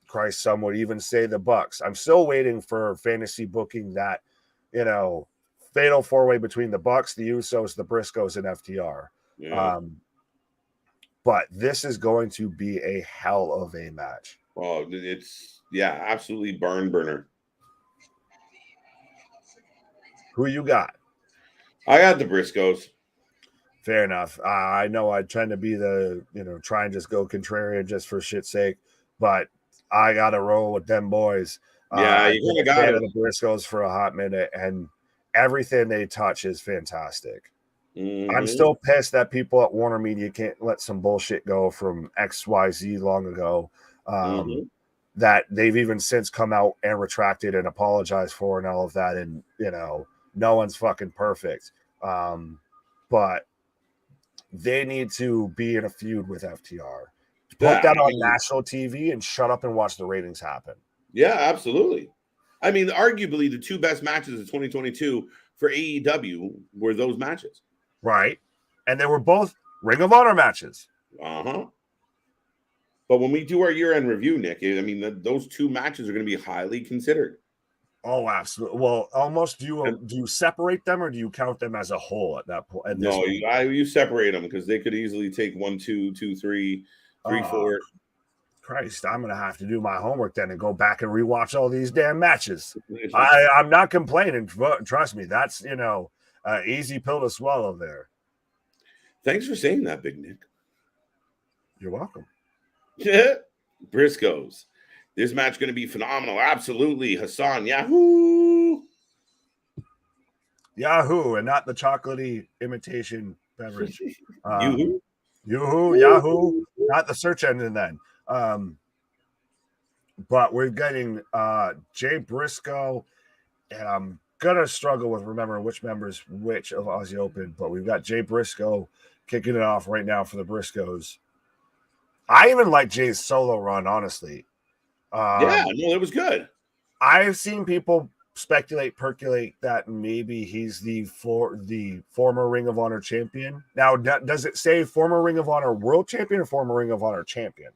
Christ, some would even say the Bucks. I'm still waiting for fantasy booking that, fatal four-way between the Bucks, the Usos, the Briscoes, and FTR. Yeah. But this is going to be a hell of a match. Oh, it's absolutely barn burner. Who you got? I got the Briscoes. Fair enough. I know I tend to be try and just go contrarian just for shit's sake, but I got to roll with them boys. Yeah, you kind of got it. The Briscoes for a hot minute, and everything they touch is fantastic. Mm-hmm. I'm still pissed that people at Warner Media can't let some bullshit go from XYZ long ago. That they've even since come out and retracted and apologized for and all of that. And, no one's fucking perfect. But they need to be in a feud with FTR. Put that on national TV and shut up and watch the ratings happen. Yeah, absolutely. I mean, arguably the two best matches of 2022 for AEW were those matches. Right. And they were both Ring of Honor matches. Uh-huh. But when we do our year-end review, Nick, I mean, those two matches are going to be highly considered. Oh, absolutely. Well, almost do you separate them or do you count them as a whole at that point? No, you separate them because they could easily take 1, 2, 2, 3, 3, 4. Christ, I'm going to have to do my homework then and go back and rewatch all these damn matches. I'm not complaining. Trust me, that's, easy pill to swallow there. Thanks for saying that, Big Nick. You're welcome. Briscoes. This match going to be phenomenal. Absolutely. Hassan, Yahoo! Yahoo! And not the chocolatey imitation beverage. Yahoo! Yahoo! Not the search engine then. But we're getting Jay Briscoe, and I'm going to struggle with remembering which members which of Aussie Open, but we've got Jay Briscoe kicking it off right now for the Briscoes. I even like Jay's solo run, honestly. It was good. I've seen people percolate that maybe he's the former Ring of Honor champion. Now, does it say former Ring of Honor world champion or former Ring of Honor champion?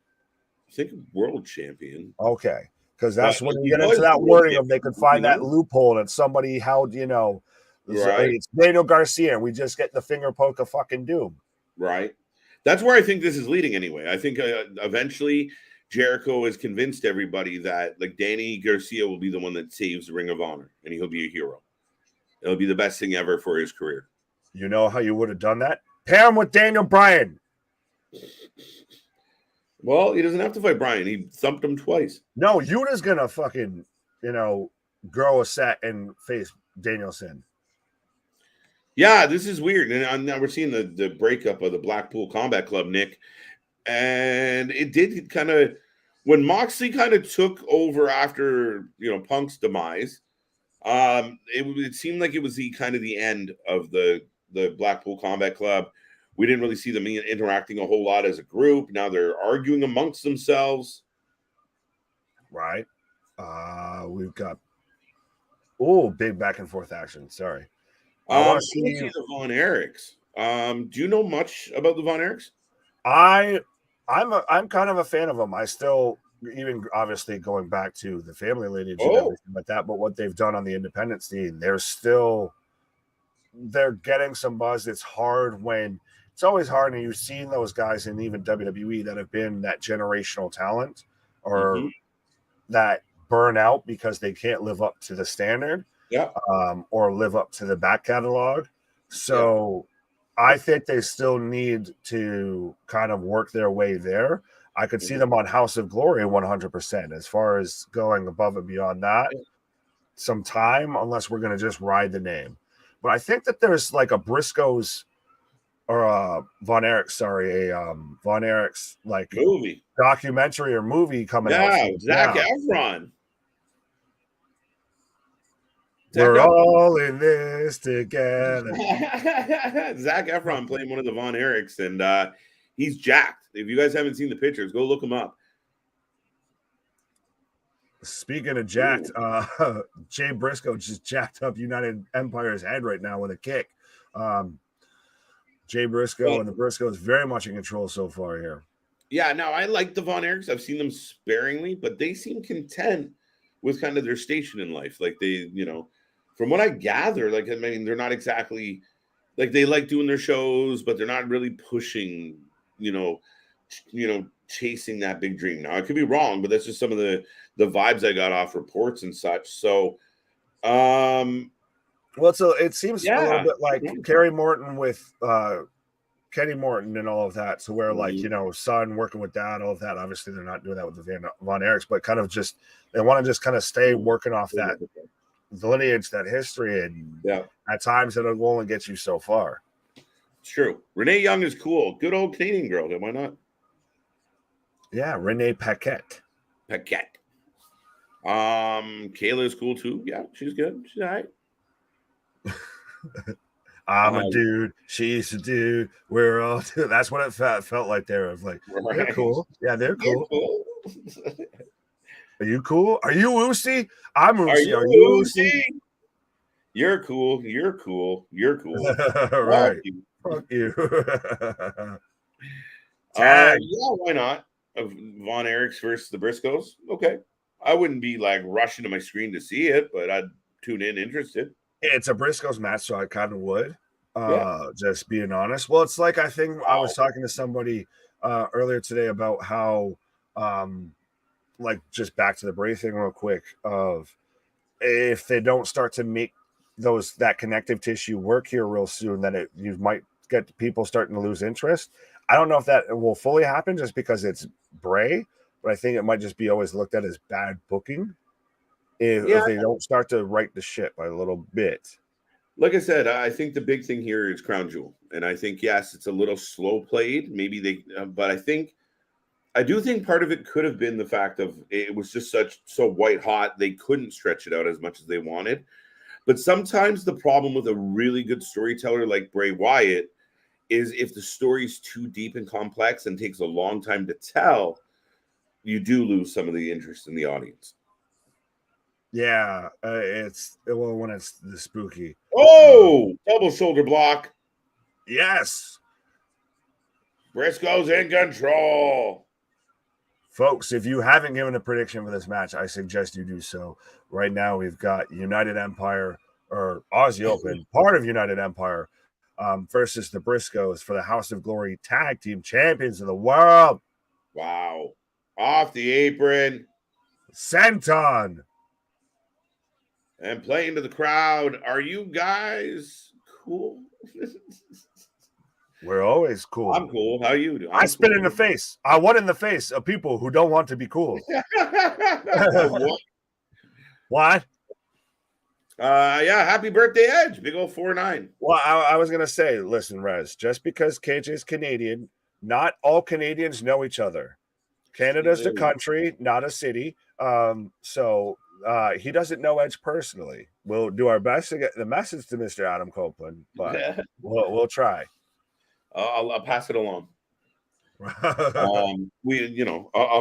I think world champion. Okay, because that's when you get into that wording of they could find that loophole that somebody held, right. It's Daniel Garcia, and we just get the finger poke of fucking doom. Right. That's where I think this is leading anyway. I think eventually Jericho has convinced everybody that Danny Garcia will be the one that saves the Ring of Honor, and he'll be a hero. It'll be the best thing ever for his career. You know how you would have done that? Pair him with Daniel Bryan. Well, he doesn't have to fight Bryan. He thumped him twice. No, Yuta's gonna fucking, grow a set and face Danielson. Yeah, this is weird. And now we're seeing the breakup of the Blackpool Combat Club, Nick. And it did kind of, when Moxley kind of took over after, Punk's demise, it seemed like it was the end of the Blackpool Combat Club. We didn't really see them interacting a whole lot as a group. Now they're arguing amongst themselves. Right. We've got, big back and forth action. Sorry. I want to see the Von Erichs. Do you know much about the Von Erichs? I'm kind of a fan of them. I still, even obviously going back to the family lineage and everything like that, but what they've done on the independent scene, they're getting some buzz. It's always hard, and you've seen those guys in even WWE that have been that generational talent or that burn out because they can't live up to the standard. Yeah. Or live up to the back catalog. So I think they still need to kind of work their way there. I could see them on House of Glory 100%. As far as going above and beyond that, some time, unless we're going to just ride the name. But I think that there's like a Briscoes or a Von Erich's like movie documentary or movie coming out. Yeah, Zac Efron. We're all in this together. Zac Efron playing one of the Von Erichs, and he's jacked. If you guys haven't seen the pictures, go look him up. Speaking of jacked, Jay Briscoe just jacked up United Empire's head right now with a kick. Jay Briscoe and the Briscoes very much in control so far here. Yeah, no, I like the Von Erichs. I've seen them sparingly, but they seem content with kind of their station in life. Like they, from what I gather, like, I mean, they're not exactly like they like doing their shows, but they're not really pushing, chasing that big dream. Now I could be wrong, but that's just some of the vibes I got off reports and such. So, well, so it seems a little bit like Kerry Morton with Kenny Morton and all of that. So where like, son working with dad, all of that. Obviously they're not doing that with the Von Erichs, but kind of just, they want to just kind of stay working off that lineage, that history. And at times it'll only get you so far. It's true. Renee Young is cool. Good old Canadian girl. Why not? Yeah. Renee Paquette. Kayla is cool too. Yeah. She's good. She's all right. I'm a dude. She's a dude. We're all dude. That's what it felt like there. Of like, they're cool. Yeah, they're cool. Are you cool? Are you Uzi? I'm Uzi. Are you Uzi? You're cool. You're cool. You're cool. Right. Fuck you. Yeah, why not? Von Erichs versus the Briscoes. Okay. I wouldn't be like rushing to my screen to see it, but I'd tune in interested. It's a Briscoes match, so I kind of would. Just being honest. Well, it's like I think I was talking to somebody earlier today about how like just back to the Bray thing real quick, of if they don't start to make that connective tissue work here real soon, then you might get people starting to lose interest. I don't know if that will fully happen just because it's Bray, but I think it might just be always looked at as bad booking if they don't start to right the ship by a little bit. Like I said, I think the big thing here is Crown Jewel. And I think, yes, it's a little slow played. Maybe but I do think part of it could have been the fact of it was just so white hot. They couldn't stretch it out as much as they wanted. But sometimes the problem with a really good storyteller like Bray Wyatt is if the story's too deep and complex and takes a long time to tell, you do lose some of the interest in the audience. Yeah, it's when it's the spooky. Double shoulder block. Yes. Briscoe's in control. Folks, if you haven't given a prediction for this match, I suggest you do so. Right now, we've got United Empire or Aussie Open, part of United Empire, versus the Briscoes for the House of Glory Tag Team Champions of the World. Wow. Off the apron. Senton. And playing to the crowd. Are you guys cool? We're always cool. I'm cool. How are you doing? I spit in the face. I won in the face of people who don't want to be cool. What? Happy birthday, Edge. Big old 4-9. Well, I was going to say, listen, Rez, just because KJ is Canadian, not all Canadians know each other. Canada's the country, not a city. So he doesn't know Edge personally. We'll do our best to get the message to Mr. Adam Copeland, but we'll try. I'll pass it along. I'll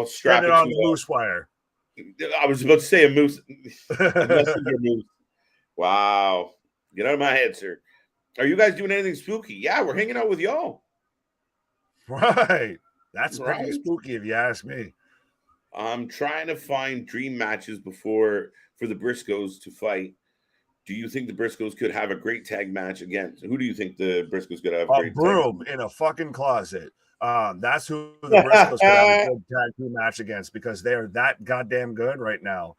strap it on the moose wire. I was about to say a moose. Moose. Wow. Get out of my head, sir. Are you guys doing anything spooky? Yeah, we're hanging out with y'all. Right. That's pretty spooky if you ask me. I'm trying to find dream matches for the Briscoes to fight. Do you think the Briscoes could have a great tag match again? Who do you think the Briscoes could have? A broom in a fucking closet. That's who the Briscoes could have a good tag team match against, because they are that goddamn good right now.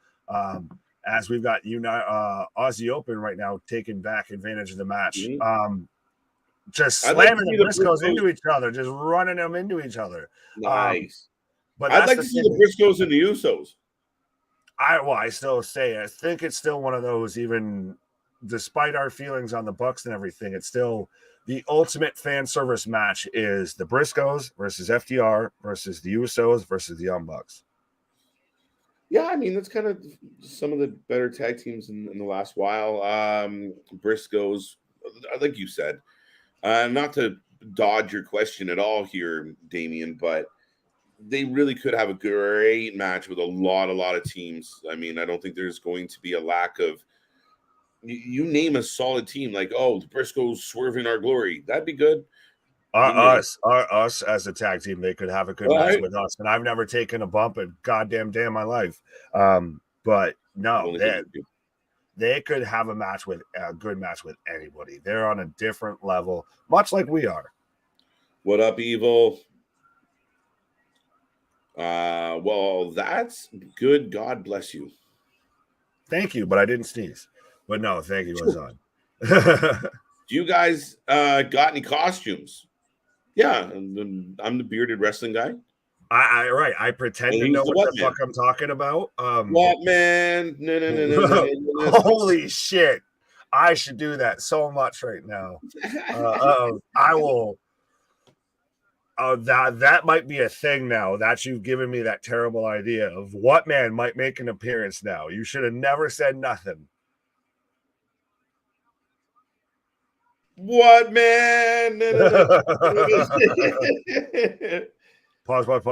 As we've got Aussie Open right now taking back advantage of the match. just I'd like to slamming see the the Briscoes Briscoes. into each other, just running them into each other. Nice. But I'd that's like the to see thing. the Briscoes and the Usos. I still say I think it's still one of those, even despite our feelings on the Bucks and everything, it's still the ultimate fan service match is the Briscoes versus FTR versus the Usos versus the Young Bucks. Yeah, I mean that's kind of some of the better tag teams in the last while. Briscoes, like you said, not to dodge your question at all here, Damien, but they really could have a great match with a lot of teams. I mean, I don't think there's going to be a lack of. You name a solid team like, oh, the Briscoes swerving our glory. That'd be good. Us as a tag team, they could have a good match with us, and I've never taken a bump in goddamn day in my life. But no, they could have a good match with anybody. They're on a different level, much like we are. What up, Evil? Well, that's good. God bless you. Thank you, but I didn't sneeze. But no, thank you, Azan. Do you guys got any costumes? Yeah, I'm the bearded wrestling guy. I pretend to know what the fuck I'm talking about. What man? No. Holy shit! I should do that so much right now. I will. That might be a thing now that you've given me that terrible idea of what man might make an appearance now. You should have never said nothing. What man? Pause. What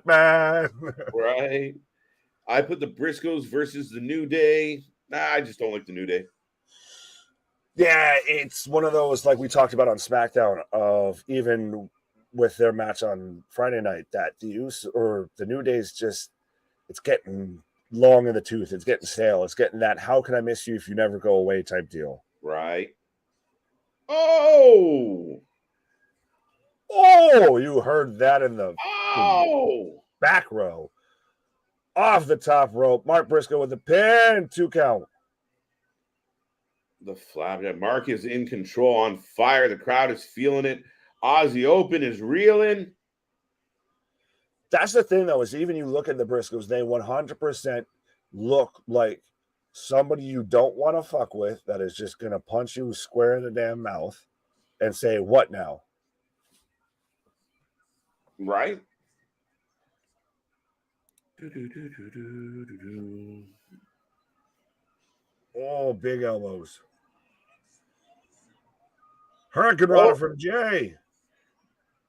man? Right. I put the Briscoes versus the New Day. I just don't like the New Day. Yeah, it's one of those, like we talked about on SmackDown, of even with their match on Friday night, that the New Day's just, it's getting long in the tooth. It's getting stale. It's getting that how can I miss you if you never go away type deal. Right. Oh, you heard that in the back row. Off the top rope, Mark Briscoe with the pin, 2 count. The flap. Mark is in control, on fire. The crowd is feeling it. Aussie Open is reeling. That's the thing, though, is even you look at the Briscoes, they 100% look like somebody you don't want to fuck with that is just going to punch you square in the damn mouth and say, what now? Right? Oh, big elbows. Hurricane Rana from Jay.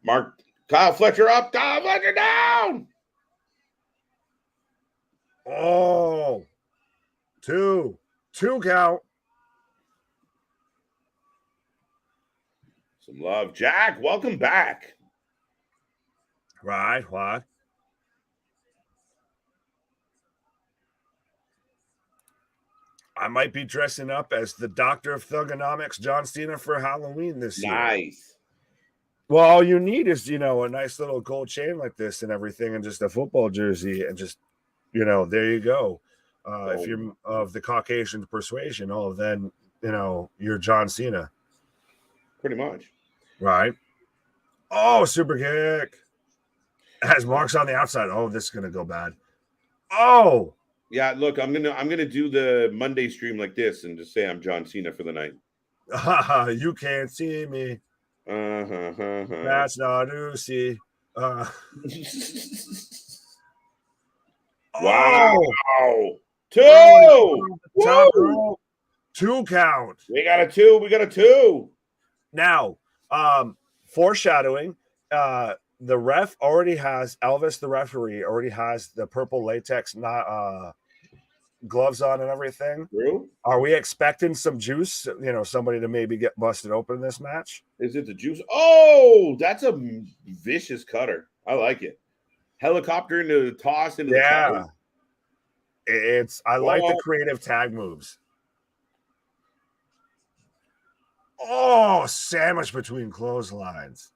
Mark, Kyle Fletcher up, Kyle Fletcher down. Oh, 2 count. Some love. Jack, welcome back. Right, what? I might be dressing up as the Doctor of Thugonomics, John Cena, for Halloween this year. Nice. Well, all you need is, a nice little gold chain like this and everything, and just a football jersey, and just, there you go. If you're of the Caucasian persuasion, then, you're John Cena. Pretty much. Right. Oh, super kick. Has marks on the outside. Oh, this is going to go bad. Oh. Yeah, look, I'm gonna do the Monday stream like this and just say I'm John Cena for the night. You can't see me. That's not Lucy. Wow. Oh. 2. Top 2 count. We got a 2. Now, foreshadowing, the ref already has, Elvis, the referee, already has the purple latex gloves on and everything. True. Are we expecting some juice? Somebody to maybe get busted open in this match? Is it the juice? Oh, that's a vicious cutter. I like it. Helicopter into the toss into the cutter. I like the creative tag moves. Oh, sandwich between clotheslines.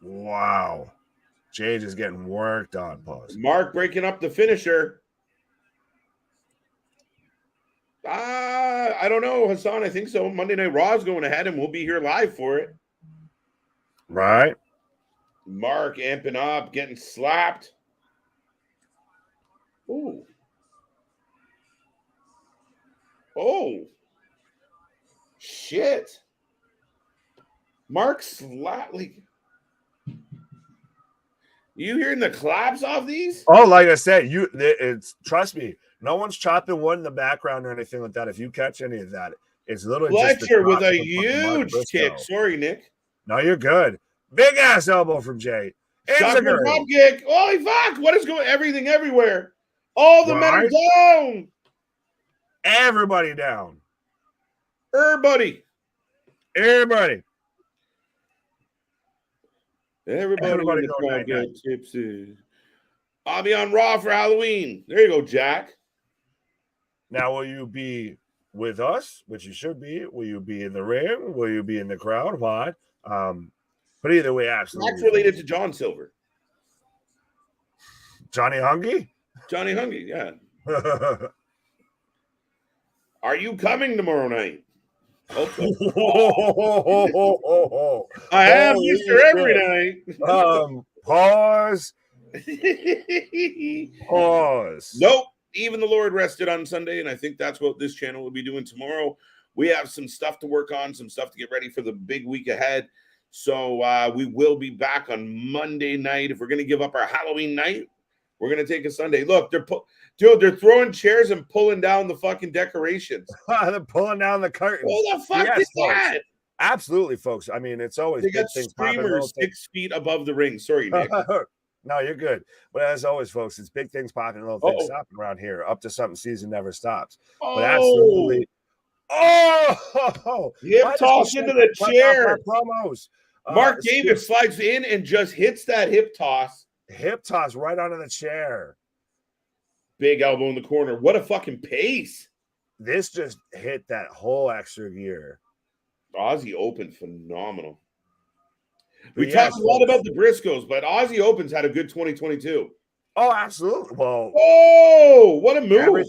Wow. Jade is getting worked on. Pause. Mark breaking up the finisher. I I don't know, Hassan. I think so. Monday Night Raw is going ahead, and we'll be here live for it. Right. Mark amping up, getting slapped. Ooh. Oh. Shit. Mark slapped. You hearing the claps off these? Oh, like I said, it's trust me, no one's chopping wood in the background or anything like that. If you catch any of that, it's literally just Fletcher with a huge huge kick. Sorry, Nick. No, you're good. Big ass elbow from Jay. Shotgun drop kick. Holy fuck! What is going? Everything everywhere. All the men are down. Everybody down. Everybody. Everybody gonna get tipsy. I'll be on Raw for Halloween. There you go, Jack. Now, will you be with us, which you should be? Will you be in the ring? Will you be in the crowd? What? But either way, absolutely. That's related to John Silver. Johnny Hungy? Johnny Hungy, yeah. Are you coming tomorrow night? Okay. I am Mr. Every night. Pause. Pause. Nope. Even the Lord rested on Sunday, and I think that's what this channel will be doing tomorrow. We have some stuff to work on, some stuff to get ready for the big week ahead. So we will be back on Monday night. If we're going to give up our Halloween night, we're going to take a Sunday. Look, they're throwing chairs and pulling down the fucking decorations. They're pulling down the curtains. What the fuck is that? Absolutely, folks. I mean, it's always they got streamers 6 feet above the ring. Sorry, Nick. No, you're good. But as always, folks, it's big things popping, little things stopping around here. Up to something, season never stops. But absolutely. Hip toss into the chair. Promos. Mark Davis slides in and just hits that hip toss. Hip toss right onto the chair. Big elbow in the corner. What a fucking pace. This just hit that whole extra gear. Aussie Open, phenomenal. We talked a lot about the Briscoes, but Aussie Open's had a good 2022. Oh, absolutely. Well, what a move.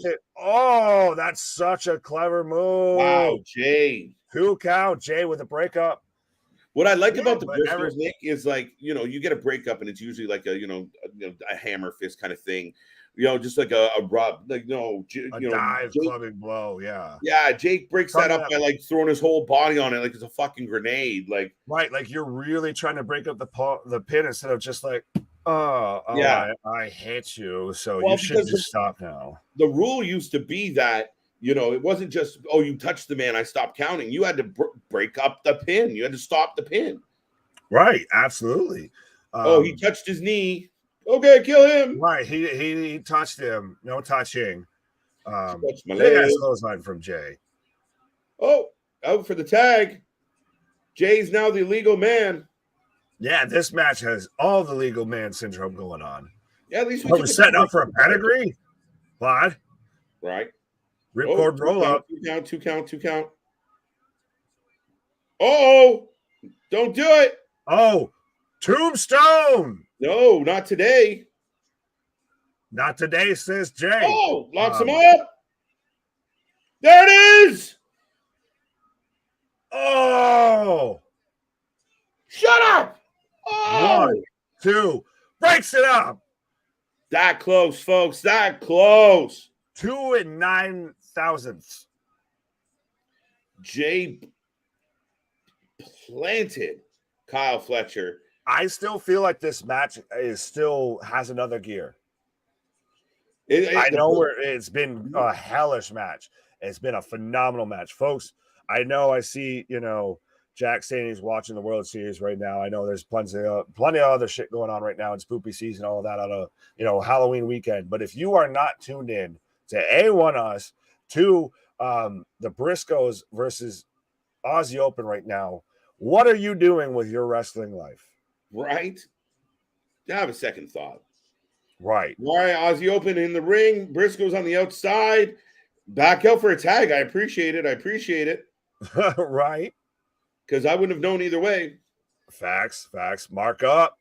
That's such a clever move. Wow, Jay. 2 count, Jay with a breakup. What I like about the Briscoes, Nick, is like, you get a breakup and it's usually like a hammer fist kind of thing. Just like a rub, like dive, clubbing blow, yeah. Yeah, Jake breaks that up by like throwing his whole body on it like it's a fucking grenade. Like like you're really trying to break up the pin instead of just like, I hate you, so you should just stop now. The rule used to be that it wasn't just you touched the man, I stopped counting. You had to break up the pin. You had to stop the pin. Right, absolutely. He touched his knee. Okay, kill him. Right, he touched him. No touching. Big clothesline from Jay. Out for the tag. Jay's now the legal man. Yeah, this match has all the legal man syndrome going on. Yeah, at least we're setting up for a pedigree. What? Right. Ripcord roll up. 2 count. Don't do it. Tombstone. No, not today. Not today, says Jay. Locks him up. There it is. Shut up. 1, 2, breaks it up. That close, folks. That close. 2 9/1000. Jay planted Kyle Fletcher. I still feel like this match has another gear. It's been a hellish match. It's been a phenomenal match, folks. I know I see, Jack saying he's watching the World Series right now. I know there's plenty of other shit going on right now in spoopy season, all of that on a, Halloween weekend. But if you are not tuned in to A1 Us, to the Briscoes versus Aussie Open right now, what are you doing with your wrestling life? Right. To have a second thought. Right. Why Aussie Open in the ring, Briscoes on the outside, back out for a tag. I appreciate it. Right. Because I wouldn't have known either way. Facts. Mark up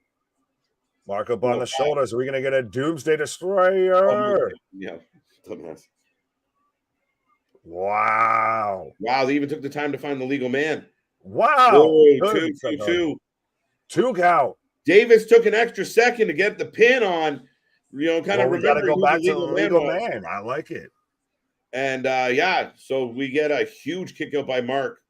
on the shoulders. Are we going to get a Doomsday Destroyer? Yeah. Dumbass. Wow. Wow, they even took the time to find the legal man. Wow. Whoa, two. 2 count. Davis took an extra second to get the pin on, kind of We got to remembering go who back the to the legal legal was. man. I like it. And so we get a huge kick out by Mark.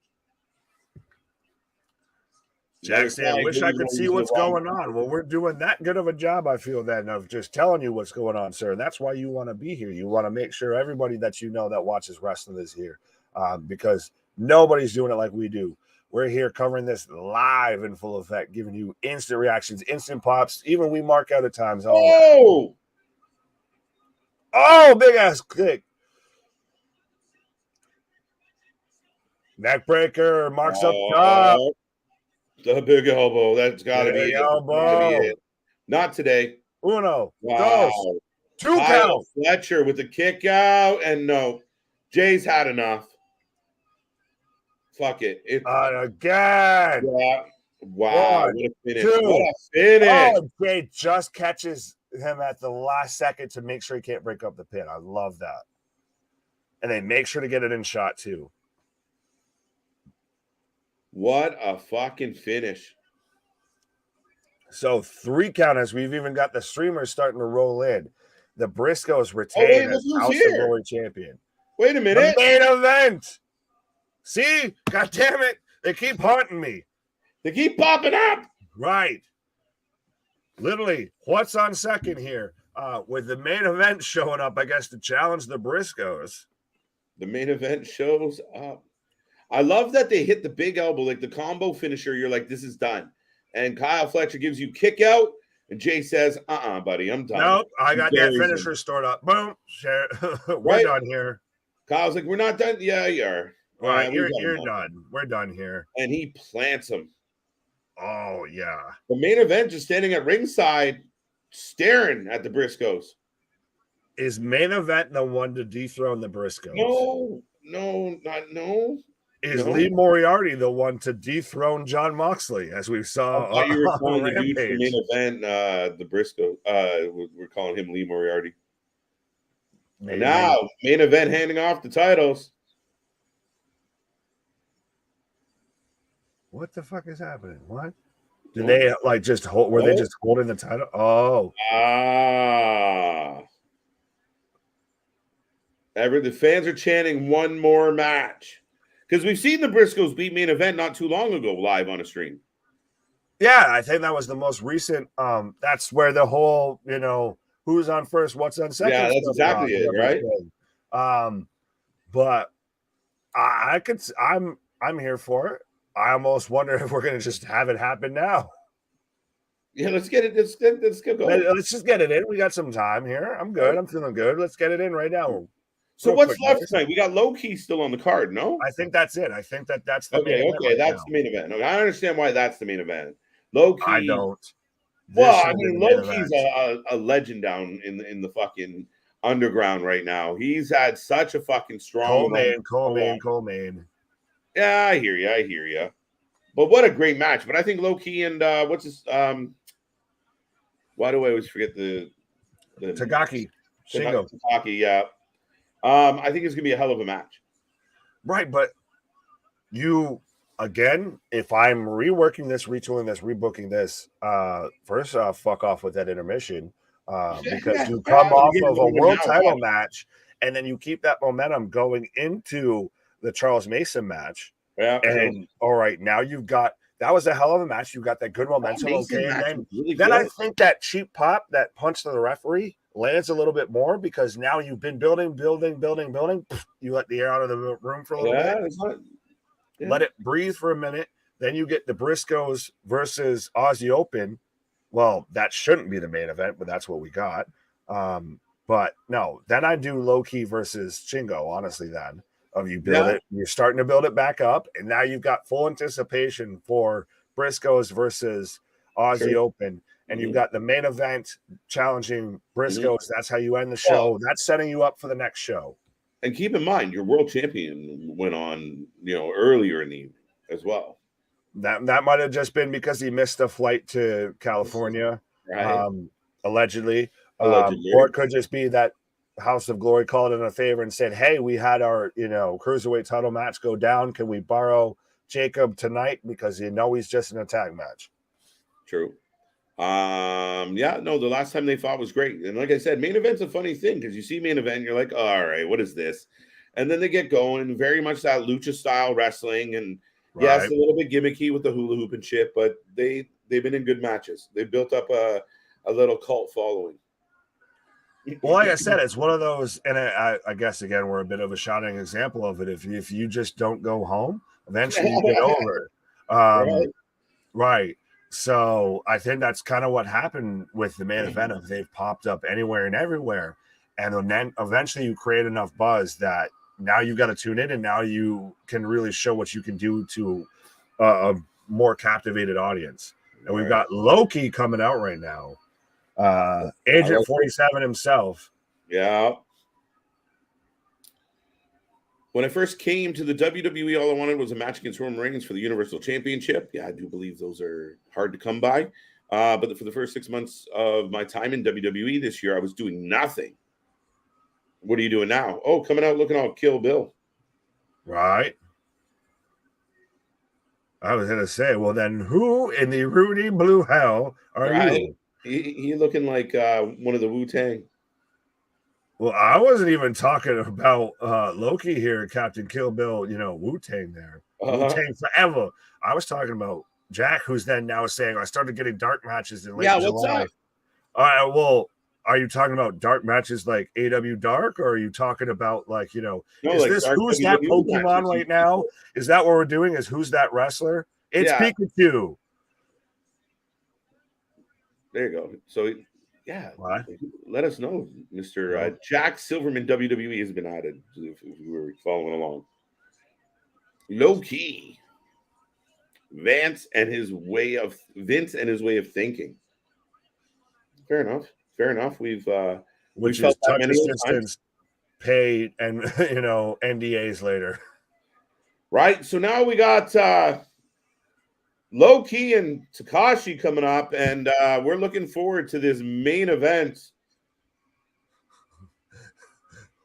Jackson, I wish I could see what's going on. Well, we're doing that good of a job, I feel, then, of just telling you what's going on, sir. And that's why you want to be here. You want to make sure everybody that you know that watches wrestling is here, because nobody's doing it like we do. We're here covering this live in full effect, giving you instant reactions, instant pops. Even we mark out at times. Oh, big ass kick. Neck breaker. Marks up top. The big elbow. That's got to be it. Not today. Uno. Wow. Dos. 2 count. Fletcher with the kick out. And no, Jay's had enough. Fuck it. Again. Yeah. Wow. 1, what a finish. 2. What a finish. Oh, Jay just catches him at the last second to make sure he can't break up the pin. I love that. And they make sure to get it in shot, too. What a fucking finish. So 3 count, as we've even got the streamers starting to roll in. The Briscoes retain as House of Glory champion. Wait a minute. The main event. See? God damn it. They keep haunting me. They keep popping up. Right. Literally, what's on second here? With the main event showing up, I guess, to challenge the Briscoes. The main event shows up. I love that they hit the big elbow, like the combo finisher. You're like, this is done. And Kyle Fletcher gives you kick out, and Jay says, buddy, I'm done. Nope, I got that finisher stored up. Boom. We're done here. Kyle's like, we're not done. Yeah, you are. All right, you're done. We're done here. And he plants him. Oh, yeah. The main event just standing at ringside, staring at the Briscoes. Is main event the one to dethrone the Briscoes? No. Is Lee Moriarty the one to dethrone John Moxley, as we saw? I thought you were calling the dude for the main event, the Briscoe. We're calling him Lee Moriarty. And now, main event handing off the titles. What the fuck is happening? What? Did they just hold? Were they just holding the title? Oh. The fans are chanting one more match. Because we've seen the Briscoes beat main event not too long ago live on a stream. Yeah, I think that was the most recent. That's where the whole, who's on first, what's on second. Yeah, that's exactly it, right? But I'm here for it. I almost wonder if we're gonna just have it happen now. Yeah, let's get it. Let's go. Let's just get it in. We got some time here. I'm good. I'm feeling good. Let's get it in right now. So what's left tonight? We got Lowki still on the card, no? I think that's it. I think that's the main event. Okay, that's the main event. Okay, I understand why that's the main event. Lowki. I don't. Lowki's a legend down in the fucking underground right now. He's had such a fucking strong Coleman. Yeah, I hear you. But what a great match. But I think Lowki and what's his why do I always forget the Takagi? Shingo Takagi, yeah. I think it's gonna be a hell of a match. Right, but you again, if I'm reworking this, retooling this, rebooking this, first off, fuck off with that intermission. Because you come off of a world title match and then you keep that momentum going into the Charles Mason match. Yeah. And all right, now that was a hell of a match. You got that good momentum. Okay. And then I think that cheap pop, that punch to the referee lands a little bit more because now you've been building. You let the air out of the room for a little bit. Let it breathe for a minute. Then you get the Briscoes versus Aussie Open. Well, that shouldn't be the main event, but that's what we got. But no, then I do Lowki versus Shingo, honestly, then. You build it, you're starting to build it back up, and now you've got full anticipation for Briscoes versus Aussie Open, and you've got the main event challenging Briscoes. That's how you end the show. That's setting you up for the next show. And keep in mind, your world champion went on, earlier in the evening as well. That might have just been because he missed a flight to California, right. Allegedly. Or it could just be that House of Glory called in a favor and said, hey, we had our, cruiserweight title match go down. Can we borrow Jacob tonight? Because he's just in a tag match. True. Yeah, no, the last time they fought was great. And like I said, main event's a funny thing because you see main event, you're like, all right, what is this? And then they get going, very much that lucha style wrestling. And yes, a little bit gimmicky with the hula hoop and shit, but they've been in good matches. They built up a little cult following. Well, like I said, it's one of those, and I guess again we're a bit of a shining example of it. If you just don't go home, eventually you get over it. Right. So I think that's kind of what happened with the main event. Of they've popped up anywhere and everywhere, and then eventually you create enough buzz that now you've got to tune in, and now you can really show what you can do to a more captivated audience. And we've got Lowki coming out right now. Agent 47 himself. Yeah. When I first came to the WWE, all I wanted was a match against Roman Reigns for the Universal Championship. Yeah, I do believe those are hard to come by. But for the first 6 months of my time in WWE this year, I was doing nothing. What are you doing now? Oh, coming out looking all Kill Bill. Right. I was going to say, well, then who in the Rudy Blue Hell are you? He looking like one of the Wu-Tang. Well, I wasn't even talking about Lowki here, Captain Kill Bill, Wu-Tang there. Wu-Tang forever. I was talking about Jack, who's then now saying, I started getting dark matches in late July. What's up? All right, well, are you talking about dark matches like AW Dark, or are you talking about who's that Pokemon matches right now? Is that what we're doing? Is who's that wrestler? It's Pikachu. There you go. So, let us know, Mr. Jack Silverman. WWE has been added, if you were following along. Lowki. Vince and his way of thinking. Fair enough. We've which is touch assistance, paid, and NDAs later. Right. So now we got Lowki and Takashi coming up, and we're looking forward to this main event.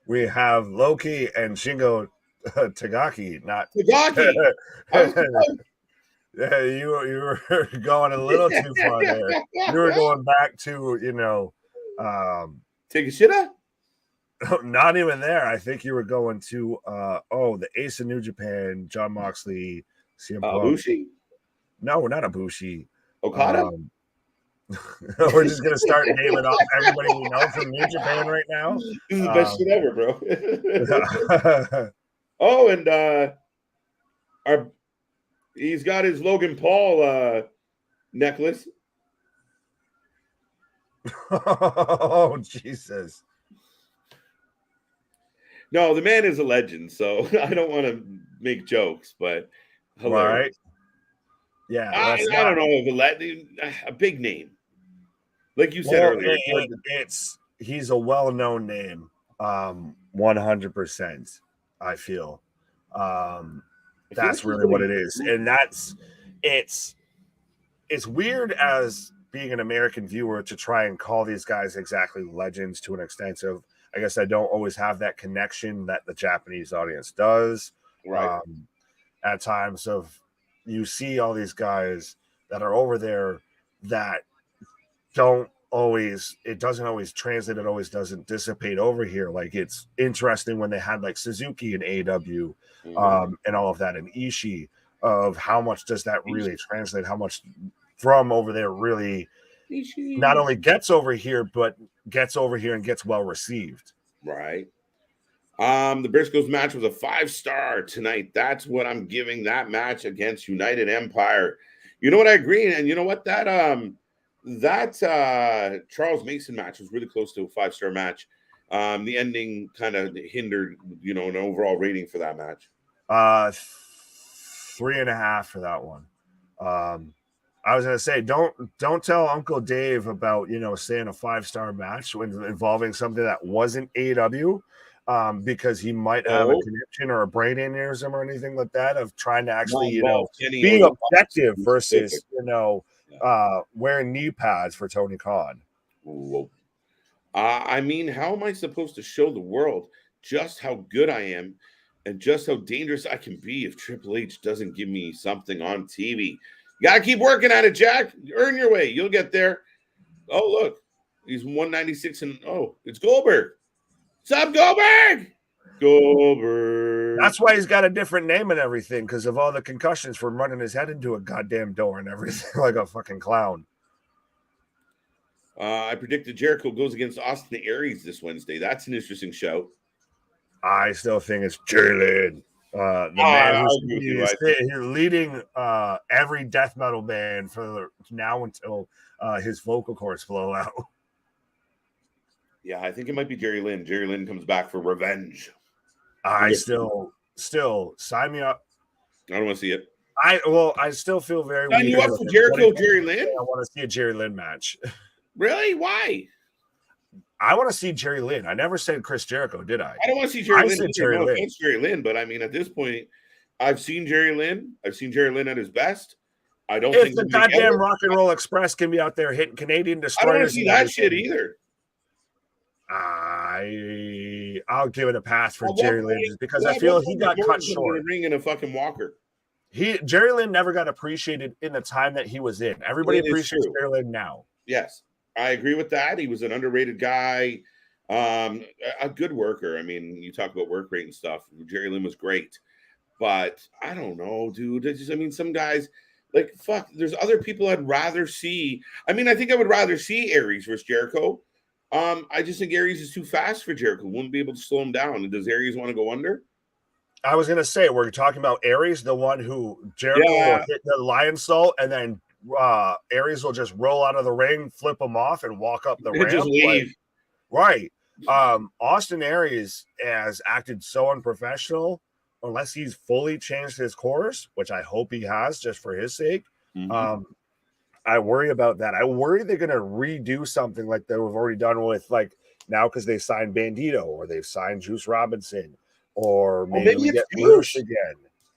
We have Lowki and Shingo Takagi, not Takagi. Yeah, you were going a little too far there. You were going back to, take a shit out? Not even there. I think you were going to the Ace of New Japan, John Moxley, CM Punk. Ibushi? No, we're not Ibushi. Okada? We're just gonna start naming off everybody we know from New Japan right now. This is the best shit ever, bro. And he's got his Logan Paul necklace. Oh, Jesus. No, the man is a legend, so I don't want to make jokes, but hilarious. Right. Yeah. I don't know if a big name. Like you said earlier. He's a well-known name. 100%, I feel. That's really what it is. And it's weird as being an American viewer to try and call these guys exactly legends to an extent of, I guess I don't always have that connection that the Japanese audience does. Right. At times you see all these guys that are over there that doesn't always translate. It always doesn't dissipate over here. Like, it's interesting when they had like Suzuki and AEW and all of that, and Ishii, of how much does that really translate? How much from over there really not only gets over here, but gets over here and gets well received. Right. The Briscoes match was a 5-star tonight. That's what I'm giving that match against United Empire. You know what? I agree. And you know what? That Charles Mason match was really close to a 5-star match. The ending kind of hindered, an overall rating for that match. 3.5 for that one. I was gonna say, don't tell Uncle Dave about saying a 5-star match when involving something that wasn't AEW, because he might have a connection or a brain aneurysm or anything like that of trying to actually be objective versus wearing knee pads for Tony Khan. I mean, how am I supposed to show the world just how good I am and just how dangerous I can be if Triple H doesn't give me something on TV? You got to keep working at it, Jack. Earn your way. You'll get there. Oh, look. He's 196 and it's Goldberg. What's up, Goldberg? Goldberg. That's why he's got a different name and everything, because of all the concussions from running his head into a goddamn door and everything like a fucking clown. I predicted Jericho goes against Austin Aries this Wednesday. That's an interesting show. I still think it's Jerry Lynn. The man who's leading every death metal band for now until his vocal cords blow out. Yeah, I think it might be Jerry Lynn. Jerry Lynn comes back for revenge. I still sign me up. I don't want to see it. I still feel very weird. You up for Jericho, Jerry Lynn? I want to see a Jerry Lynn match. Really? Why? I want to see Jerry Lynn. I never said Chris Jericho, did I? I don't want to see Jerry Lynn. It's Jerry Lynn, but I mean, at this point, I've seen Jerry Lynn. I've seen Jerry Lynn at his best. I don't think the goddamn Rock and Roll Express can be out there hitting Canadian destroyers. I don't want to see that shit either. I'll give it a pass for Jerry Lynn because I feel he got cut short. In a ring in a fucking walker. Jerry Lynn never got appreciated in the time that he was in. Everybody appreciates Jerry Lynn now. Yes, I agree with that. He was an underrated guy, a good worker. I mean, you talk about work rate and stuff. Jerry Lynn was great, but I don't know, dude. Some guys like fuck. There's other people I'd rather see. I mean, I think I would rather see Aries versus Jericho. I just think Aries is too fast for Jericho. Wouldn't be able to slow him down. And does Aries want to go under? I was gonna say we're talking about Aries, the one who Jericho will hit the lion salt, and then Aries will just roll out of the ring, flip him off, and walk up the ramp. Just leave. Right. Austin Aries has acted so unprofessional, unless he's fully changed his course, which I hope he has, just for his sake. Mm-hmm. I worry about that. I worry they're going to redo something like they've already done with now because they signed Bandito or they've signed Juice Robinson or maybe we get Juice again.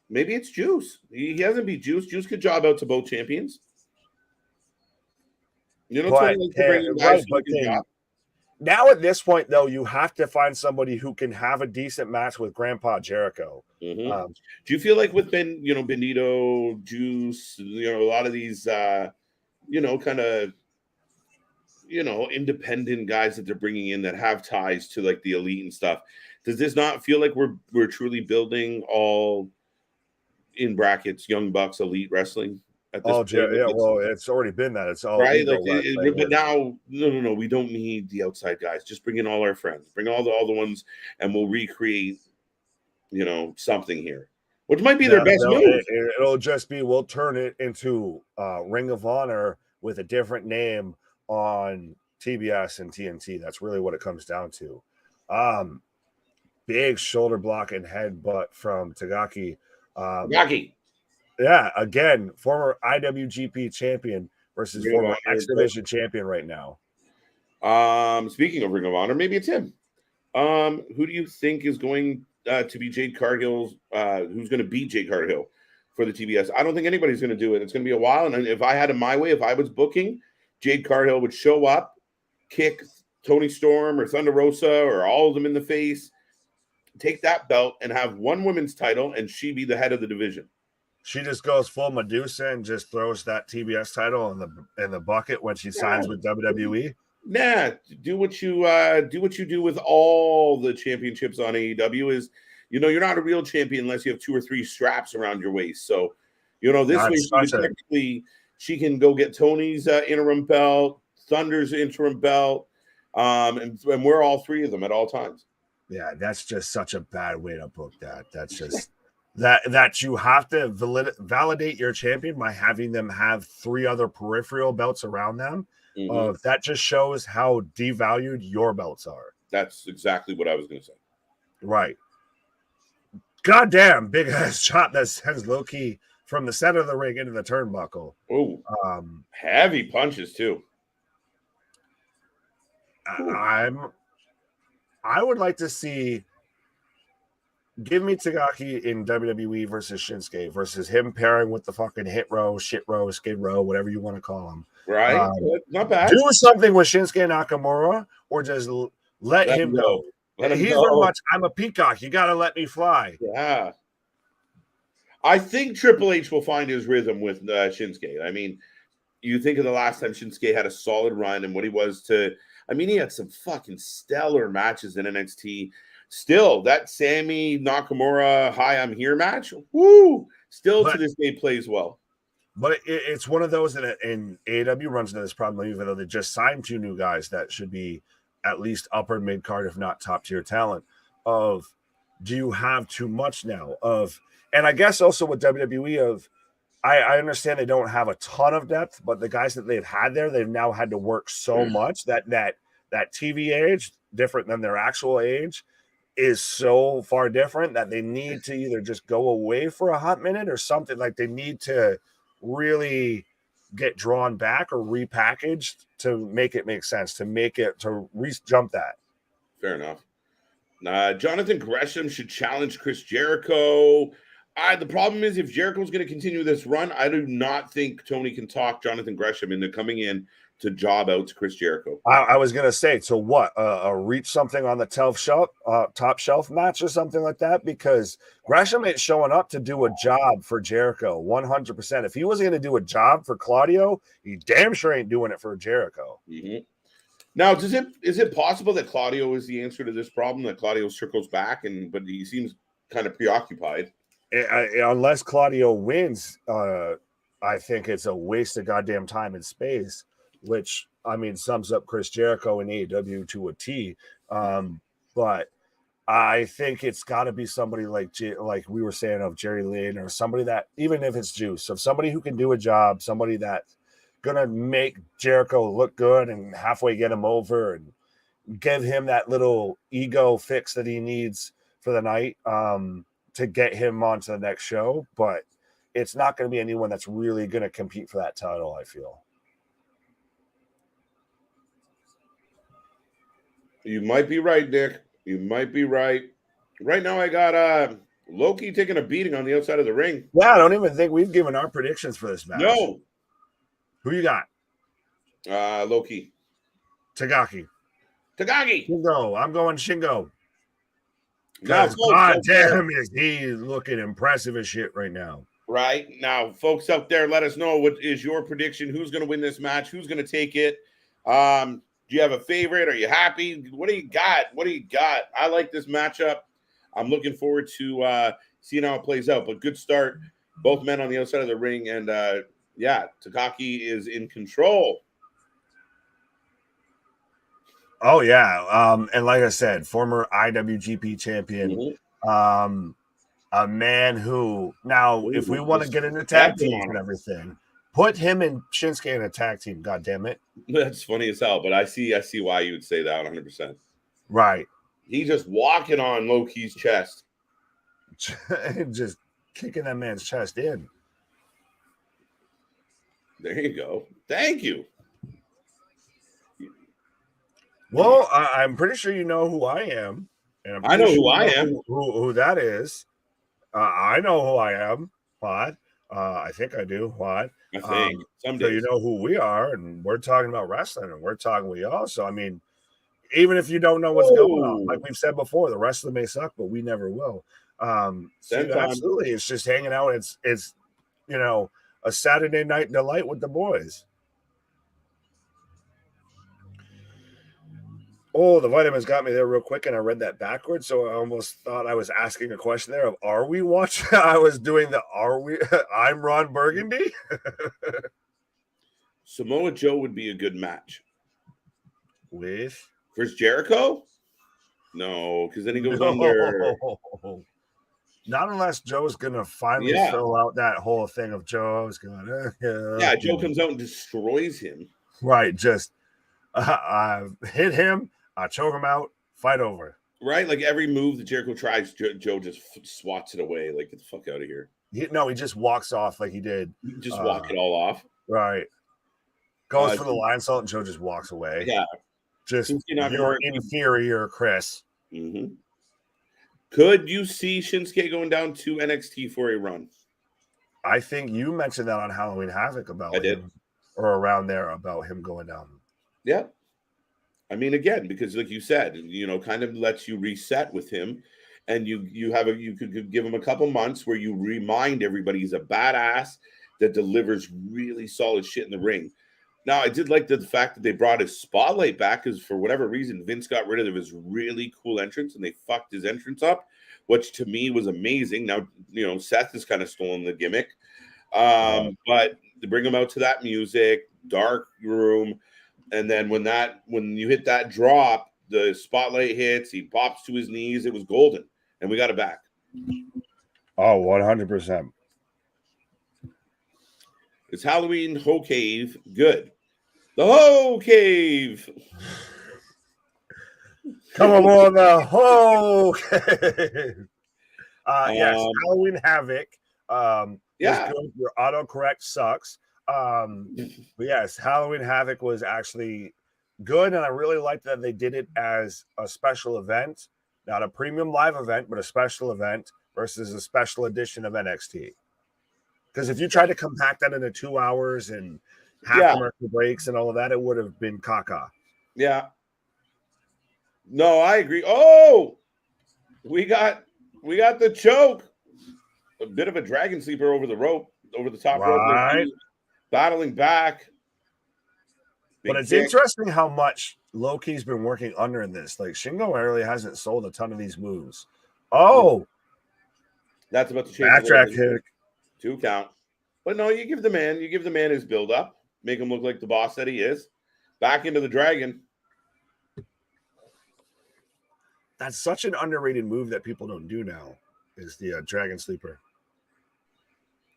Maybe it's Juice. He hasn't beat Juice. Juice could job out to both champions. You know, now at this point though, you have to find somebody who can have a decent match with Grandpa Jericho. Mm-hmm. Do you feel like with Bandito, Juice, a lot of these kind of, independent guys that they're bringing in that have ties to like the elite and stuff. Does this not feel like we're truly building all in brackets Young Bucks elite wrestling? At this point? Yeah. Well, it's already been that. It's all right. But now, no. We don't need the outside guys. Just bring in all our friends. Bring all the ones, and we'll recreate, something here. Which might be their best move. It'll just be we'll turn it into Ring of Honor with a different name on TBS and TNT. That's really what it comes down to. Big shoulder block and headbutt from Takagi. Takagi. Yeah, again, former IWGP champion versus former X Division champion right now. Speaking of Ring of Honor, maybe it's him. Who do you think is going to be Jade Cargill's? Who's going to beat Jade Cargill for the TBS? I don't think anybody's going to do it. It's going to be a while. And if I had it my way, if I was booking, Jade Cargill would show up, kick Toni Storm or Thunder Rosa or all of them in the face, take that belt, and have one women's title, and she be the head of the division. She just goes full Medusa and just throws that TBS title in the bucket when she signs with WWE. Nah, do what you do with all the championships on AEW is, you're not a real champion unless you have 2 or 3 straps around your waist. So, this way technically she can go get Tony's interim belt, Thunder's interim belt, and we're all 3 of them at all times. Yeah, that's just such a bad way to book that. That's just that you have to validate your champion by having them have 3 other peripheral belts around them. Mm-hmm. That just shows how devalued your belts are. That's exactly what I was going to say. Right. Goddamn, big ass shot that sends Lowki from the center of the ring into the turnbuckle. Oh, heavy punches too. I would like to see give me Takagi in WWE versus Shinsuke versus him pairing with the fucking hit row, shit row, skid row, whatever you want to call him. Right? Not bad. Do something with Shinsuke Nakamura, or just let him go. He's very much, I'm a peacock. You got to let me fly. Yeah. I think Triple H will find his rhythm with Shinsuke. I mean, you think of the last time Shinsuke had a solid run and what he was to. I mean, he had some fucking stellar matches in NXT. Still, that Sammy Nakamura Hi, I'm Here match, woo, still to this day plays well. But it's one of those that in AEW runs into this problem, even though they just signed 2 new guys that should be at least upper mid card, if not top tier talent. Of do you have too much now? And I guess also with WWE of I understand they don't have a ton of depth, but the guys that they've had there, they've now had to work so much that TV age, different than their actual age, is so far different that they need to either just go away for a hot minute or something. Like they need to really get drawn back or repackaged to make it make sense, to jump that. Fair enough. Jonathan Gresham should challenge Chris Jericho. The problem is if Jericho's going to continue this run, I do not think Tony can talk Jonathan Gresham into coming in to job out to Chris Jericho. I was going to say, so what? Reach something on the top shelf match or something like that? Because Gresham ain't showing up to do a job for Jericho 100%. If he wasn't going to do a job for Claudio, he damn sure ain't doing it for Jericho. Mm-hmm. Now, is it possible that Claudio is the answer to this problem? That Claudio circles back, but he seems kind of preoccupied. Unless Claudio wins, I think it's a waste of goddamn time and space. Which I mean sums up Chris Jericho in AEW to a T. But I think it's got to be somebody like we were saying of Jerry Lynn, or somebody that, even if it's Juice, of somebody who can do a job, somebody that's gonna make Jericho look good and halfway get him over and give him that little ego fix that he needs for the night to get him on to the next show. But it's not going to be anyone that's really going to compete for that title, I feel. You might be right, Nick. You might be right. Right now, I got Lowki taking a beating on the outside of the ring. Yeah, I don't even think we've given our predictions for this match. No. Who you got? Lowki. Takagi. Shingo. I'm going Shingo. God damn, is he looking impressive as shit right now. Right. Now, folks out there, let us know what is your prediction. Who's going to win this match? Who's going to take it? Do you have a favorite? Are you happy? What do you got? I like this matchup. I'm looking forward to seeing how it plays out. But good start. Both men on the outside of the ring. And, Takagi is in control. Oh, yeah. And like I said, former IWGP champion. Mm-hmm. A man who, now, if we want to get into tag teams and everything, put him and Shinsuke in a tag team, God damn it. That's funny as hell, but I see why you would say that 100%. Right. He's just walking on Lowki's chest. Just kicking that man's chest in. There you go. Thank you. Well, I'm pretty sure you know who I am. And I know who I am. Who that is. I know who I am. What? I think I do. What? I think. So you know who we are, and we're talking about wrestling, and we're talking with y'all. So, I mean, even if you don't know what's going on, like we've said before, the wrestling may suck, but we never will. Absolutely. It's just hanging out. It's a Saturday night delight with the boys. Oh, the vitamins got me there real quick, and I read that backwards, so I almost thought I was asking a question there of, are we watching? I was doing I'm Ron Burgundy. Samoa Joe would be a good match. With? Chris Jericho? No, because then he goes under. Not unless Joe's going to finally fill out that whole thing of Joe's going to. Joe comes out and destroys him. Right, just I hit him. I choke him out, fight over. Right? Like every move that Jericho tries, Joe just swats it away. Like, get the fuck out of here. He just walks off like he did. You just walk it all off. Right. Goes for the line salt, and Joe just walks away. Yeah. Just, you're inferior, Chris. Mm-hmm. Could you see Shinsuke going down to NXT for a run? I think you mentioned that on Halloween Havoc about I did. him, or around there about him going down. Yeah. I mean, again, because like you said, kind of lets you reset with him, and you could give him a couple months where you remind everybody he's a badass that delivers really solid shit in the ring. Now, I did like the fact that they brought his spotlight back because for whatever reason, Vince got rid of his really cool entrance and they fucked his entrance up, which to me was amazing. Now, Seth has kind of stolen the gimmick. But to bring him out to that music, dark room, and then when you hit that drop, the spotlight hits, he pops to his knees. It was golden, and we got it back. Oh, 100%. It's Halloween Ho Cave. Good. The Ho Cave. Come on, the Ho Cave. Yes, Halloween Havoc. Yeah. Good. Your autocorrect sucks. But yes, Halloween Havoc was actually good, and I really liked that they did it as a special event, not a premium live event, but a special event versus a special edition of NXT. Because if you tried to compact that into 2 hours and half commercial breaks and all of that, it would have been caca. Yeah. No, I agree. Oh, we got the choke. A bit of a dragon sleeper over the rope, over the top rope. Battling back. But it's interesting how much Lowki's been working under in this. Like, Shingo really hasn't sold a ton of these moves. Oh. That's about to change. Backtrack kick. 2 count. But no, you give the man his build up. Make him look like the boss that he is. Back into the dragon. That's such an underrated move that people don't do now, is the dragon sleeper.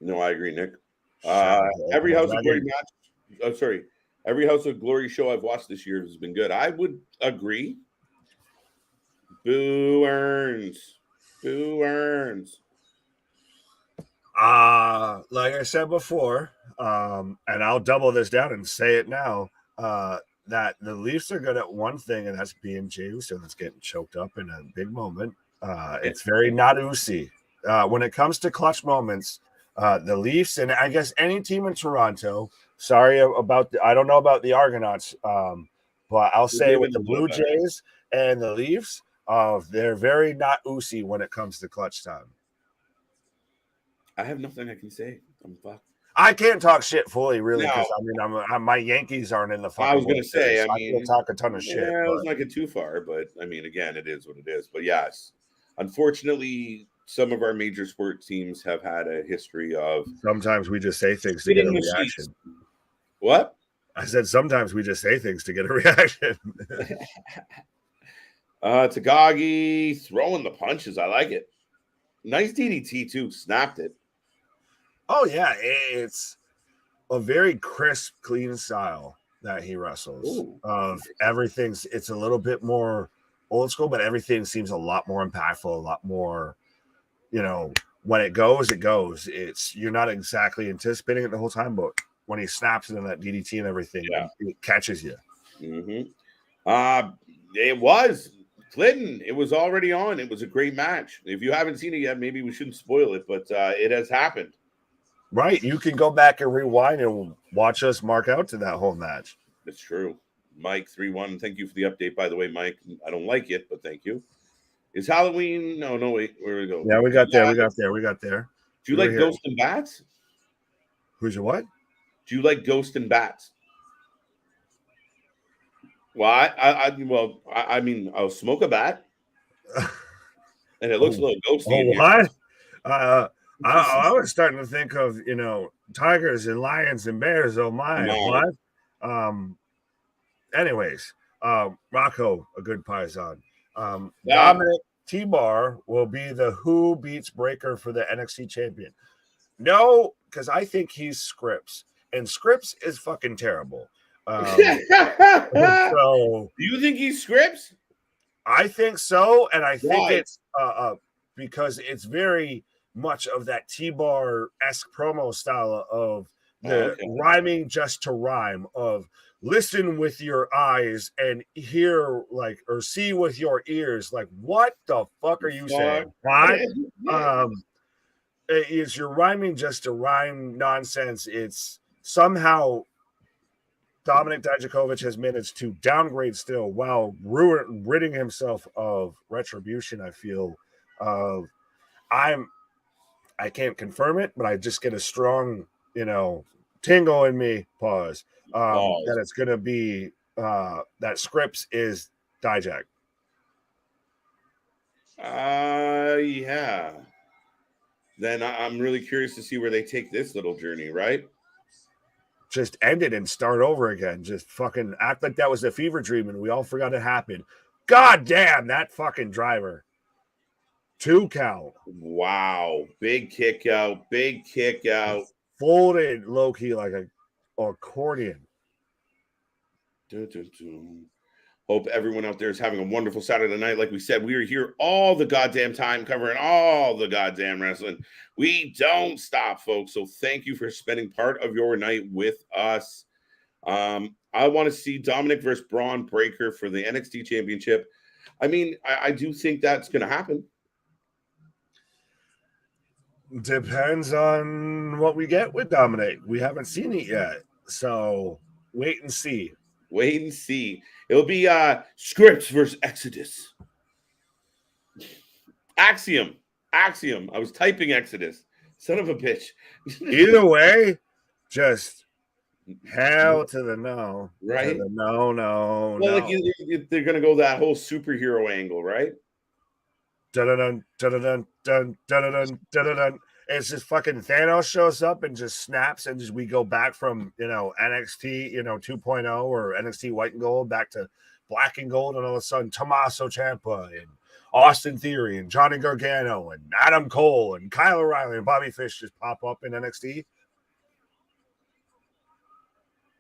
No, I agree, Nick. Every House of Glory match. Every House of Glory show I've watched this year has been good. I would agree. Boo Earns. Boo Earns. Like I said before, and I'll double this down and say it now, that the Leafs are good at one thing, and that's being Jey Uso that's getting choked up in a big moment. It's very not Usi. When it comes to clutch moments, the Leafs, and I guess any team in Toronto, sorry about I don't know about the Argonauts, but I'll say with the Blue Jays and the Leafs, they're very not Usi when it comes to clutch time. I have nothing I can say. I'm fucked. I can't talk shit fully, really, because I'm my Yankees aren't in the fucking. I was going to say, I can't talk a ton of shit. I was not get too far, but I mean, again, it is what it is. But yes, unfortunately, some of our major sports teams have had a history of. Sometimes we just say things to get a reaction. What? I said sometimes we just say things to get a reaction. Takagi throwing the punches. I like it. Nice DDT too. Snapped it. Oh, yeah. It's a very crisp, clean style that he wrestles. Ooh. Of everything's, it's a little bit more old school, but everything seems a lot more impactful, a lot more, when it goes, it goes. You're not exactly anticipating it the whole time, but when he snaps it in that DDT and everything, it catches you. Mm-hmm. It was Clinton. It was already on. It was a great match. If you haven't seen it yet, maybe we shouldn't spoil it, but it has happened. Right. You can go back and rewind and watch us mark out to that whole match. That's true. Mike 3-1. Thank you for the update, by the way, Mike. I don't like it, but thank you. Is Halloween? No, wait. Where we go? Yeah, we got there. Do you like Ghost and Bats? Who's your what? Do you like Ghost and Bats? Well, I mean, I'll smoke a bat, and it looks a little ghosty. What? I was starting to think of tigers and lions and bears. Oh my! No. What? Anyways, Rocco, a good paisan. Dominic T-Bar will be the Who beats Breaker for the NXT champion. No, because I think he's Scripps, and Scripps is fucking terrible. So, do you think he's Scripps? I think so, and I think it's because it's very much of that T-Bar-esque promo style of the rhyming just to rhyme, of listen with your eyes and hear like or see with your ears. Like, what the fuck are you saying? Why? Is you're rhyming just to rhyme nonsense. It's somehow Dominic Dijakovic has managed to downgrade still while ridding himself of retribution. I feel I can't confirm it, but I just get a strong, tingle in me. Pause. That it's gonna be that Scripps is Dijak. Yeah. Then I'm really curious to see where they take this little journey, right? Just end it and start over again. Just fucking act like that was a fever dream and we all forgot it happened. God damn, that fucking driver. 2 count. Wow. Big kick out. Big kick out. Folded Lowki like an accordion. Hope everyone out there is having a wonderful Saturday night. Like we said, we are here all the goddamn time covering all the goddamn wrestling. We don't stop, folks. So thank you for spending part of your night with us. I want to see Dominic versus Braun Breaker for the NXT Championship. I mean, I do think that's going to happen. Depends on what we get with Dominic. We haven't seen it yet. So wait and see. Wait and see. It'll be Scripps versus Exodus. Axiom. I was typing Exodus. Son of a bitch. Either way, just hell to the no. Right? To the no. Well, no. Like they're going to go that whole superhero angle, right? Dun-dun-dun, dun-dun-dun, dun-dun-dun, dun-dun-dun. It's just fucking Thanos shows up and just snaps, and just we go back from NXT 2.0 or NXT White and Gold back to Black and Gold, and all of a sudden Tommaso Ciampa and Austin Theory and Johnny Gargano and Adam Cole and Kyle O'Reilly and Bobby Fish just pop up in NXT.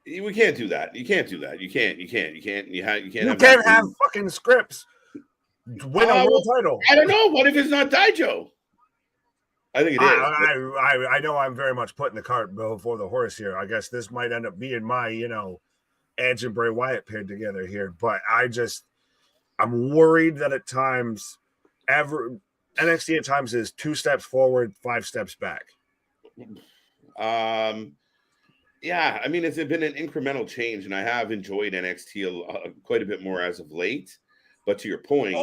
We can't do that. You can't do that. You can't. You can't have fucking Scripps win a world title. I don't know. What if it's not Daijo? I think it is. I know I'm very much putting the cart before the horse here. I guess this might end up being my, Edge and Bray Wyatt paired together here. But I'm worried that at times, NXT at times is 2 steps forward, 5 steps back. Yeah, I mean, it's been an incremental change, and I have enjoyed NXT quite a bit more as of late. But to your point,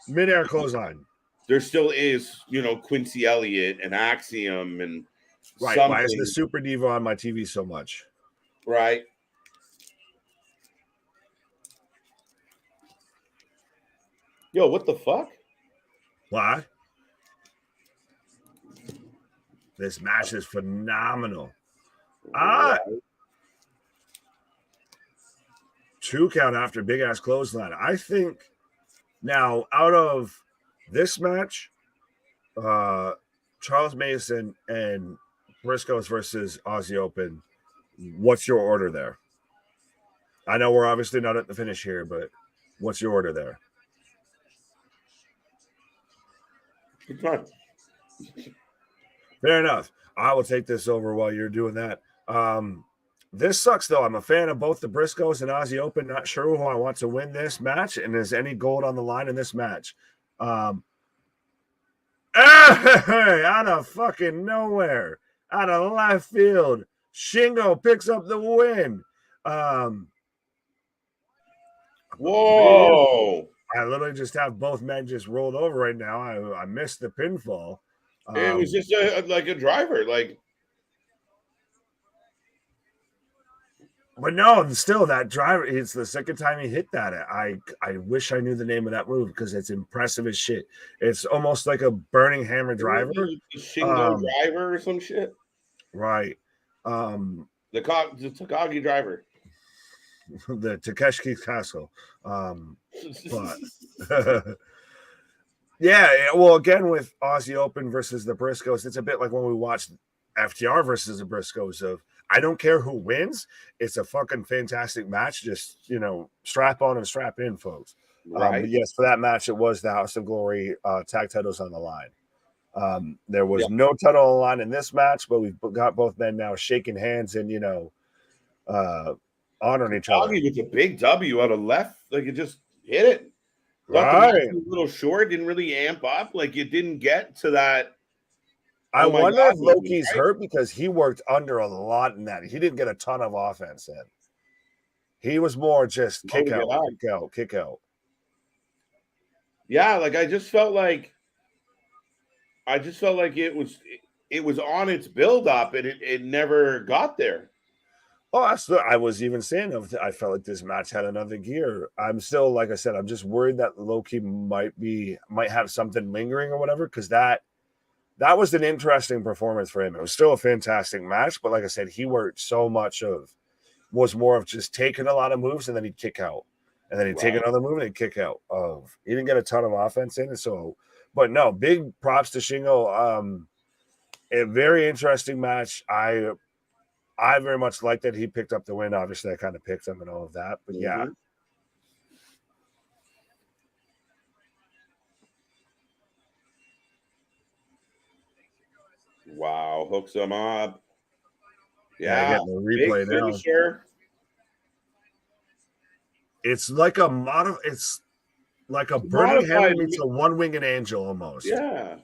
midair clothesline. There still is, Quincy Elliott and Axiom and right. Something. Why is the Super Diva on my TV so much? Right. Yo, what the fuck? Why? This match is phenomenal. Right. 2 count after big ass clothesline. I think now out of this match, Charles Mason and Briscoes versus Aussie Open, what's your order there? I know we're obviously not at the finish here, but what's your order there? It's fine. Fair enough. I will take this over while you're doing that. This sucks, though. I'm a fan of both the Briscoes and Aussie Open. Not sure who I want to win this match, and is any gold on the line in this match. Out of fucking nowhere, out of left field, Shingo picks up the win. Whoa! I literally just have both men just rolled over right now. I missed the pinfall. It was just like a driver, like. But no, still that driver. It's the second time he hit that. I wish I knew the name of that move because it's impressive as shit. It's almost like a burning hammer driver, Shingo driver or some shit. Right. The Takagi driver. The Takeshi Castle. But yeah. Well, again with Aussie Open versus the Briscoes, it's a bit like when we watched FTR versus the Briscoes of. I don't care who wins. It's a fucking fantastic match. Just, strap on and strap in, folks. Right. Yes, for that match, it was the House of Glory tag titles on the line. There was no title on the line in this match, but we've got both men now shaking hands and, honoring each other. Takagi with a big W out of left, like it just hit it. Thought the match was a little short, didn't really amp up, like it didn't get to that. I wonder if Lowki's right? hurt because he worked under a lot in that. He didn't get a ton of offense in. He was more just kick out, kick out, kick out. Yeah, like I just felt like it was on its build up and it never got there. Oh, I was even saying I felt like this match had another gear. I'm still, like I said, I'm just worried that Lowki might have something lingering or whatever, because that was an interesting performance for him. It was still a fantastic match, but like I said, he worked so much was more of just taking a lot of moves and then he'd kick out. And then he'd take another move and he'd kick out. He didn't get a ton of offense in it. So, but no, big props to Shingo. A very interesting match. I very much like that he picked up the win. Obviously, I kind of picked him and all of that. But yeah. Wow, hooks him up. Yeah, getting the replay now. Finisher. It's like a Burning Hammer meets a one-winged angel almost. Yeah.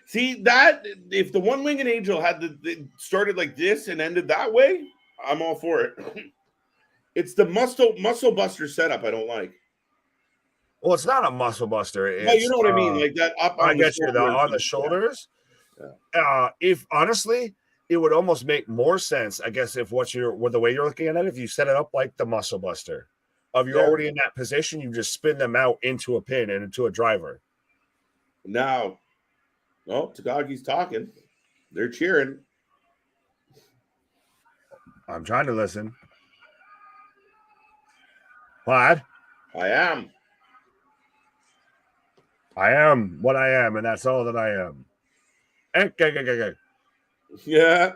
See that if the one-winged angel had started like this and ended that way, I'm all for it. It's the muscle buster setup I don't like. Well, it's not a muscle buster. No, you know what I mean, like that up on on the shoulders. Yeah. If honestly, it would almost make more sense, I guess, if the way you're looking at it, if you set it up like the muscle buster. You're already in that position, you just spin them out into a pin and into a driver. Now, Takagi's talking. They're cheering. I'm trying to listen. What? I am what I am, and that's all that I am. Yeah.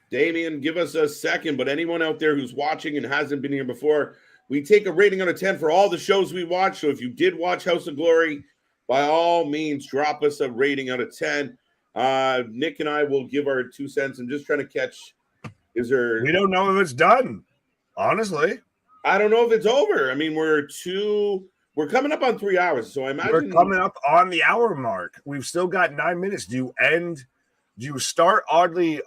Damien, give us a second, but anyone out there who's watching and hasn't been here before, we take a rating out of 10 for all the shows we watch. So if you did watch House of Glory, by all means, drop us a rating out of 10. Nick and I will give our 2 cents. I'm just trying to catch. We don't know if it's done, honestly. I don't know if it's over. I mean, we're coming up on 3 hours, so I imagine we're coming up on the hour mark. We've still got 9 minutes. Do you start oddly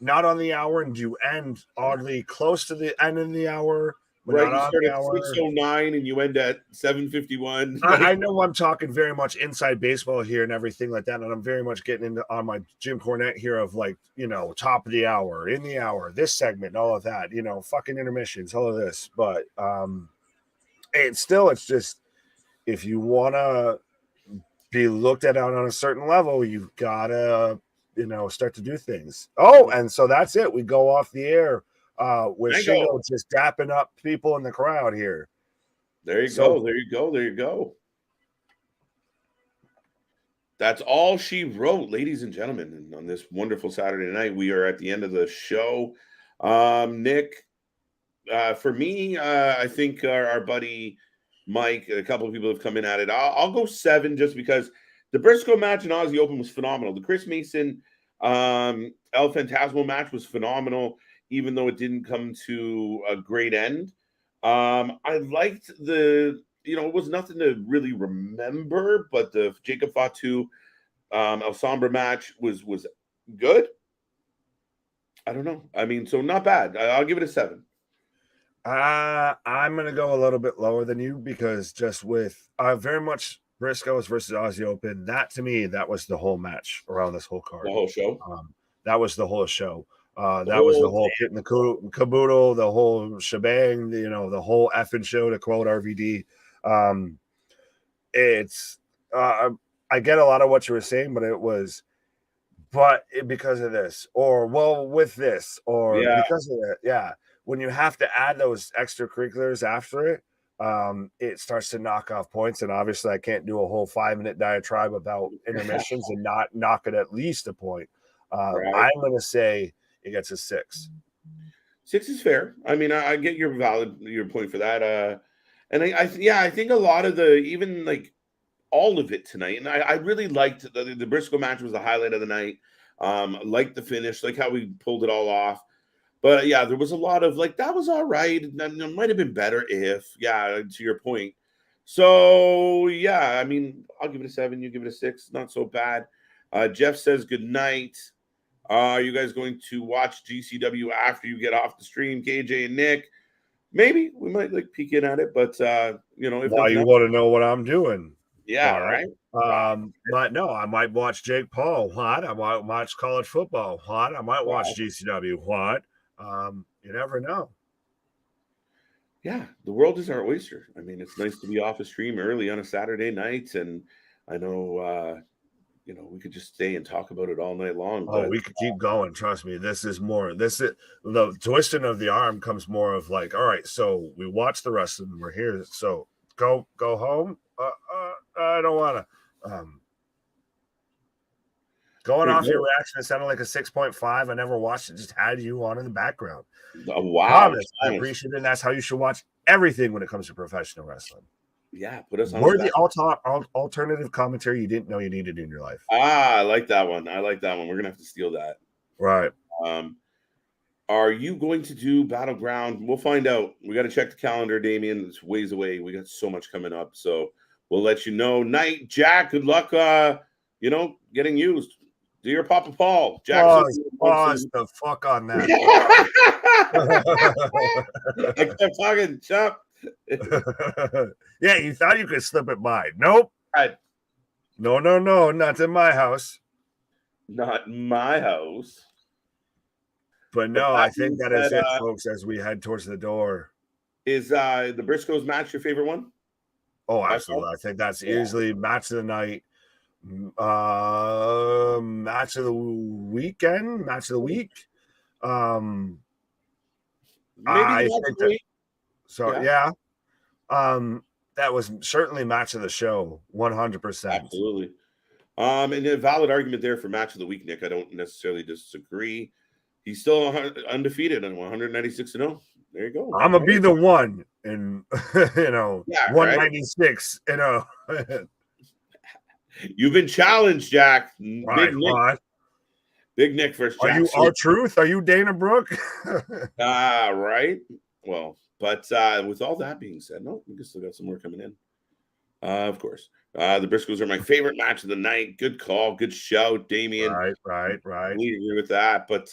not on the hour, and do you end oddly close to the end of the hour? Right, you start at 6:09 and you end at 7:51. I know I'm talking very much inside baseball here and everything like that, and I'm very much getting on my Jim Cornette here of top of the hour, in the hour, this segment, all of that, fucking intermissions, all of this. But it's just if you want to be looked at on a certain level, you've got to start to do things. And so that's it. We go off the air with Shingo just dapping up people in the crowd here. There you go. That's all she wrote, ladies and gentlemen. On this wonderful Saturday night, we are at the end of the show. Nick, for me, I think our buddy Mike, a couple of people have come in at it. I'll go 7 just because the Briscoe match in Aussie Open was phenomenal. The Chris Mason El Phantasmo match was phenomenal, even though it didn't come to a great end. I liked it was nothing to really remember, but the Jacob Fatu El Sombra match was good. I don't know. I mean, so not bad. I'll give it a 7. I'm going to go a little bit lower than you because just with very much Briscoes versus Aussie Open, that to me, that was the whole match around this whole card. The whole show? That was the whole show. That was the whole kit and the caboodle, the whole shebang, the whole effing show, to quote RVD. I get a lot of what you were saying, but because of this, with this, because of that, yeah. When you have to add those extracurriculars after it, it starts to knock off points. And obviously I can't do a whole 5-minute diatribe about intermissions and not knock it at least a point. Right. I'm going to say it gets a 6. 6 is fair. I mean, I get your point for that. And I think a lot of even like all of it tonight. And I really liked the Briscoe match was the highlight of the night. Liked the finish, like how we pulled it all off. But yeah, there was a lot of like, that was all right. And then it might have been better if, yeah, to your point. So yeah, I mean, I'll give it a 7. You give it a 6. Not so bad. Jeff says good night. Are you guys going to watch GCW after you get off the stream, KJ and Nick? Maybe we might like peek in at it, but you know, if why you want to know what I'm doing? Yeah, right. But no, I might watch Jake Paul. What? I might watch college football. What? I might watch GCW. What? You never know. Yeah, the world is our oyster. I mean, it's nice to be off a stream early on a Saturday night, and I know you know, we could just stay and talk about it all night long. Oh, we could keep going. Trust me. This is the twisting of the arm comes more of like, all right, so we watch the wrestling. We're here. So go home. I don't want to. Going off your reaction, it sounded like a 6.5. I never watched it. Just had you on in the background. Oh, wow. I appreciate it. And that's how you should watch everything when it comes to professional wrestling. Yeah, put us on. We're the alternative commentary you didn't know you needed in your life. I like that one. We're gonna have to steal that. Right. Are you going to do Battleground? We'll find out. We got to check the calendar, Damien. It's ways away. We got so much coming up, so we'll let you know. Night, Jack. Good luck. You know, getting used. Do your Papa Paul. Jack. Pause the fuck on that. I kept talking, Chop. Yeah, you thought you could slip it by. Nope. No, not in my house. Not my house. But no, I think that is it, folks, as we head towards the door. Is the Briscoes match your favorite one? Oh, absolutely. I think that's easily match of the night, match of the weekend, match of the week. Maybe I think that, so yeah. That was certainly match of the show, 100%. Absolutely. And a valid argument there for match of the week, Nick. I don't necessarily disagree. He's still undefeated and 196-0. There you go. I'm gonna be the one in 196. Right? You've been challenged, Jack. Right, Big Nick versus Jack. Are you R-Truth? Are you Dana Brooke? Right. Well, but with all that being said, no, we still got some more coming in. Of course. The Briscoes are my favorite match of the night. Good call. Good shout, Damien. Right. We agree with that. But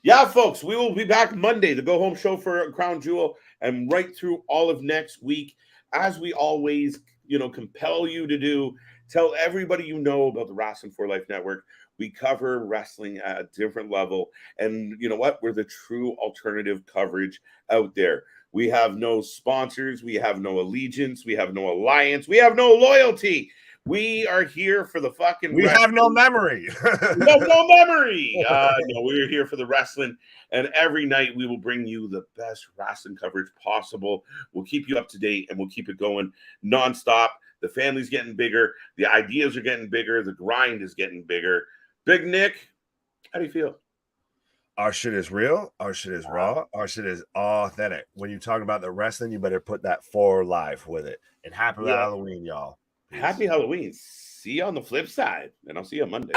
yeah, folks, we will be back Monday, the go home show for Crown Jewel, and right through all of next week, as we always, compel you to do. Tell everybody you know about the Wrasslin for Life Network. We cover wrestling at a different level. And you know what? We're the true alternative coverage out there. We have no sponsors. We have no allegiance. We have no alliance. We have no loyalty. We are here for the fucking We wrestling. have no memory. We have no memory. No, we're here for the wrestling. And every night we will bring you the best wrestling coverage possible. We'll keep you up to date and we'll keep it going nonstop. The family's getting bigger. The ideas are getting bigger. The grind is getting bigger. Big Nick, how do you feel? Our shit is real. Our shit is raw. Our shit is authentic. When you're talking about the wrestling, you better put that for life with it. And happy Halloween, y'all. Peace. Happy Halloween. See you on the flip side. And I'll see you on Monday.